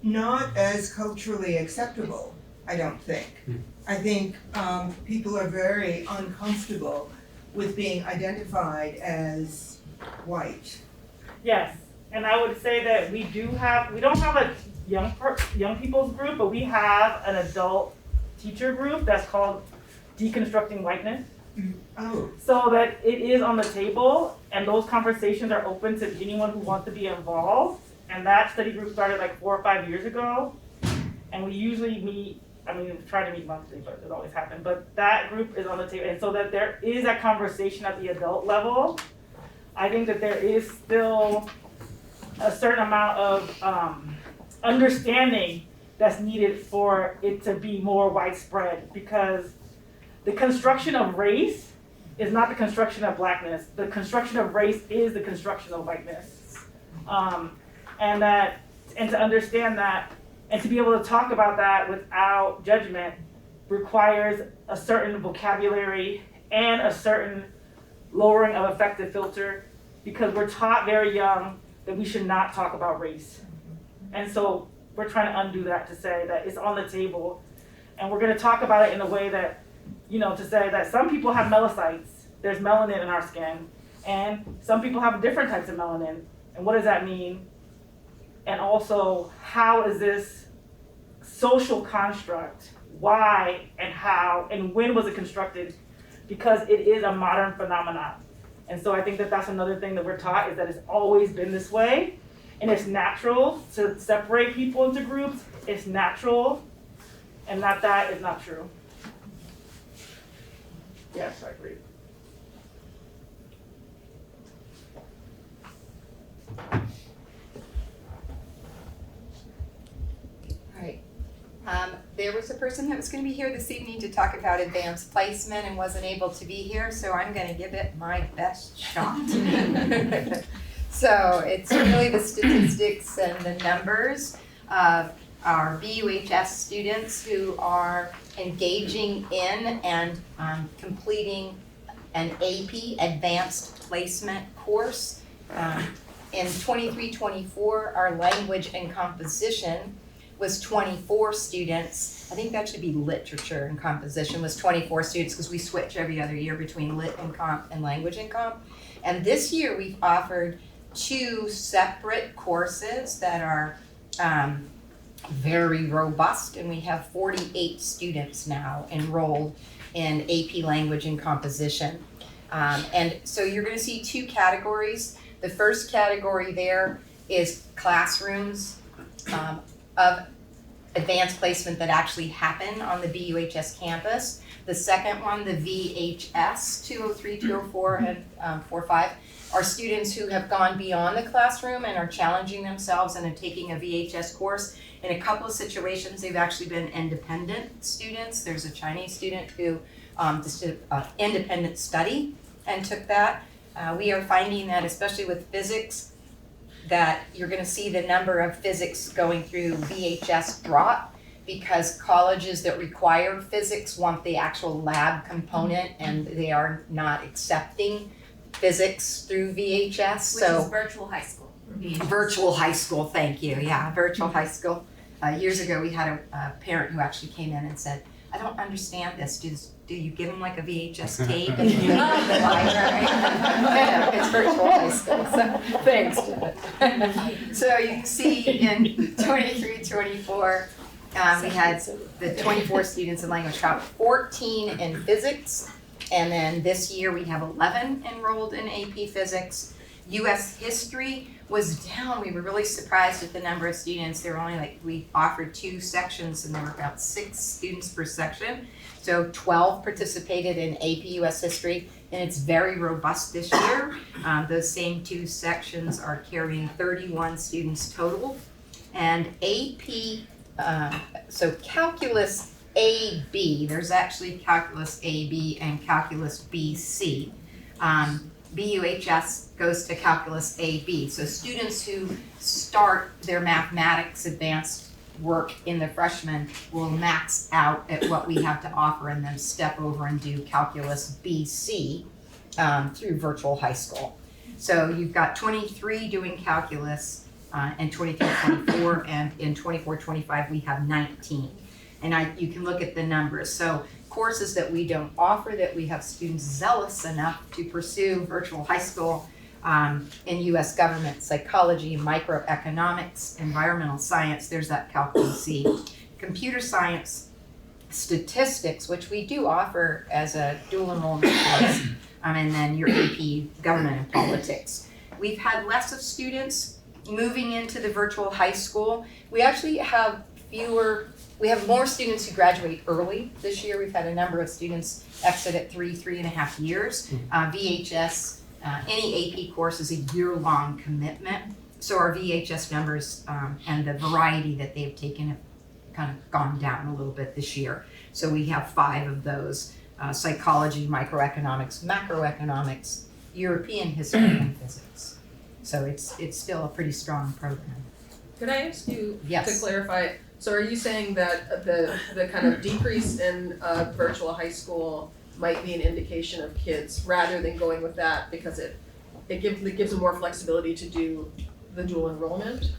not as culturally acceptable, I don't think. I think people are very uncomfortable with being identified as white. Yes, and I would say that we don't have a young people's group, but we have an adult teacher group that's called Deconstructing Whiteness. Oh, so that it is on the table and those conversations are open to anyone who wants to be involved. And that study group started like 4 or 5 years ago. And we usually meet, we try to meet monthly, but it doesn't always happen. But that group is on the table. And so that there is a conversation at the adult level. I think that there is still a certain amount of understanding that's needed for it to be more widespread, because the construction of race is not the construction of blackness. The construction of race is the construction of whiteness. And to understand that and to be able to talk about that without judgment requires a certain vocabulary and a certain lowering of affective filter, because we're taught very young that we should not talk about race. And so we're trying to undo that, to say that it's on the table and we're going to talk about it in a way that, to say that some people have melanocytes, there's melanin in our skin, and some people have different types of melanin. And what does that mean? And also, how is this social construct? Why and how and when was it constructed? Because it is a modern phenomenon. And so I think that that's another thing that we're taught, is that it's always been this way. And it's natural to separate people into groups. It's natural. And that is not true. Yes, I agree. There was a person that was going to be here this evening to talk about advanced placement and wasn't able to be here, so I'm going to give it my best shot. So it's really the statistics and the numbers of our BUHS students who are engaging in and completing an AP advanced placement course. In 23-24, our language and composition was 24 students. I think that should be literature and composition was 24 students, because we switch every other year between lit and comp and language and comp. And this year we've offered 2 separate courses that are very robust, and we have 48 students now enrolled in AP language and composition. And so you're going to see 2 categories. The first category there is classrooms of advanced placement that actually happen on the BUHS campus. The second one, the VHS 203, 204, and 45, are students who have gone beyond the classroom and are challenging themselves and are taking a VHS course. In a couple of situations, they've actually been independent students. There's a Chinese student who just did an independent study and took that. We are finding that, especially with physics, that you're going to see the number of physics going through VHS drop, because colleges that require physics want the actual lab component, and they are not accepting physics through VHS. Which is virtual high school. Virtual high school, thank you. Yeah, virtual high school. Years ago, we had a parent who actually came in and said, I don't understand this. Do you give them like a VHS tape and you go to the library? No, it's virtual high school, so thanks, Janet. So you can see in 23-24, we had the 24 students in language comp, 14 in physics, and then this year we have 11 enrolled in AP physics. US history was down. We were really surprised at the number of students. There were only we offered 2 sections and there were about 6 students per section. So 12 participated in AP US history, and it's very robust this year. Those same 2 sections are carrying 31 students total. And AP, so calculus AB, there's actually calculus AB and calculus BC. BUHS goes to calculus AB. So students who start their mathematics advanced work in the freshman will max out at what we have to offer and then step over and do calculus BC through virtual high school. So you've got 23 doing calculus in 23-24, and in 24-25 we have 19. And you can look at the numbers. So courses that we don't offer, that we have students zealous enough to pursue virtual high school in US government, psychology, microeconomics, environmental science, there's that calculus C. Computer science, statistics, which we do offer as a dual enrollment course, and then your AP government and politics. We've had less of students moving into the virtual high school. We actually have more students who graduate early this year. We've had a number of students exit at 3.5 years. VHS, any AP course is a year-long commitment. So our VHS numbers and the variety that they've taken have kind of gone down a little bit this year. So we have 5 of those: psychology, microeconomics, macroeconomics, European history, and physics. So it's still a pretty strong program. Could I ask you Yes. to clarify? So are you saying that the kind of decrease in virtual high school might be an indication of kids, rather than going with that because it gives them more flexibility to do the dual enrollment?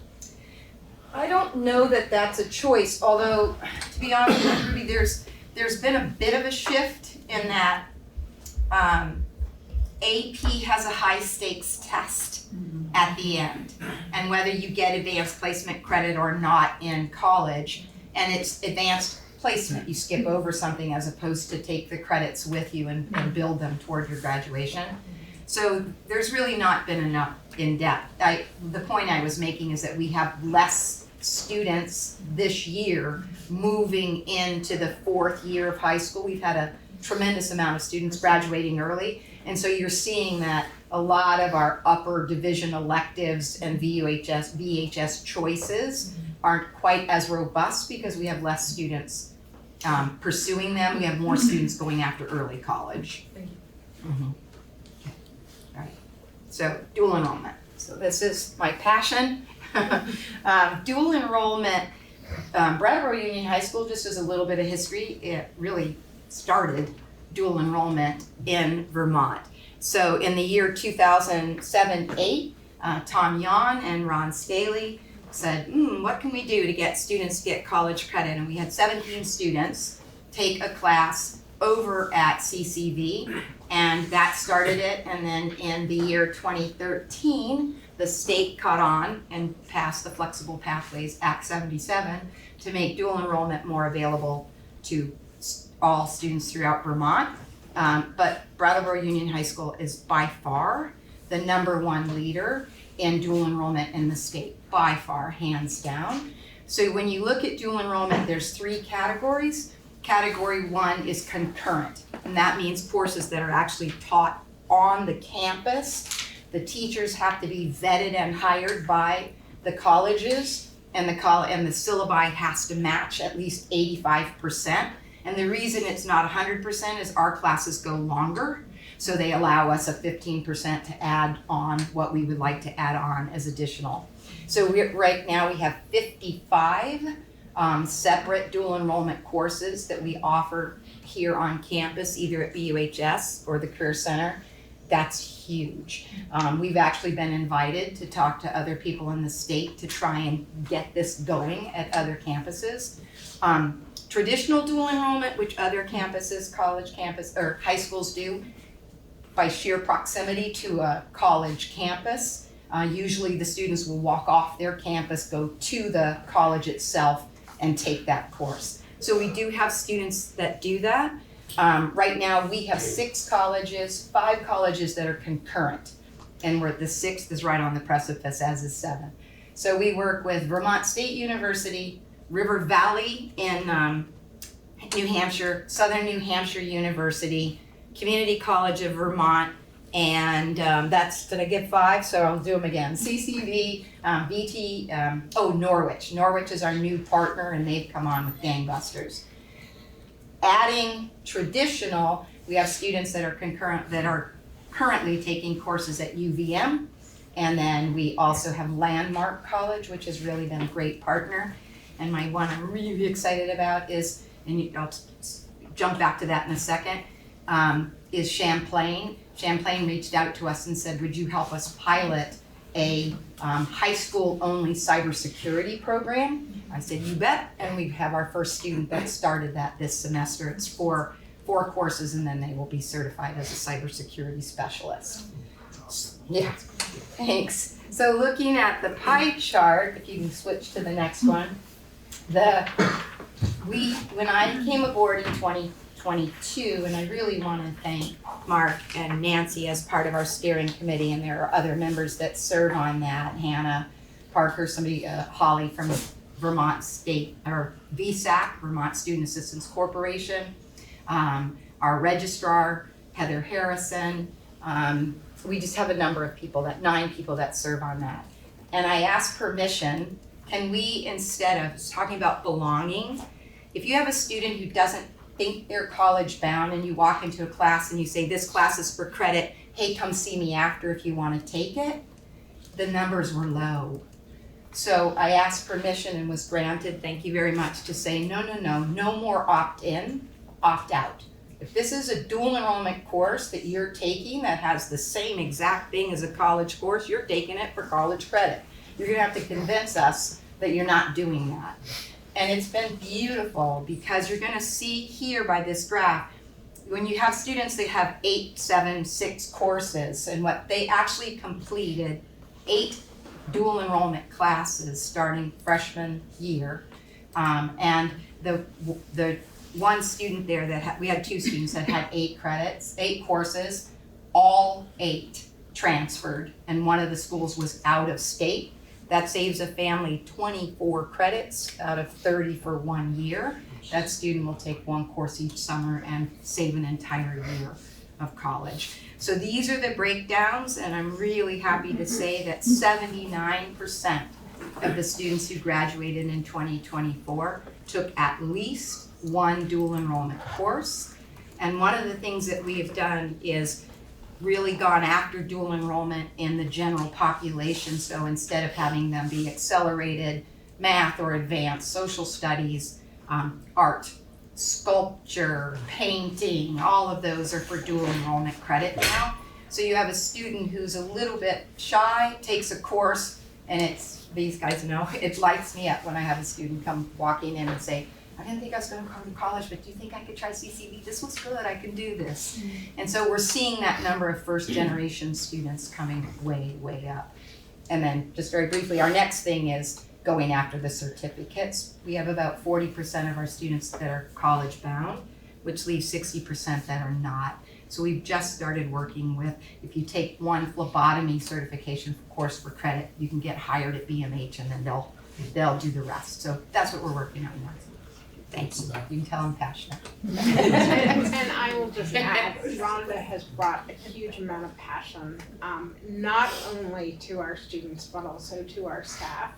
I don't know that that's a choice, although, to be honest with you, Ruby, there's been a bit of a shift in that AP has a high stakes test at the end, and whether you get advanced placement credit or not in college, and it's advanced placement, you skip over something as opposed to take the credits with you and build them toward your graduation. So there's really not been enough in depth. The point I was making is that we have less students this year moving into the 4th year of high school. We've had a tremendous amount of students graduating early, and so you're seeing that a lot of our upper division electives and VHS choices aren't quite as robust because we have less students pursuing them. We have more students going after early college. Thank you. Mm-hmm. Okay. All right. So dual enrollment. So this is my passion. Dual enrollment. Brattleboro Union High School, just as a little bit of history, it really started dual enrollment in Vermont. So in the year 2007-8, Tom Yon and Ron Staley said, what can we do to get students to get college credit? And we had 17 students take a class over at CCV, and that started it. And then in the year 2013, the state caught on and passed the Flexible Pathways Act 77 to make dual enrollment more available to all students throughout Vermont. But Brattleboro Union High School is by far the #1 leader in dual enrollment in the state, by far, hands down. So when you look at dual enrollment, there's 3 categories. Category 1 is concurrent, and that means courses that are actually taught on the campus. The teachers have to be vetted and hired by the colleges, and the syllabi has to match at least 85%. And the reason it's not 100% is our classes go longer, so they allow us a 15% to add on what we would like to add on as additional. So right now we have 55 separate dual enrollment courses that we offer here on campus, either at BUHS or the Career Center. That's huge. We've actually been invited to talk to other people in the state to try and get this going at other campuses. Traditional dual enrollment, which other campuses, college campus, or high schools do, by sheer proximity to a college campus, usually the students will walk off their campus, go to the college itself, and take that course. So we do have students that do that. Right now we have 6 colleges, 5 colleges that are concurrent, and the 6th is right on the precipice, as is 7. So we work with Vermont State University, River Valley in New Hampshire, Southern New Hampshire University, Community College of Vermont, and did I get 5? So I'll do them again. CCV, VT, Norwich. Norwich is our new partner, and they've come on with gangbusters. Adding traditional, we have students that are currently taking courses at UVM, and then we also have Landmark College, which has really been a great partner. And my one I'm really excited about is, and I'll jump back to that in a second, is Champlain. Champlain reached out to us and said, would you help us pilot a high school only cybersecurity program? I said, you bet, and we have our first student that started that this semester. It's 4 courses, and then they will be certified as a cybersecurity specialist. Yeah, thanks. So looking at the pie chart, if you can switch to the next one, the When I came aboard in 2022, and I really want to thank Mark and Nancy as part of our steering committee, and there are other members that serve on that, Hannah Parker, Holly from Vermont State, or VSAC, Vermont Student Assistance Corporation, our registrar, Heather Harrison. We just have a number of people, 9 people that serve on that. And I asked permission, can we, instead of talking about belonging, if you have a student who doesn't think they're college bound and you walk into a class and you say, this class is for credit, hey, come see me after if you want to take it, the numbers were low. So I asked permission and was granted, thank you very much, to say, no more opt-in, opt-out. If this is a dual enrollment course that you're taking that has the same exact thing as a college course, you're taking it for college credit. You're gonna have to convince us that you're not doing that. And it's been beautiful because you're gonna see here by this graph, when you have students that have 8, 7, 6 courses, and what they actually completed 8 dual enrollment classes starting freshman year. And the one student there that we had 2 students that had 8 credits, 8 courses, all 8 transferred, and one of the schools was out of state. That saves a family 24 credits out of 30 for 1 year. That student will take 1 course each summer and save an entire year of college. So these are the breakdowns, and I'm really happy to say that 79% of the students who graduated in 2024 took at least 1 dual enrollment course. And one of the things that we have done is really gone after dual enrollment in the general population. So instead of having them be accelerated math or advanced social studies, art, sculpture, painting, all of those are for dual enrollment credit now. So you have a student who's a little bit shy, takes a course, and these guys know, it lights me up when I have a student come walking in and say, I didn't think I was going to come to college, but do you think I could try CCV? This was good, I can do this. And so we're seeing that number of first generation students coming way, way up. And then just very briefly, our next thing is going after the certificates. We have about 40% of our students that are college bound, which leaves 60% that are not. So we've just started working with, if you take 1 phlebotomy certification course for credit, you can get hired at BMH and then they'll do the rest. So that's what we're working on now. Thank you. You can tell I'm passionate. And I will just add, Rhonda has brought a huge amount of passion, not only to our students, but also to our staff.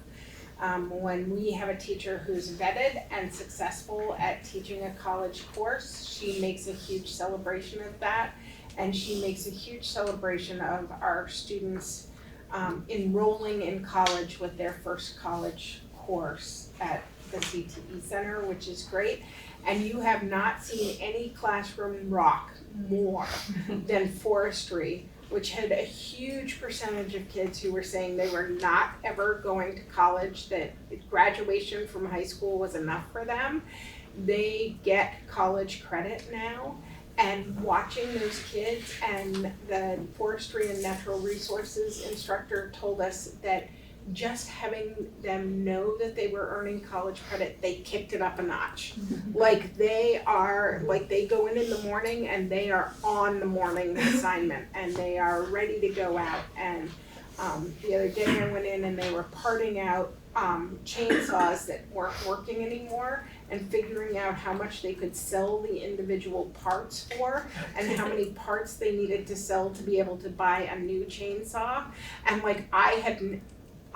When we have a teacher who's vetted and successful at teaching a college course, she makes a huge celebration of that. And she makes a huge celebration of our students enrolling in college with their first college course at the CTE Center, which is great. And you have not seen any classroom rock more than forestry, which had a huge percentage of kids who were saying they were not ever going to college, that graduation from high school was enough for them. They get college credit now. And watching those kids, and the forestry and natural resources instructor told us that just having them know that they were earning college credit, they kicked it up a notch. Like they go in the morning and they are on the morning assignment and they are ready to go out. And the other day I went in and they were parting out chainsaws that weren't working anymore and figuring out how much they could sell the individual parts for and how many parts they needed to sell to be able to buy a new chainsaw. And like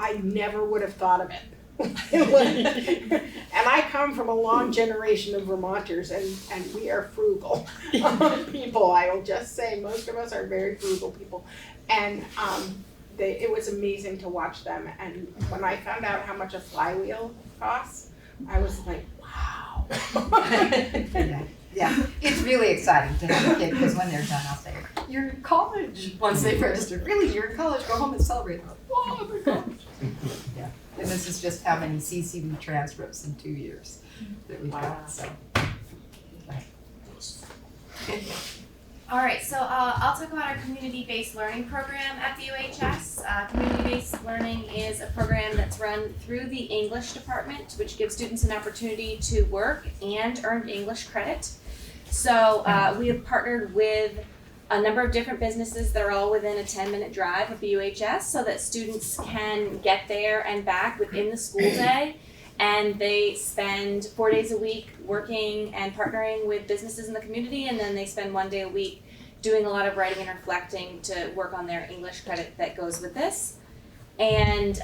I never would have thought of it. And I come from a long generation of Vermonters, and we are frugal people. I will just say most of us are very frugal people. And it was amazing to watch them. And when I found out how much a flywheel costs, I was like, wow. Yeah, it's really exciting to have a kid, because when they're done, I'll say, you're in college. Once they've registered, really, you're in college, go home and celebrate. Oh, I'm in college. Yeah, and this is just how many CCV transcripts in 2 years that we've got, so. All right, so I'll talk about our community-based learning program at WHS. Community-based learning is a program that's run through the English department, which gives students an opportunity to work and earn English credit. So we have partnered with a number of different businesses that are all within a 10-minute drive of WHS so that students can get there and back within the school day. And they spend 4 days a week working and partnering with businesses in the community, and then they spend 1 day a week doing a lot of writing and reflecting to work on their English credit that goes with this. And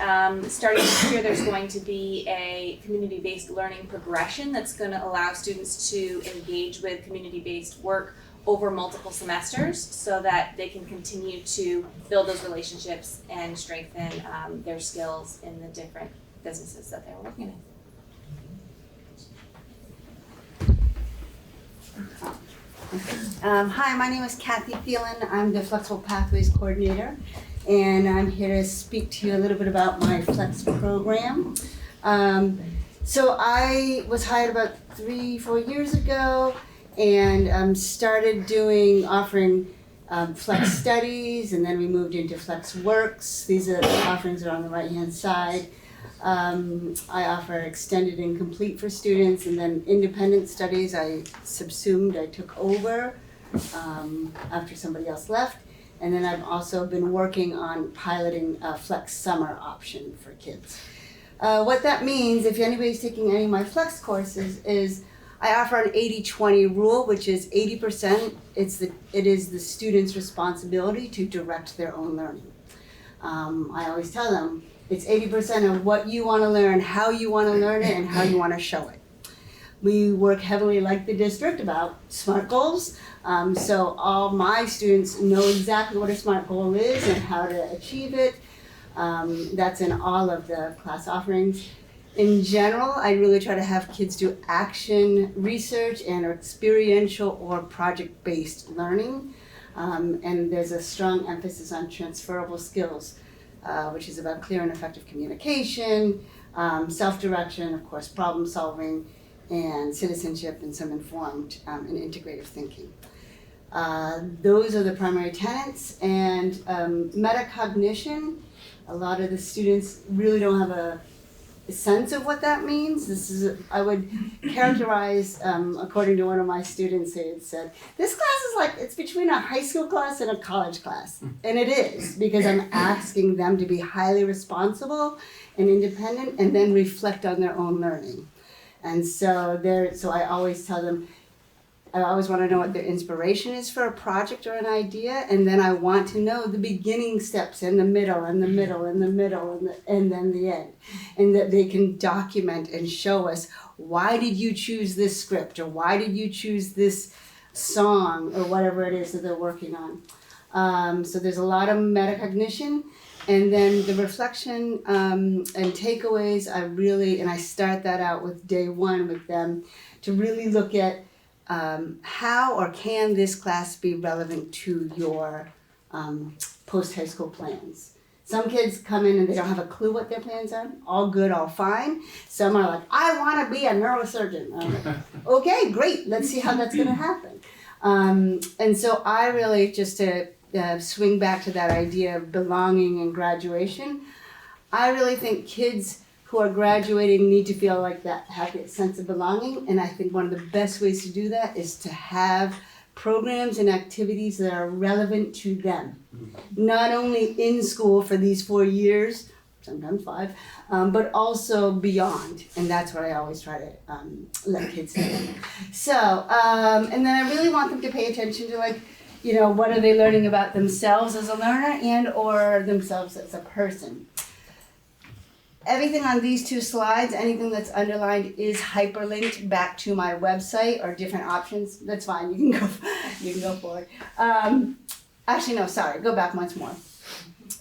starting this year, there's going to be a community-based learning progression that's going to allow students to engage with community-based work over multiple semesters so that they can continue to build those relationships and strengthen their skills in the different businesses that they're working in. Hi, my name is Kathy Thielen. I'm the Flexible Pathways Coordinator, and I'm here to speak to you a little bit about my Flex program. So I was hired about 3-4 years ago and started offering Flex Studies, and then we moved into Flex Works. These are the offerings that are on the right-hand side. I offer extended and complete for students, and then independent studies I subsumed, I took over after somebody else left. And then I've also been working on piloting a Flex Summer option for kids. What that means, if anybody's taking any of my Flex courses, is I offer an 80-20 rule, which is 80% it is the student's responsibility to direct their own learning. I always tell them, it's 80% of what you want to learn, how you want to learn it, and how you want to show it. We work heavily, like the district, about SMART goals. So all my students know exactly what a SMART goal is and how to achieve it. That's in all of the class offerings. In general, I really try to have kids do action research and experiential or project-based learning. And there's a strong emphasis on transferable skills, which is about clear and effective communication, self-direction, of course, problem solving, and citizenship, and some informed and integrative thinking. Those are the primary tenets. And metacognition, a lot of the students really don't have a sense of what that means. I would characterize, according to one of my students, he had said, this class is like, it's between a high school class and a college class. And it is, because I'm asking them to be highly responsible and independent and then reflect on their own learning. And so I always tell them, I always want to know what their inspiration is for a project or an idea, and then I want to know the beginning steps and the middle and the middle and the middle and then the end. And that they can document and show us, why did you choose this script, or why did you choose this song, or whatever it is that they're working on. So there's a lot of metacognition. And then the reflection and takeaways, I start that out with day one with them to really look at how or can this class be relevant to your post-high school plans. Some kids come in and they don't have a clue what their plans are. All good, all fine. Some are like, I want to be a neurosurgeon. I'm like, okay, great. Let's see how that's going to happen. And so I really, just to swing back to that idea of belonging and graduation, I really think kids who are graduating need to feel like that, have that sense of belonging. And I think one of the best ways to do that is to have programs and activities that are relevant to them. Not only in school for these 4 years, sometimes 5, but also beyond. And that's what I always try to let kids know. So, and then I really want them to pay attention to, like, what are they learning about themselves as a learner and or themselves as a person. Everything on these 2 slides, anything that's underlined, is hyperlinked back to my website or different options. That's fine, you can go forward. Actually, no, sorry, go back once more.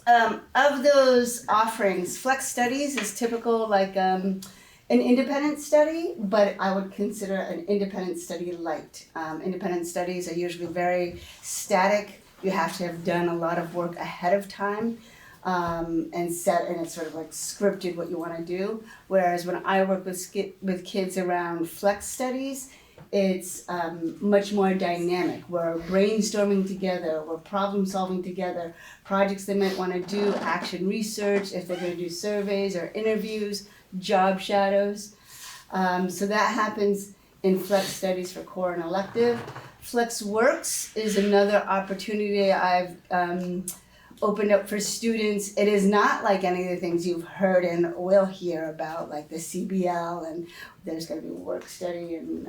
Of those offerings, Flex Studies is typical, like an independent study, but I would consider an independent study light. Independent studies are usually very static. You have to have done a lot of work ahead of time. And it's sort of like scripted what you want to do. Whereas when I work with kids around Flex Studies, it's much more dynamic. We're brainstorming together, we're problem solving together, projects they might want to do, action research, if they're going to do surveys or interviews, job shadows. So that happens in Flex Studies for core and elective. Flex Works is another opportunity I've opened up for students. It is not like any of the things you've heard and will hear about, like the CBL, and there's going to be work study and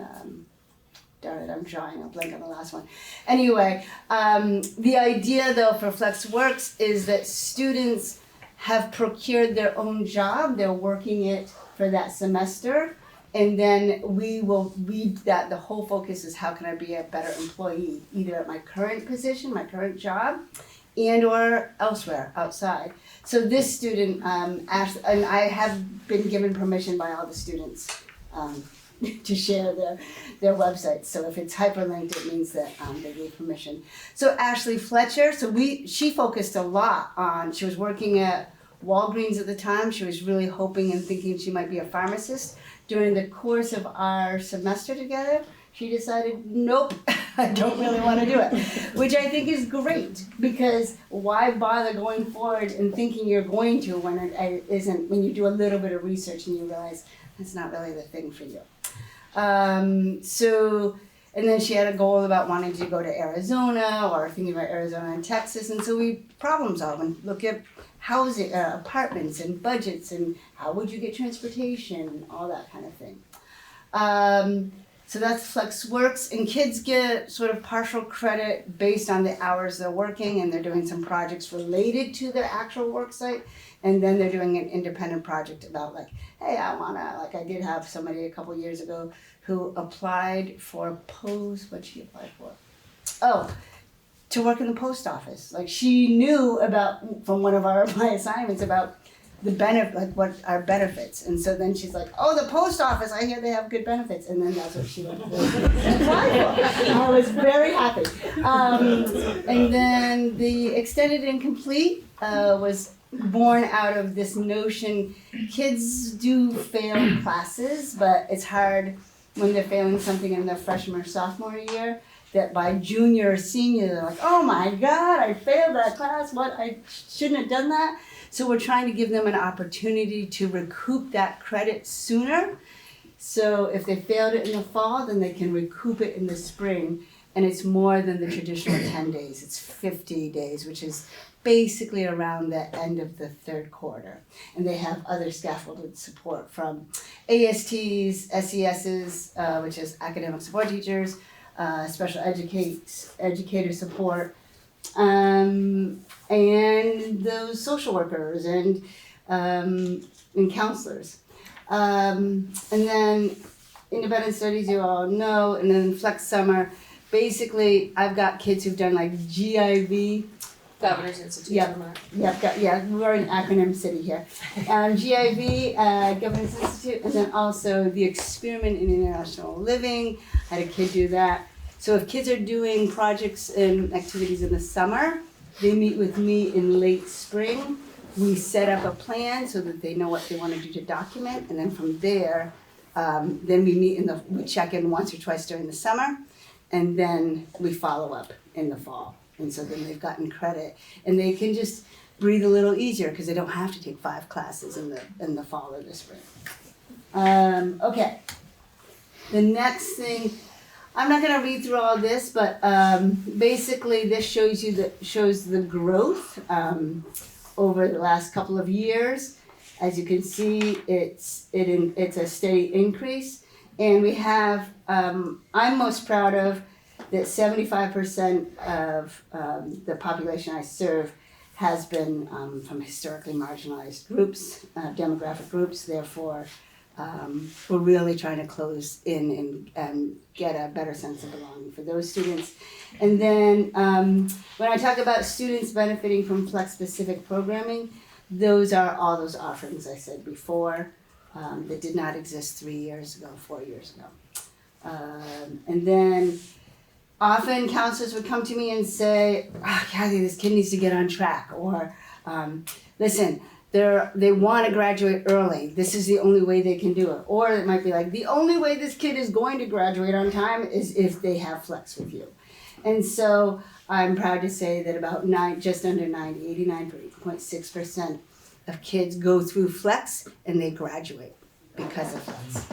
darn it, I'm drawing a blank on the last one. Anyway, the idea though for Flex Works is that students have procured their own job, they're working it for that semester, and then we will read that. The whole focus is how can I be a better employee, either at my current position, my current job, and or elsewhere, outside. So this student, asked, and I have been given permission by all the students to share their websites. So if it's hyperlinked, it means that they gave permission. So Ashley Fletcher, she focused a lot on, she was working at Walgreens at the time. She was really hoping and thinking she might be a pharmacist. During the course of our semester together, she decided, nope, I don't really want to do it, which I think is great, because why bother going forward and thinking you're going to when it isn't, when you do a little bit of research and you realize that's not really the thing for you. And then she had a goal about wanting to go to Arizona or thinking about Arizona and Texas, and so we problem solve and look at housing, apartments and budgets and how would you get transportation, all that kind of thing. So that's Flex Works, and kids get sort of partial credit based on the hours they're working, and they're doing some projects related to their actual work site, and then they're doing an independent project about like, hey, I wanna, like I did have somebody a couple years ago who applied for what'd she apply for? Oh, to work in the post office. Like she knew about, from one of my assignments, about the benefit, like what our benefits. And so then she's like, oh, the post office, I hear they have good benefits. And then that's what she went to apply for. I was very happy. And then the extended and complete was born out of this notion, kids do fail classes, but it's hard when they're failing something in their freshman or sophomore year, that by junior or senior, they're like, oh my God, I failed that class, what, I shouldn't have done that. So we're trying to give them an opportunity to recoup that credit sooner. So if they failed it in the fall, then they can recoup it in the spring. And it's more than the traditional 10 days, it's 50 days, which is basically around the end of the third quarter. And they have other scaffolded support from ASTs, SESs, which is academic support teachers, special educator support, and those social workers and counselors. And then independent studies, you all know, and then Flex Summer. Basically, I've got kids who've done like GIV. Governor's Institute. Yeah, we're an acronym city here. GIV, Governor's Institute, and then also the Experiment in International Living. I had a kid do that. So if kids are doing projects and activities in the summer, they meet with me in late spring. We set up a plan so that they know what they want to do to document, and then from there, then we check in once or twice during the summer, and then we follow up in the fall. And so then they've gotten credit, and they can just breathe a little easier because they don't have to take 5 classes in the fall or the spring. Okay. The next thing, I'm not going to read through all this, but basically this shows the growth over the last couple of years. As you can see, it's a steady increase, and we have. I'm most proud of that 75% of the population I serve has been from historically marginalized groups, demographic groups. Therefore, we're really trying to close in and get a better sense of belonging for those students. And then when I talk about students benefiting from Flex-specific programming, those are all those offerings I said before that did not exist 3 years ago, 4 years ago. And then often counselors would come to me and say, Kathy, this kid needs to get on track. Or, listen, they want to graduate early. This is the only way they can do it. Or it might be like, the only way this kid is going to graduate on time is if they have flex with you. And so I'm proud to say that about just under 89.6% of kids go through flex and they graduate because of flex.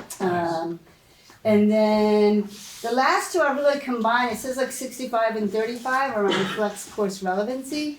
And then the last two are really combined. It says like 65 and 35 around flex course relevancy.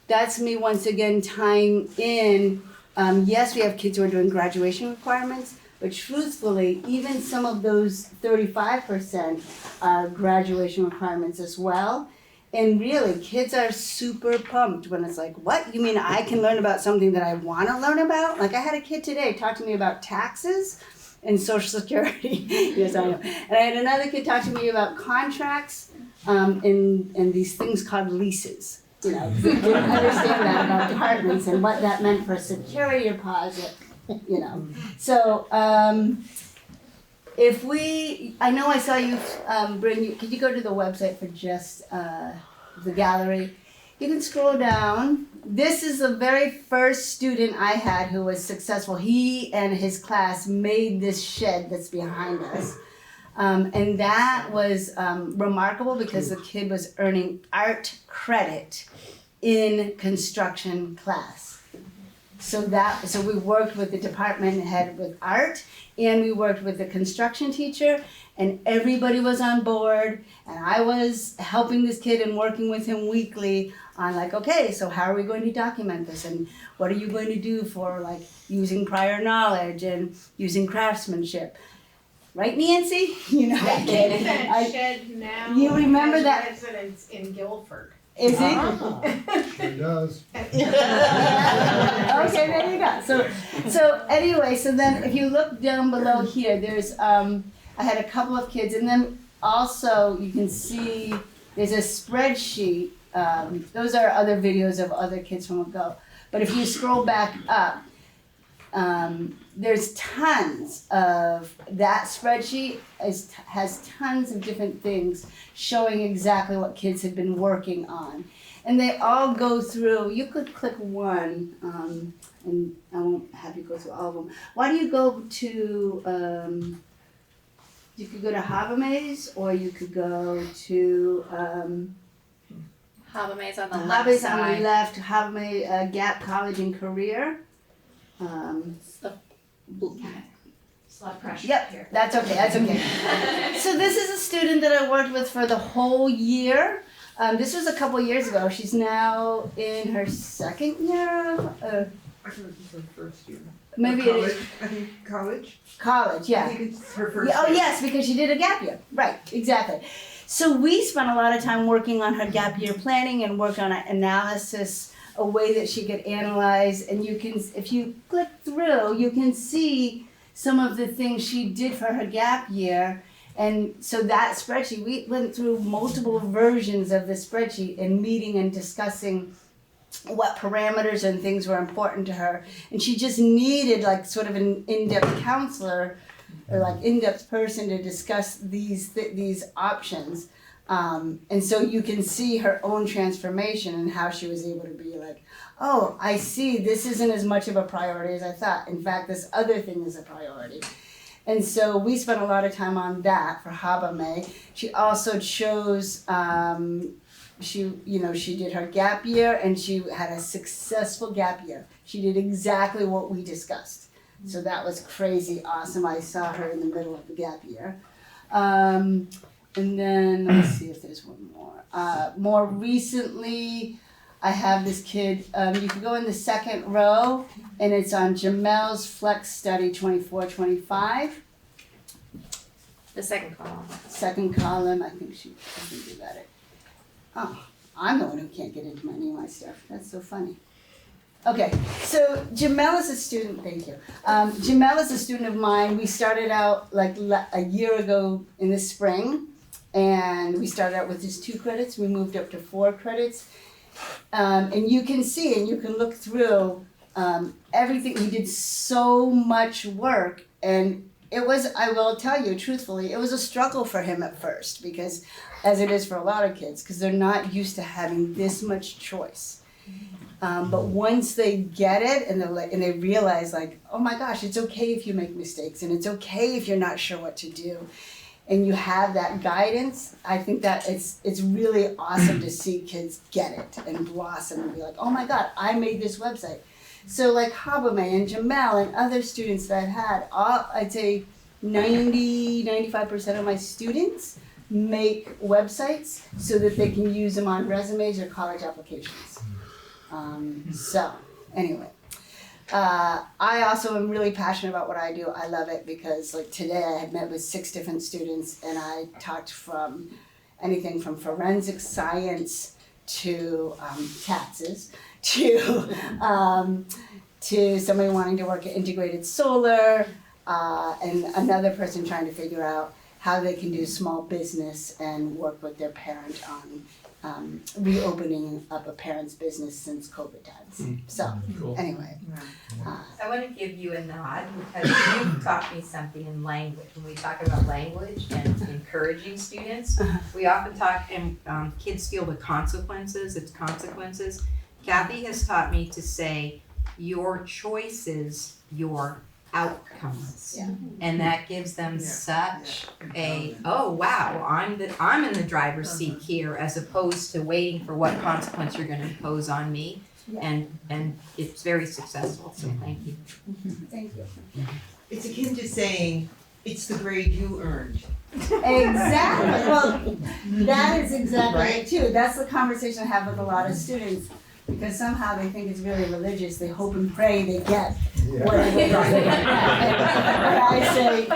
That's me once again tying in, yes, we have kids who are doing graduation requirements, but truthfully, even some of those 35% are graduation requirements as well. And really, kids are super pumped when it's like, what? You mean I can learn about something that I want to learn about? Like I had a kid today talk to me about taxes and Social Security. Yes, I know. And I had another kid talk to me about contracts and these things called leases. You know, didn't understand that about departments and what that meant for security deposit, you know. So I know I saw you could you go to the website for just the gallery? You can scroll down. This is the very first student I had who was successful. He and his class made this shed that's behind us. And that was remarkable because the kid was earning art credit in construction class. So we worked with the department head with art, and we worked with the construction teacher, and everybody was on board, and I was helping this kid and working with him weekly on like, okay, so how are we going to document this, and what are you going to do for like using prior knowledge and using craftsmanship. Right, Nancy? You know that kid. That shed now You remember has that? residence in Guilford. Is he? Sure does. Okay, there you go. So anyway, so then if you look down below here, there's I had a couple of kids, and then also you can see there's a spreadsheet. Those are other videos of other kids from ago. But if you scroll back up, there's tons of that spreadsheet has tons of different things showing exactly what kids have been working on. And they all go through, you could click one, and I won't have you go through all of them. Why do you go to, you could go to Habermas, or you could go to, Habermas on the left Habermas side. on the left, Habermas Gap College and Career. It's a lot of pressure Yep, here. that's okay. So this is a student that I worked with for the whole year. This was a couple years ago. She's now in her second year. I thought it was her first year. Maybe it college, is. I think college. College, yeah. I think it's her first Yeah, oh year. yes, because she did a gap year. Right, exactly. So we spent a lot of time working on her gap year planning and worked on an analysis, a way that she could analyze, and you can, if you click through, you can see some of the things she did for her gap year. And so that spreadsheet, we went through multiple versions of the spreadsheet and meeting and discussing what parameters and things were important to her. And she just needed like sort of an in-depth counselor or like in-depth person to discuss these options. And so you can see her own transformation and how she was able to be like, oh, I see, this isn't as much of a priority as I thought. In fact, this other thing is a priority. And so we spent a lot of time on that for Habermas. She also chose, she did her gap year, and she had a successful gap year. She did exactly what we discussed. So that was crazy awesome. I saw her in the middle of the gap year. And then, let's see if there's one more. More recently, I have this kid, you can go in the second row, and it's on Jamel's Flex Study 24-25. The second column. Second column, I think you got it. Oh, I'm the one who can't get into any of my stuff. That's so funny. Okay, so Jamel is a student, thank you. Jamel is a student of mine. We started out like a year ago in the spring, and we started out with just 2 credits. We moved up to 4 credits. And you can see, and you can look through everything. He did so much work, and it was, I will tell you truthfully, it was a struggle for him at first, because as it is for a lot of kids, because they're not used to having this much choice. But once they get it and they realize like, oh my gosh, it's okay if you make mistakes and it's okay if you're not sure what to do, and you have that guidance, I think that it's really awesome to see kids get it and blossom and be like, oh my God, I made this website. So like Habame and Jamel and other students that I've had, I'd say 95% of my students make websites so that they can use them on resumes or college applications. So anyway, I also am really passionate about what I do. I love it because like today I had met with 6 different students and I talked from anything from forensic science to taxes to somebody wanting to work at integrated solar and another person trying to figure out how they can do small business and work with their parent on reopening up a parent's business since COVID times. So anyway. I want to give you a nod because you taught me something in language. When we talk about language and encouraging students, we often talk, and kids feel the consequences, it's consequences. Kathy has taught me to say, your choices, your outcomes. Yeah. And that gives them such a, oh wow, I'm in the driver's seat here, as opposed to waiting for what consequence you're gonna impose on me. Yeah. And it's very successful, so thank you. Thank you. It's akin to saying, it's the grade you earned. Exactly. Well, that is exactly Right? it too. That's the conversation I have with a lot of students. Because somehow they think it's really religious, they hope and pray they get whatever it is. And I say,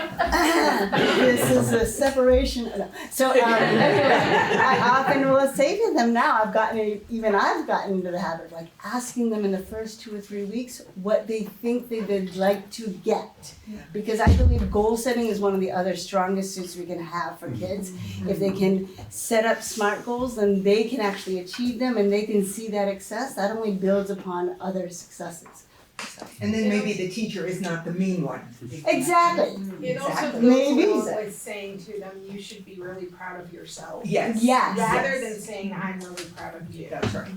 this is a separation. No. So anyway, I often will say to them now, I've gotten into the habit of like asking them in the first 2 or 3 weeks what they think they would like to get. Because I believe goal setting is one of the other strongest suits we can have for kids. If they can set up SMART goals, then they can actually achieve them and they can see that success. That only builds upon other successes. So. And then maybe the teacher is not the mean one. Exactly. It also Exactly. goes Maybe. along with saying to them, you should be really proud of yourself. Yes. Yes. Rather Yes. than saying, I'm really proud of you. That's right.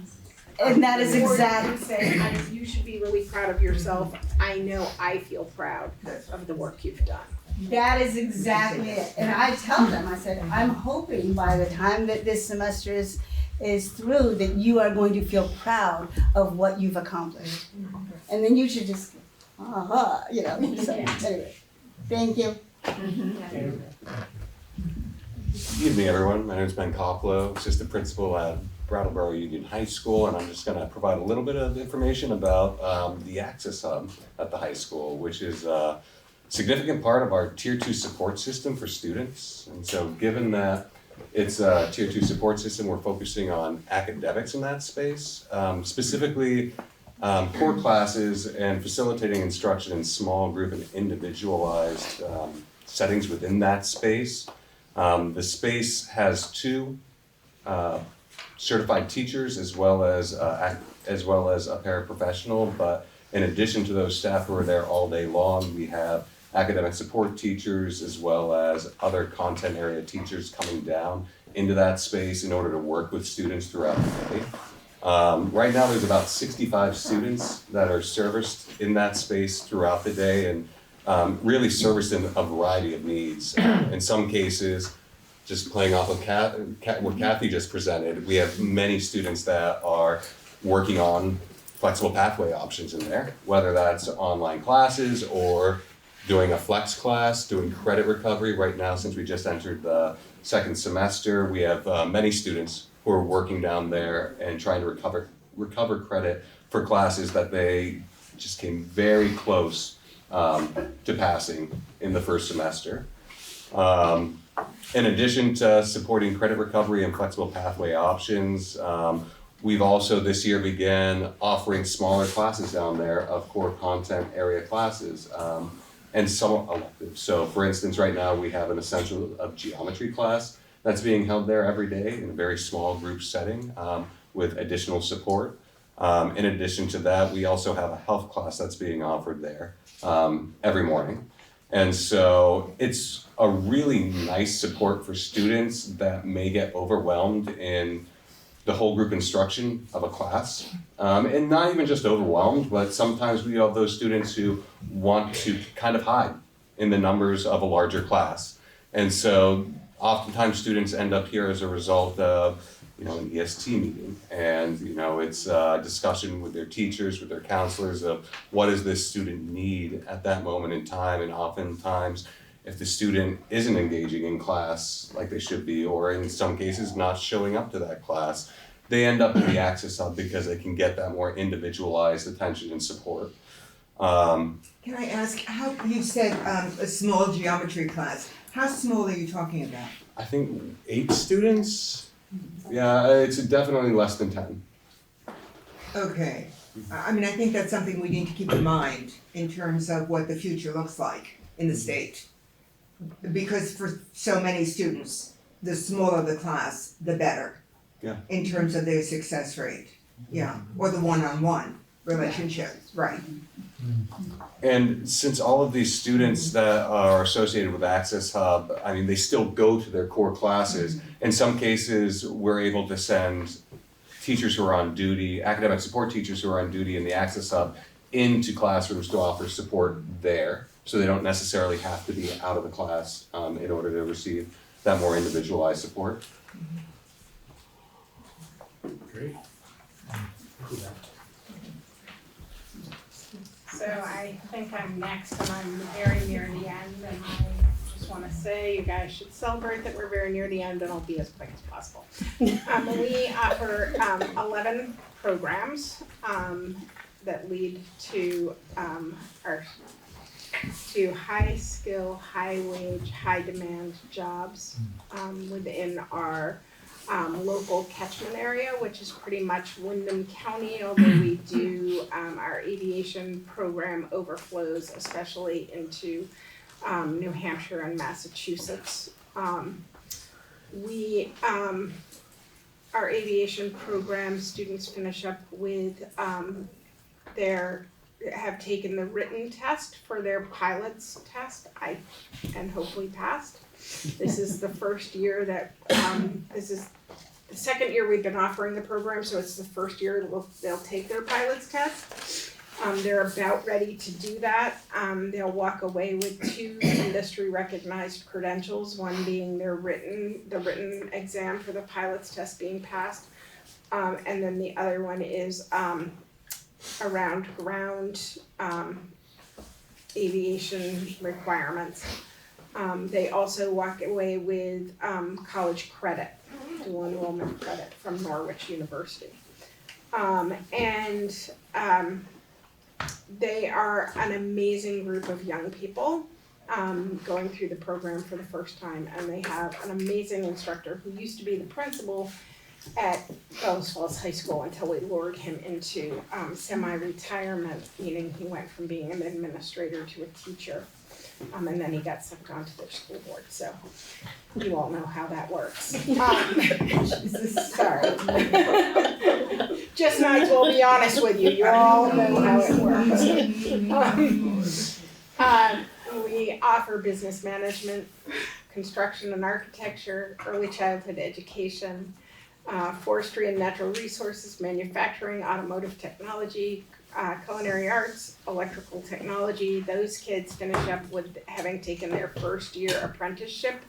And that is Or exactly. you say, you should be really proud of yourself. I know I feel proud of the work you've done. That is exactly it. And I tell them, I said, I'm hoping by the time that this semester is through that you are going to feel proud of what you've accomplished. And then you should just, you know. So, anyway, thank you. Good evening, everyone. My name is Ben Koplow, assistant principal at Brattleboro Union High School, and I'm just going to provide a little bit of information about the Access Hub at the high school, which is a significant part of our Tier 2 support system for students. And so given that it's a Tier 2 support system, we're focusing on academics in that space, specifically core classes and facilitating instruction in small group and individualized settings within that space. The space has 2 certified teachers as well as a paraprofessional, but in addition to those staff who are there all day long, we have academic support teachers as well as other content area teachers coming down into that space in order to work with students throughout the day. Right now there's about 65 students that are serviced in that space throughout the day and really serviced in a variety of needs. In some cases, just playing off of what Kathy just presented, we have many students that are working on flexible pathway options in there, whether that's online classes or doing a flex class, doing credit recovery. Right now, since we just entered the second semester, we have many students who are working down there and trying to recover credit for classes that they just came very close to passing in the first semester. In addition to supporting credit recovery and flexible pathway options, we've also this year began offering smaller classes down there of core content area classes. And some electives. So for instance, right now we have an essential of geometry class that's being held there every day in a very small group setting with additional support. In addition to that, we also have a health class that's being offered there every morning. And so it's a really nice support for students that may get overwhelmed in the whole group instruction of a class. And not even just overwhelmed, but sometimes we have those students who want to kind of hide in the numbers of a larger class. And so oftentimes students end up here as a result of, an EST meeting. And, it's a discussion with their teachers, with their counselors of what does this student need at that moment in time. And oftentimes, if the student isn't engaging in class like they should be, or in some cases not showing up to that class, they end up in the Access Hub because they can get that more individualized attention and support. Can I ask, how, you said a small geometry class, how small are you talking about? I think 8 students. Yeah, it's definitely less than 10. Okay, I think that's something we need to keep in mind in terms of what the future looks like in the state. Because for so many students, the smaller the class, the better. Yeah. In terms of their success rate, or the one-on-one relationship, right. And since all of these students that are associated with Access Hub, they still go to their core classes. In some cases, we're able to send teachers who are on duty, academic support teachers who are on duty in the Access Hub, into classrooms to offer support there. So they don't necessarily have to be out of the class in order to receive that more individualized support. Great. So I think I'm next and I'm very near the end, and I just want to say you guys should celebrate that we're very near the end, and I'll be as quick as possible. We offer 11 programs that lead to high skill, high wage, high demand jobs within our local catchment area, which is pretty much Windham County, although we do, our aviation program overflows especially into New Hampshire and Massachusetts. Our aviation program students finish up with have taken the written test for their pilot's test, and hopefully passed. This is the first year that, this is the second year we've been offering the program, so it's the first year they'll take their pilot's test. They're about ready to do that. They'll walk away with 2 industry recognized credentials, one being the written exam for the pilot's test being passed. And then the other one is around ground aviation requirements. They also walk away with college credit, dual enrollment credit from Norwich University. They are an amazing group of young people going through the program for the first time, and they have an amazing instructor who used to be the principal at Bellows Falls High School until we lured him into semi-retirement, meaning he went from being an administrator to a teacher. And then he got sucked onto their school board, so you all know how that works. Sorry. Just might as well be honest with you, you all know how it works. We offer business management, construction and architecture, early childhood education, forestry and natural resources, manufacturing, automotive technology, culinary arts, electrical technology. Those kids finish up with having taken their first year apprenticeship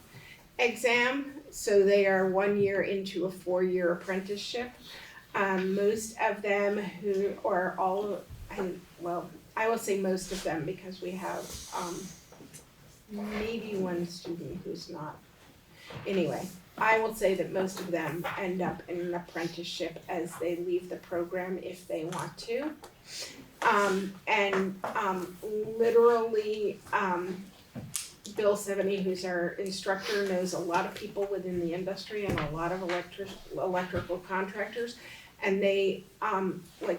exam, so they are 1 year into a 4-year apprenticeship. Most of them I will say most of them because we have maybe one student who's not. Anyway, I will say that most of them end up in an apprenticeship as they leave the program if they want to. Literally, Bill Seveny, who's our instructor, knows a lot of people within the industry and a lot of electrical contractors, and they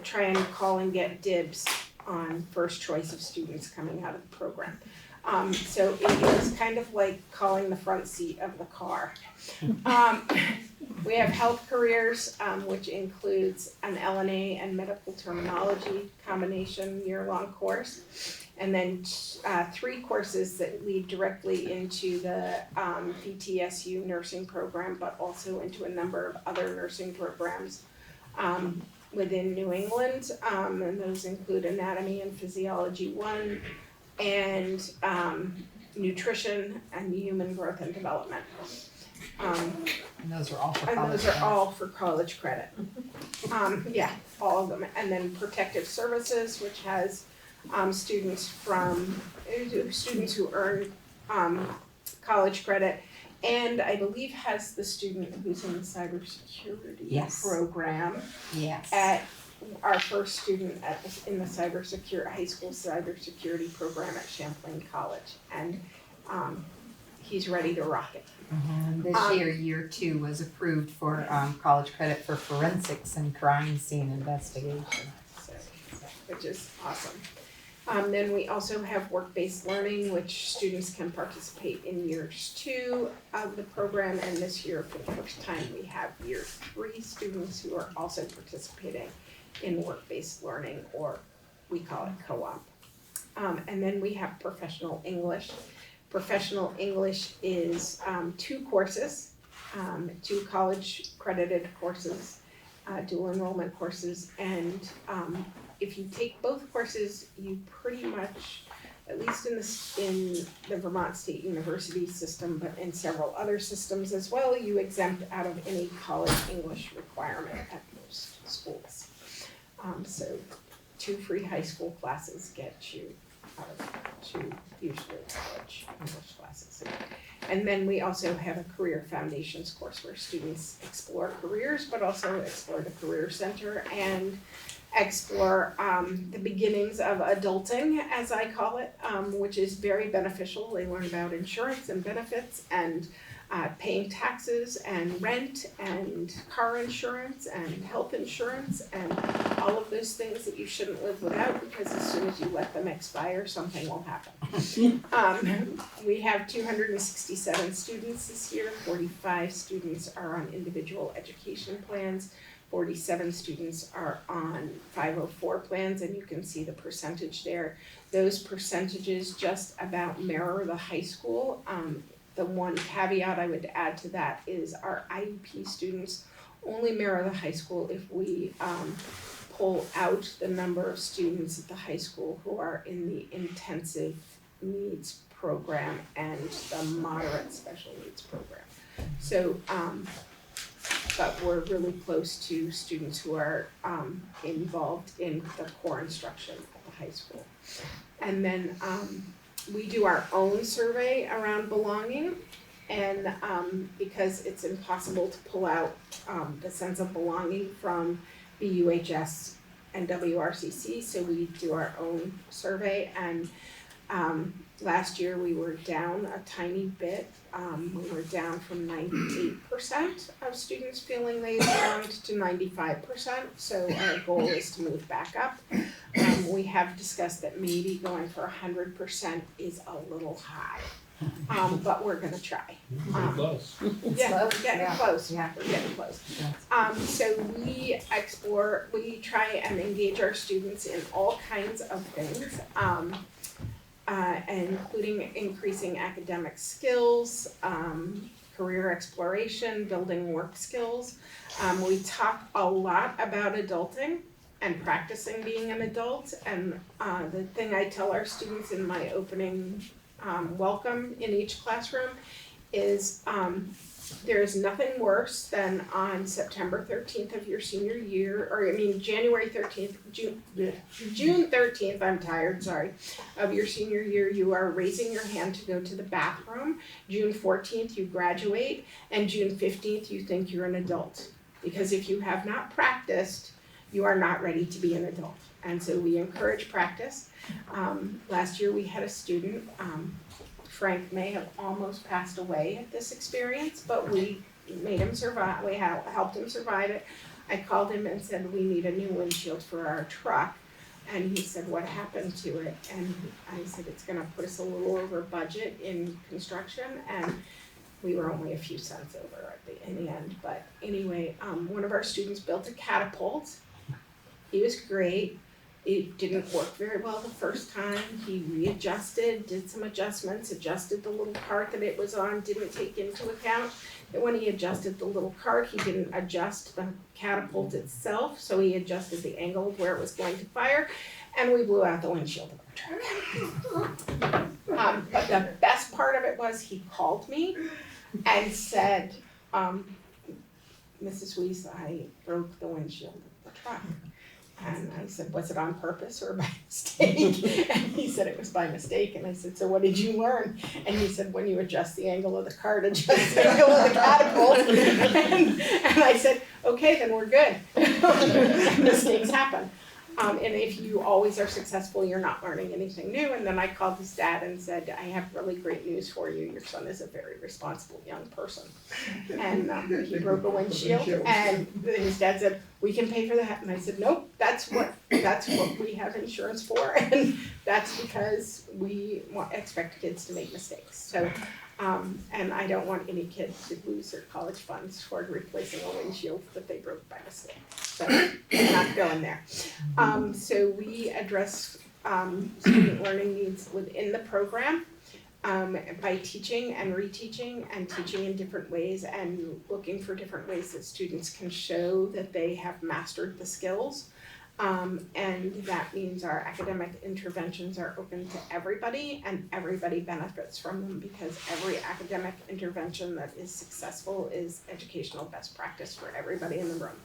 try and call and get dibs on first choice of students coming out of the program. So it is kind of like calling the front seat of the car. We have health careers, which includes an LNA and medical terminology combination year-long course. and then 3 courses that lead directly into the VTSU nursing program, but also into a number of other nursing programs within New England, and those include Anatomy and Physiology 1 and Nutrition and Human Growth and Development. And those are all for And college those are credit. all for college credit. Yeah, all of them. And then Protective Services, which has students who earn college credit, and I believe has the student who's in the cybersecurity Yes. program. Yes. At our first student in the high school cybersecurity program at Champlain College, and he's ready to rock it. And this year, year 2 was approved for college credit for forensics and crime scene investigation. Which is awesome. Then we also have work-based learning, which students can participate in years 2 of the program, and this year, for the first time, we have year 3 students who are also participating in work-based learning, or we call it co-op. And then we have professional English. Professional English is 2 courses, 2 college credited courses, dual enrollment courses, and if you take both courses, you pretty much, at least in the Vermont State University system, but in several other systems as well, you exempt out of any college English requirement at most schools. So 2 free high school classes get you out of 2 usually college English classes. And then we also have a career foundations course where students explore careers, but also explore the career center and explore the beginnings of adulting, as I call it, which is very beneficial. They learn about insurance and benefits and paying taxes and rent and car insurance and health insurance and all of those things that you shouldn't live without, because as soon as you let them expire, something will happen. We have 267 students this year. 45 students are on individual education plans. 47 students are on 504 plans, and you can see the percentage there. Those percentages just about mirror the high school. The one caveat I would add to that is our IEP students only mirror the high school if we pull out the number of students at the high school who are in the intensive needs program and the moderate special needs program. So, but we're really close to students who are involved in the core instruction at the high school. And then we do our own survey around belonging, and because it's impossible to pull out the sense of belonging from BUHS and WRCC, so we do our own survey. And last year we were down a tiny bit. We were down from 98% of students feeling they belonged to 95%, so our goal is to move back up. We have discussed that maybe going for 100% is a little high, but we're gonna try. Pretty close. Yeah, we're getting close. Yeah. We're getting close. So we try and engage our students in all kinds of things, including increasing academic skills, career exploration, building work skills. We talk a lot about adulting and practicing being an adult, and the thing I tell our students in my opening welcome in each classroom is there is nothing worse than on September 13th of your senior year, January 13th, June 13th, I'm tired, sorry, of your senior year, you are raising your hand to go to the bathroom. June 14th, you graduate, and June 15th, you think you're an adult. Because if you have not practiced, you are not ready to be an adult. And so we encourage practice. Last year we had a student, Frank may have almost passed away at this experience, but we made him survive, we helped him survive it. I called him and said, we need a new windshield for our truck. And he said, what happened to it? And I said, it's gonna put us a little over budget in construction, and we were only a few cents over in the end. But anyway, one of our students built a catapult. He was great. It didn't work very well the first time. He readjusted, did some adjustments, adjusted the little cart that it was on, didn't take into account that when he adjusted the little cart, he didn't adjust the catapult itself, so he adjusted the angle of where it was going to fire, and we blew out the windshield of our truck. But the best part of it was he called me and said, Mrs. Weiss, I broke the windshield of the truck. And I said, was it on purpose or by mistake? And he said it was by mistake. And I said, so what did you learn? And he said, when you adjust the angle of the cart, adjust the angle of the catapult. And I said, okay, then we're good. Mistakes happen. And if you always are successful, you're not learning anything new. And then I called his dad and said, I have really great news for you. Your son is a very responsible young person. And he broke a windshield. And his dad said, we can pay for that. And I said, nope, that's what we have insurance for. And that's because we expect kids to make mistakes. So, and I don't want any kid to lose their college funds for replacing a windshield that they broke by mistake. So I'm not going there. So we address student learning needs within the program by teaching and reteaching and teaching in different ways and looking for different ways that students can show that they have mastered the skills. And that means our academic interventions are open to everybody and everybody benefits from them because every academic intervention that is successful is educational best practice for everybody in the room.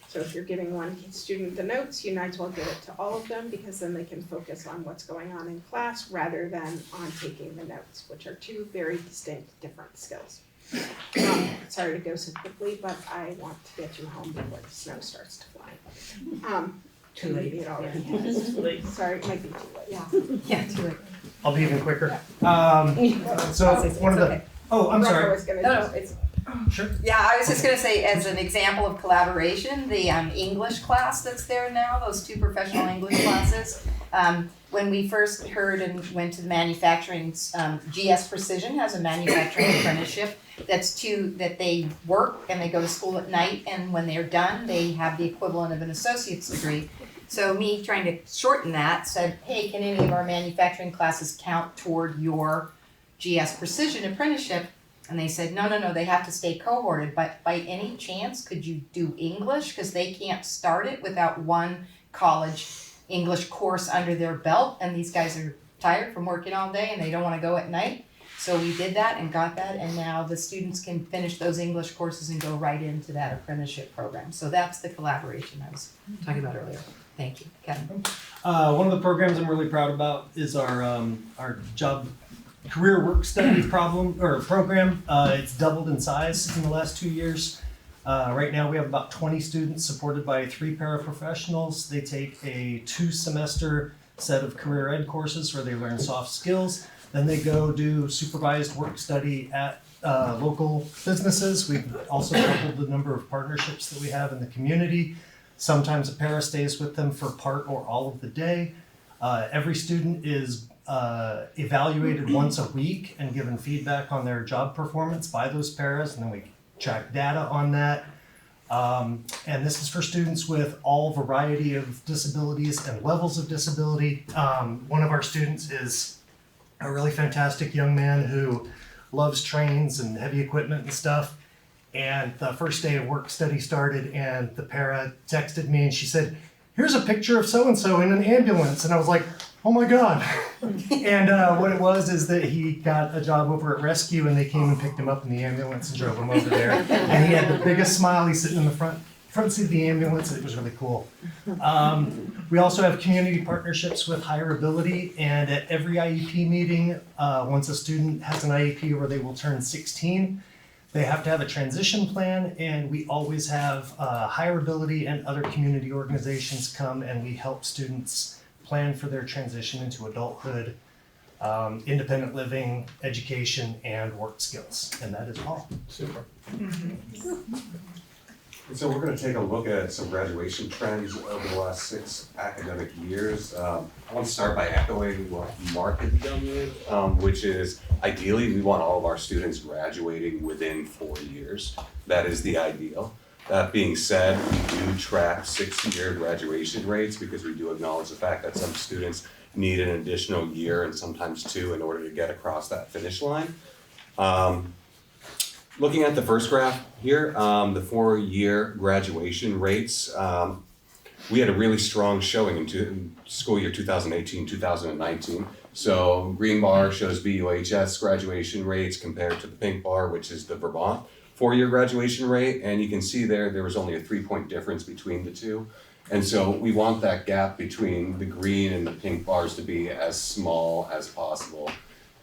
So if you're giving one student the notes, you might as well give it to all of them because then they can focus on what's going on in class rather than on taking the notes, which are two very distinct, different skills. Sorry to go so quickly, but I want to get you home before the snow starts to fly. Too late. It already has. Sorry, it might be too late. Yeah, too late. I'll be even quicker. So one of the, I'm sorry. Sure. Yeah, I was just gonna say, as an example of collaboration, the English class that's there now, those two professional English classes. When we first heard and went to the manufacturing, GS Precision has a manufacturing apprenticeship that they work and they go to school at night, and when they're done, they have the equivalent of an associate's degree. So me trying to shorten that said, hey, can any of our manufacturing classes count toward your GS Precision apprenticeship? And they said, no, they have to stay cohorted, but by any chance, could you do English? Because they can't start it without one college English course under their belt, and these guys are tired from working all day and they don't want to go at night. So we did that and got that, and now the students can finish those English courses and go right into that apprenticeship program. So that's the collaboration I was talking about earlier. Thank you, Kevin. One of the programs I'm really proud about is our job career work study program. It's doubled in size in the last 2 years. Right now we have about 20 students supported by 3 paraprofessionals. They take a 2-semester set of career ed courses where they learn soft skills. Then they go do supervised work study at local businesses. We've also doubled the number of partnerships that we have in the community. Sometimes a para stays with them for part or all of the day. Every student is evaluated once a week and given feedback on their job performance by those paras, and then we track data on that. And this is for students with all variety of disabilities and levels of disability. One of our students is a really fantastic young man who loves trains and heavy equipment and stuff. And the first day of work study started and the para texted me and she said, here's a picture of so-and-so in an ambulance. And I was like, oh my God. And what it was is that he got a job over at Rescue and they came and picked him up in the ambulance and drove him over there. And he had the biggest smile. He's sitting in the front seat of the ambulance. It was really cool. We also have community partnerships with Higher Ability, and at every IEP meeting, once a student has an IEP where they will turn 16, they have to have a transition plan, and we always have Higher Ability and other community organizations come and we help students plan for their transition into adulthood, independent living, education, and work skills. And that is all. Super. So we're going to take a look at some graduation trends over the last 6 academic years. I want to start by echoing what Mark had begun with, which is ideally we want all of our students graduating within 4 years. That is the ideal. That being said, we do track 6-year graduation rates because we do acknowledge the fact that some students need an additional year and sometimes 2 in order to get across that finish line. Looking at the first graph here, the 4-year graduation rates, we had a really strong showing in school year 2018-2019. So green bar shows BUHS graduation rates compared to the pink bar, which is the Vermont 4-year graduation rate. And you can see there was only a 3-point difference between the two. And so we want that gap between the green and the pink bars to be as small as possible.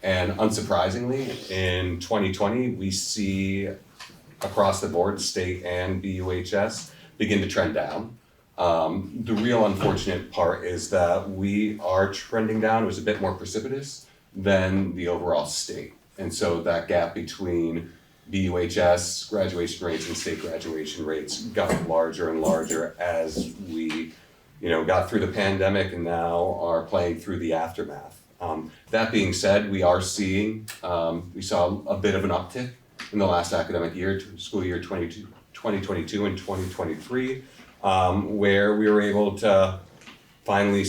And unsurprisingly, in 2020, we see across the board, state and BUHS begin to trend down. The real unfortunate part is that we are trending down. It was a bit more precipitous than the overall state. And so that gap between BUHS graduation rates and state graduation rates got larger and larger as we, got through the pandemic and now are playing through the aftermath. That being said, we are seeing, we saw a bit of an uptick in the last academic year, school year 2022 and 2023, where we were able to finally,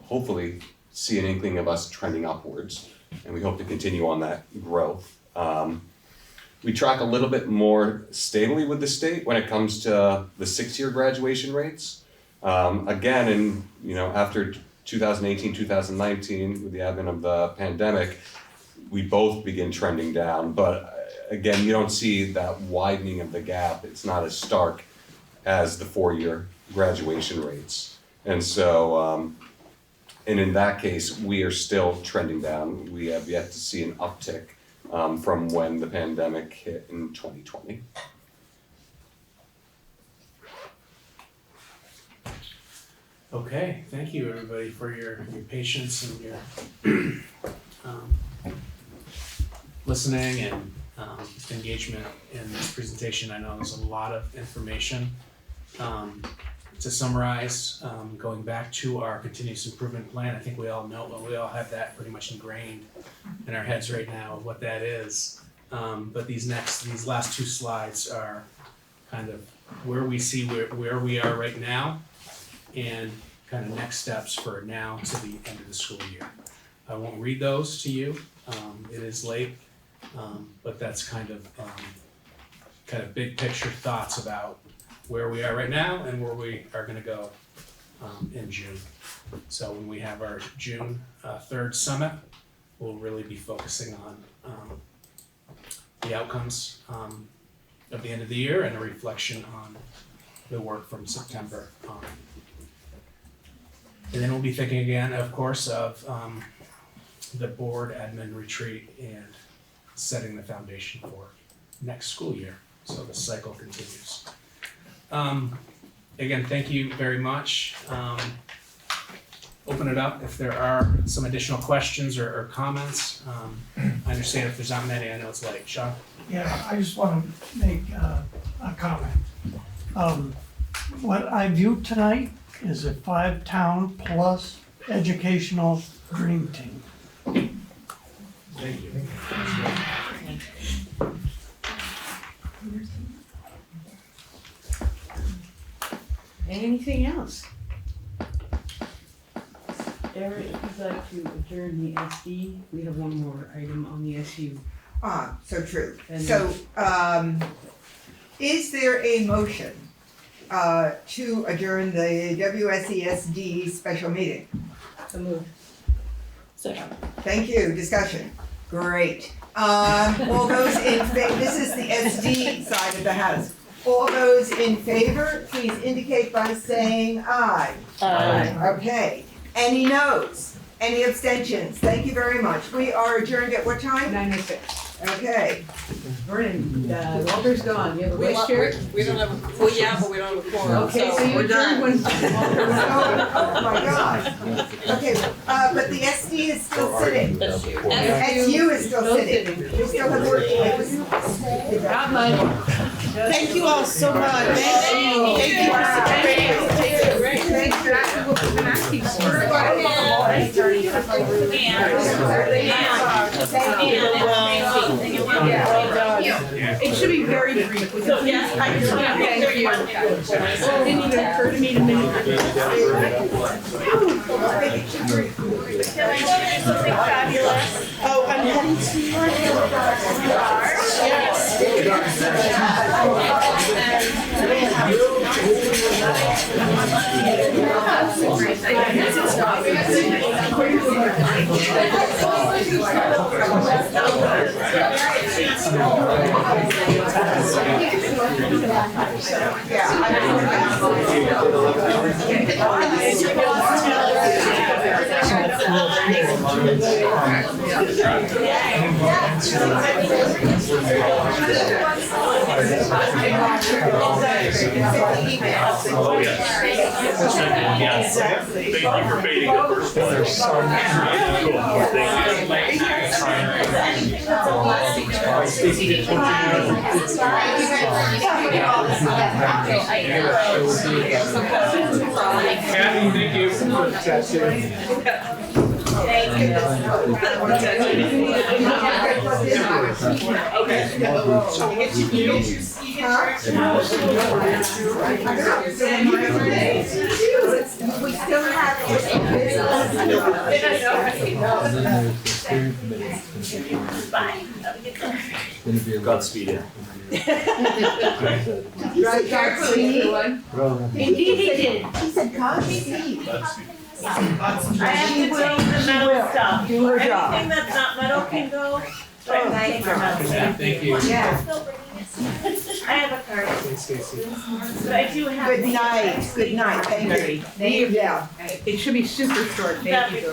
hopefully, see an inkling of us trending upwards, and we hope to continue on that growth. We track a little bit more stably with the state when it comes to the 6-year graduation rates. Again, after 2018, 2019, with the advent of the pandemic, we both begin trending down. But again, you don't see that widening of the gap. It's not as stark as the 4-year graduation rates. And so, and in that case, we are still trending down. We have yet to see an uptick from when the pandemic hit in 2020. Okay, thank you everybody for your patience and your listening and engagement in this presentation. I know there's a lot of information. To summarize, going back to our continuous improvement plan, I think we all know, we all have that pretty much ingrained in our heads right now of what that is. But these last 2 slides are kind of where we see where we are right now and kind of next steps for now to the end of the school year. I won't read those to you. It is late, but that's kind of big picture thoughts about where we are right now and where we are going to go in June. So when we have our June 3rd summit, we'll really be focusing on the outcomes of the end of the year and a reflection on the work from September on. And then we'll be thinking again, of course, of the board admin retreat and setting the foundation for next school year. So the cycle continues. Again, thank you very much. Open it up if there are some additional questions or comments. I understand if there's not many, I know it's late. Sean? Yeah, I just want to make a comment. What I view tonight is a 5-town plus educational dream team. Thank you. Anything else? Eric, if you'd like to adjourn the SD, we have one more item on the SU. So true. And So, is there a motion to adjourn the WSESD special meeting? So moved. Second. Thank you. Discussion. Great. All those in favor, this is the SD side of the house. All those in favor, please indicate by saying aye. Aye. Okay. Any noes? Any abstentions? Thank you very much. We are adjourned at what time? 9:06. Okay. Vernon, Walter's gone. You have a vice chair? We don't have a, well, yeah, but we don't have a quorum, Okay, so so you we're done. adjourned when. Oh my God. Okay, but the SD is still sitting. SU is still sitting. We still have work to do. Not much. Thank you all so much. Thank you. Thank you for such a great presentation. Thank you. That's what we've been asking for. Thank you. Well done. It should be very brief. So, yes, I just want to Thank thank you. It didn't even occur to me to make it. Can I show you something fabulous? Oh, I'm heading to New York. Oh, yes. Thank you for fading the first one. Cool, Kathy, thank you for chatting. We still have. Godspeed it. Right, Godspeed. Indeed he did. He said Godspeed. I have to take the metal stuff. Do her job. Anything that's not metal can go. But I'm taking your metal stuff. Thank you. Yeah. I have a card. Thanks, Stacy. But I do have. Good night, good night, thank you. Thank you. Yeah. It should be super short, thank you.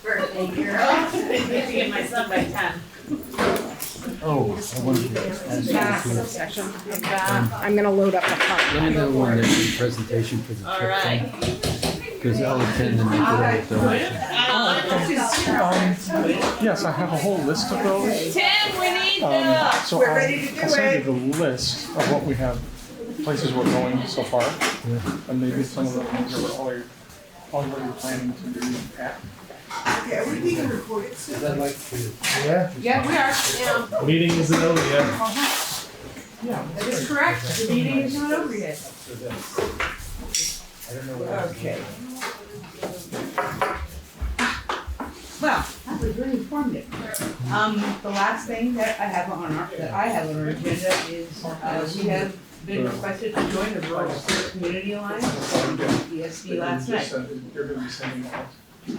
Birthday girl. I need to get my son by 10. Oh, I wanted to ask you Session. I'm gonna load up the card. let me know when there's a presentation for the All trip right. because I'll attend and make a donation. Yes, I have a whole list of those. Tim, we need So We're ready to do I'll send it. you the list of what we have, places we're going so far. And maybe some of them are all what you're planning to do at. Okay, are we being recorded Is soon? that like Yeah. Yeah, we are. Yeah. Meeting isn't over yet. Yeah. That is correct. The meeting is not over yet. Okay. Well, that was really informative. The last thing that I have on our agenda is, we have been requested to join the Rural School Community Alliance, ESD last night. You're gonna be sending out. I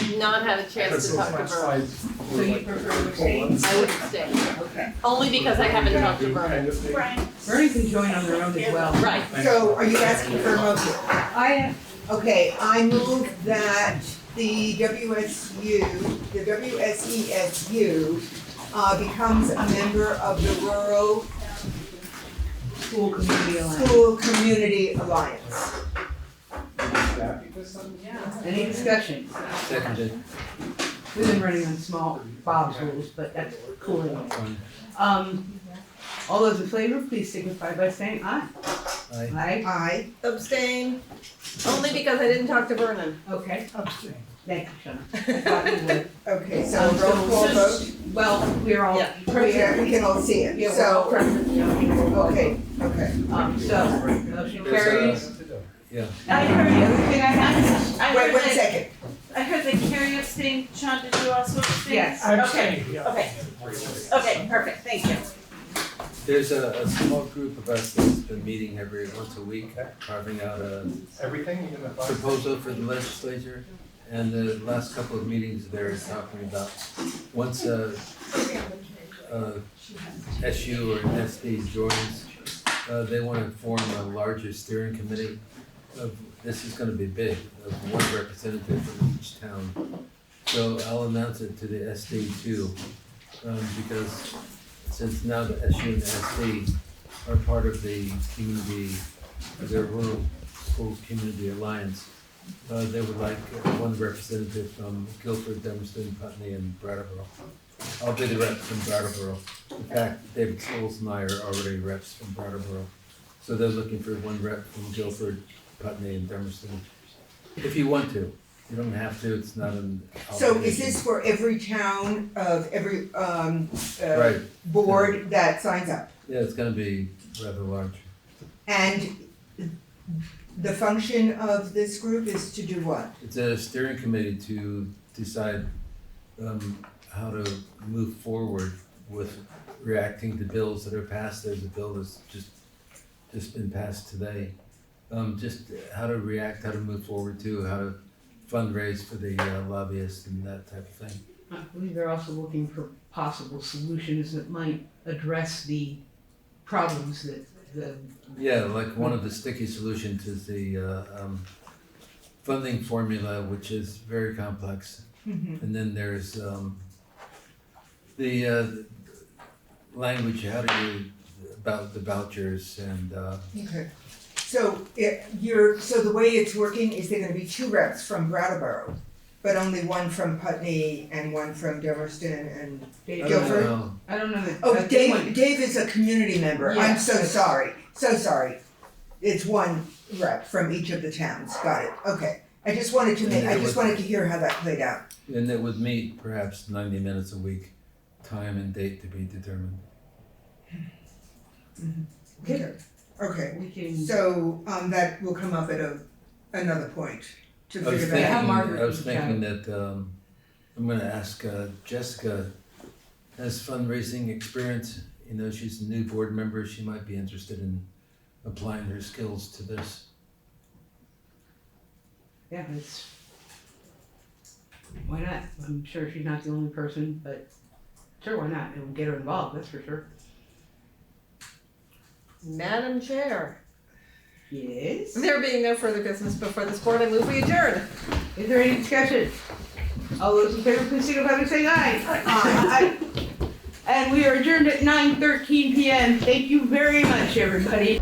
did not have a chance to talk to Vernon. So you prefer to abstain? I would stay. Okay. Only because I haven't talked to Vernon. Vernon can join on their own as well. Right. So are you asking for a motion? I am. Okay, I move that the WSESU becomes a member of the Rural School Community Alliance. School Community Alliance. Any discussion? seconded? We've been running on small Bob's rules, but that's cool anyway. All those in favor, please signify by saying aye. Aye. Aye. Aye. Abstain. Only because I didn't talk to Vernon. Okay. Abstain. Thank you, Shona. I thought you would. Okay, so roll call vote. Well, we're all Yeah. present. We can all see it, Yeah, we're all so, present. okay, okay. So, motion carries. Yeah. I heard The other thing I have, I Wait heard one that, second. I heard that Carrie abstained. Sean, did you also abstain? Yes. I Okay, abstain, yeah. okay. Okay, perfect, thank you. There's a small group of us that's been meeting every once a week, carving out a Everything, even the. proposal for the legislature. And the last couple of meetings, they're talking about once SU or SD joins, they want to form a larger steering committee of, this is gonna be big, of one representative from each town. So I'll announce it to the SD too, because since now the SU and the SD are part of the community, the Rural School Community Alliance, they would like one representative from Guilford, Dummerston, Putney, and Brattleboro. I'll be the rep from Brattleboro. In fact, David Scholes and I are already reps from Brattleboro. So they're looking for one rep from Guilford, Putney, and Dummerston. If you want to, You don't have to, it's not an So is obligation. this for every town of every, Right. board that signs up? Yeah, it's gonna be rather large. And the function of this group is to do what? It's a steering committee to decide how to move forward with reacting to bills that are passed. There's a bill that's just been passed today. Just how to react, how to move forward to, how to fundraise for the lobbyists and that type of thing. I believe they're also looking for possible solutions that might address the problems that the. Yeah, like one of the sticky solutions is the funding formula, which is very complex. Mhm. And then there's the language, how do you, about the vouchers and Okay. So so the way it's working is there gonna be 2 reps from Brattleboro, but only one from Putney and one from Dummerston and Guilford? I don't know that. Oh, they want- Dave is a community member. Yeah, I'm so that's- sorry. So sorry. It's one rep from each of the towns. Got it. Okay. I just wanted to hear how that played out. And it would meet perhaps 90 minutes a week, time and date to be determined. Okay. Okay. We can. So that will come up at another point to I was figure that out. thinking that I'm gonna ask Jessica has fundraising experience. You know, she's a new board member. She might be interested in applying her skills to this. Yeah, why not? I'm sure she's not the only person, but sure, why not? It will get her involved, that's for sure. Madam Chair, Yes? there being no further business before this board, I move we adjourn. Is there any discussion? All those in favor, please signify by saying aye. Aye. And we are adjourned at 9:13 PM. Thank you very much, everybody.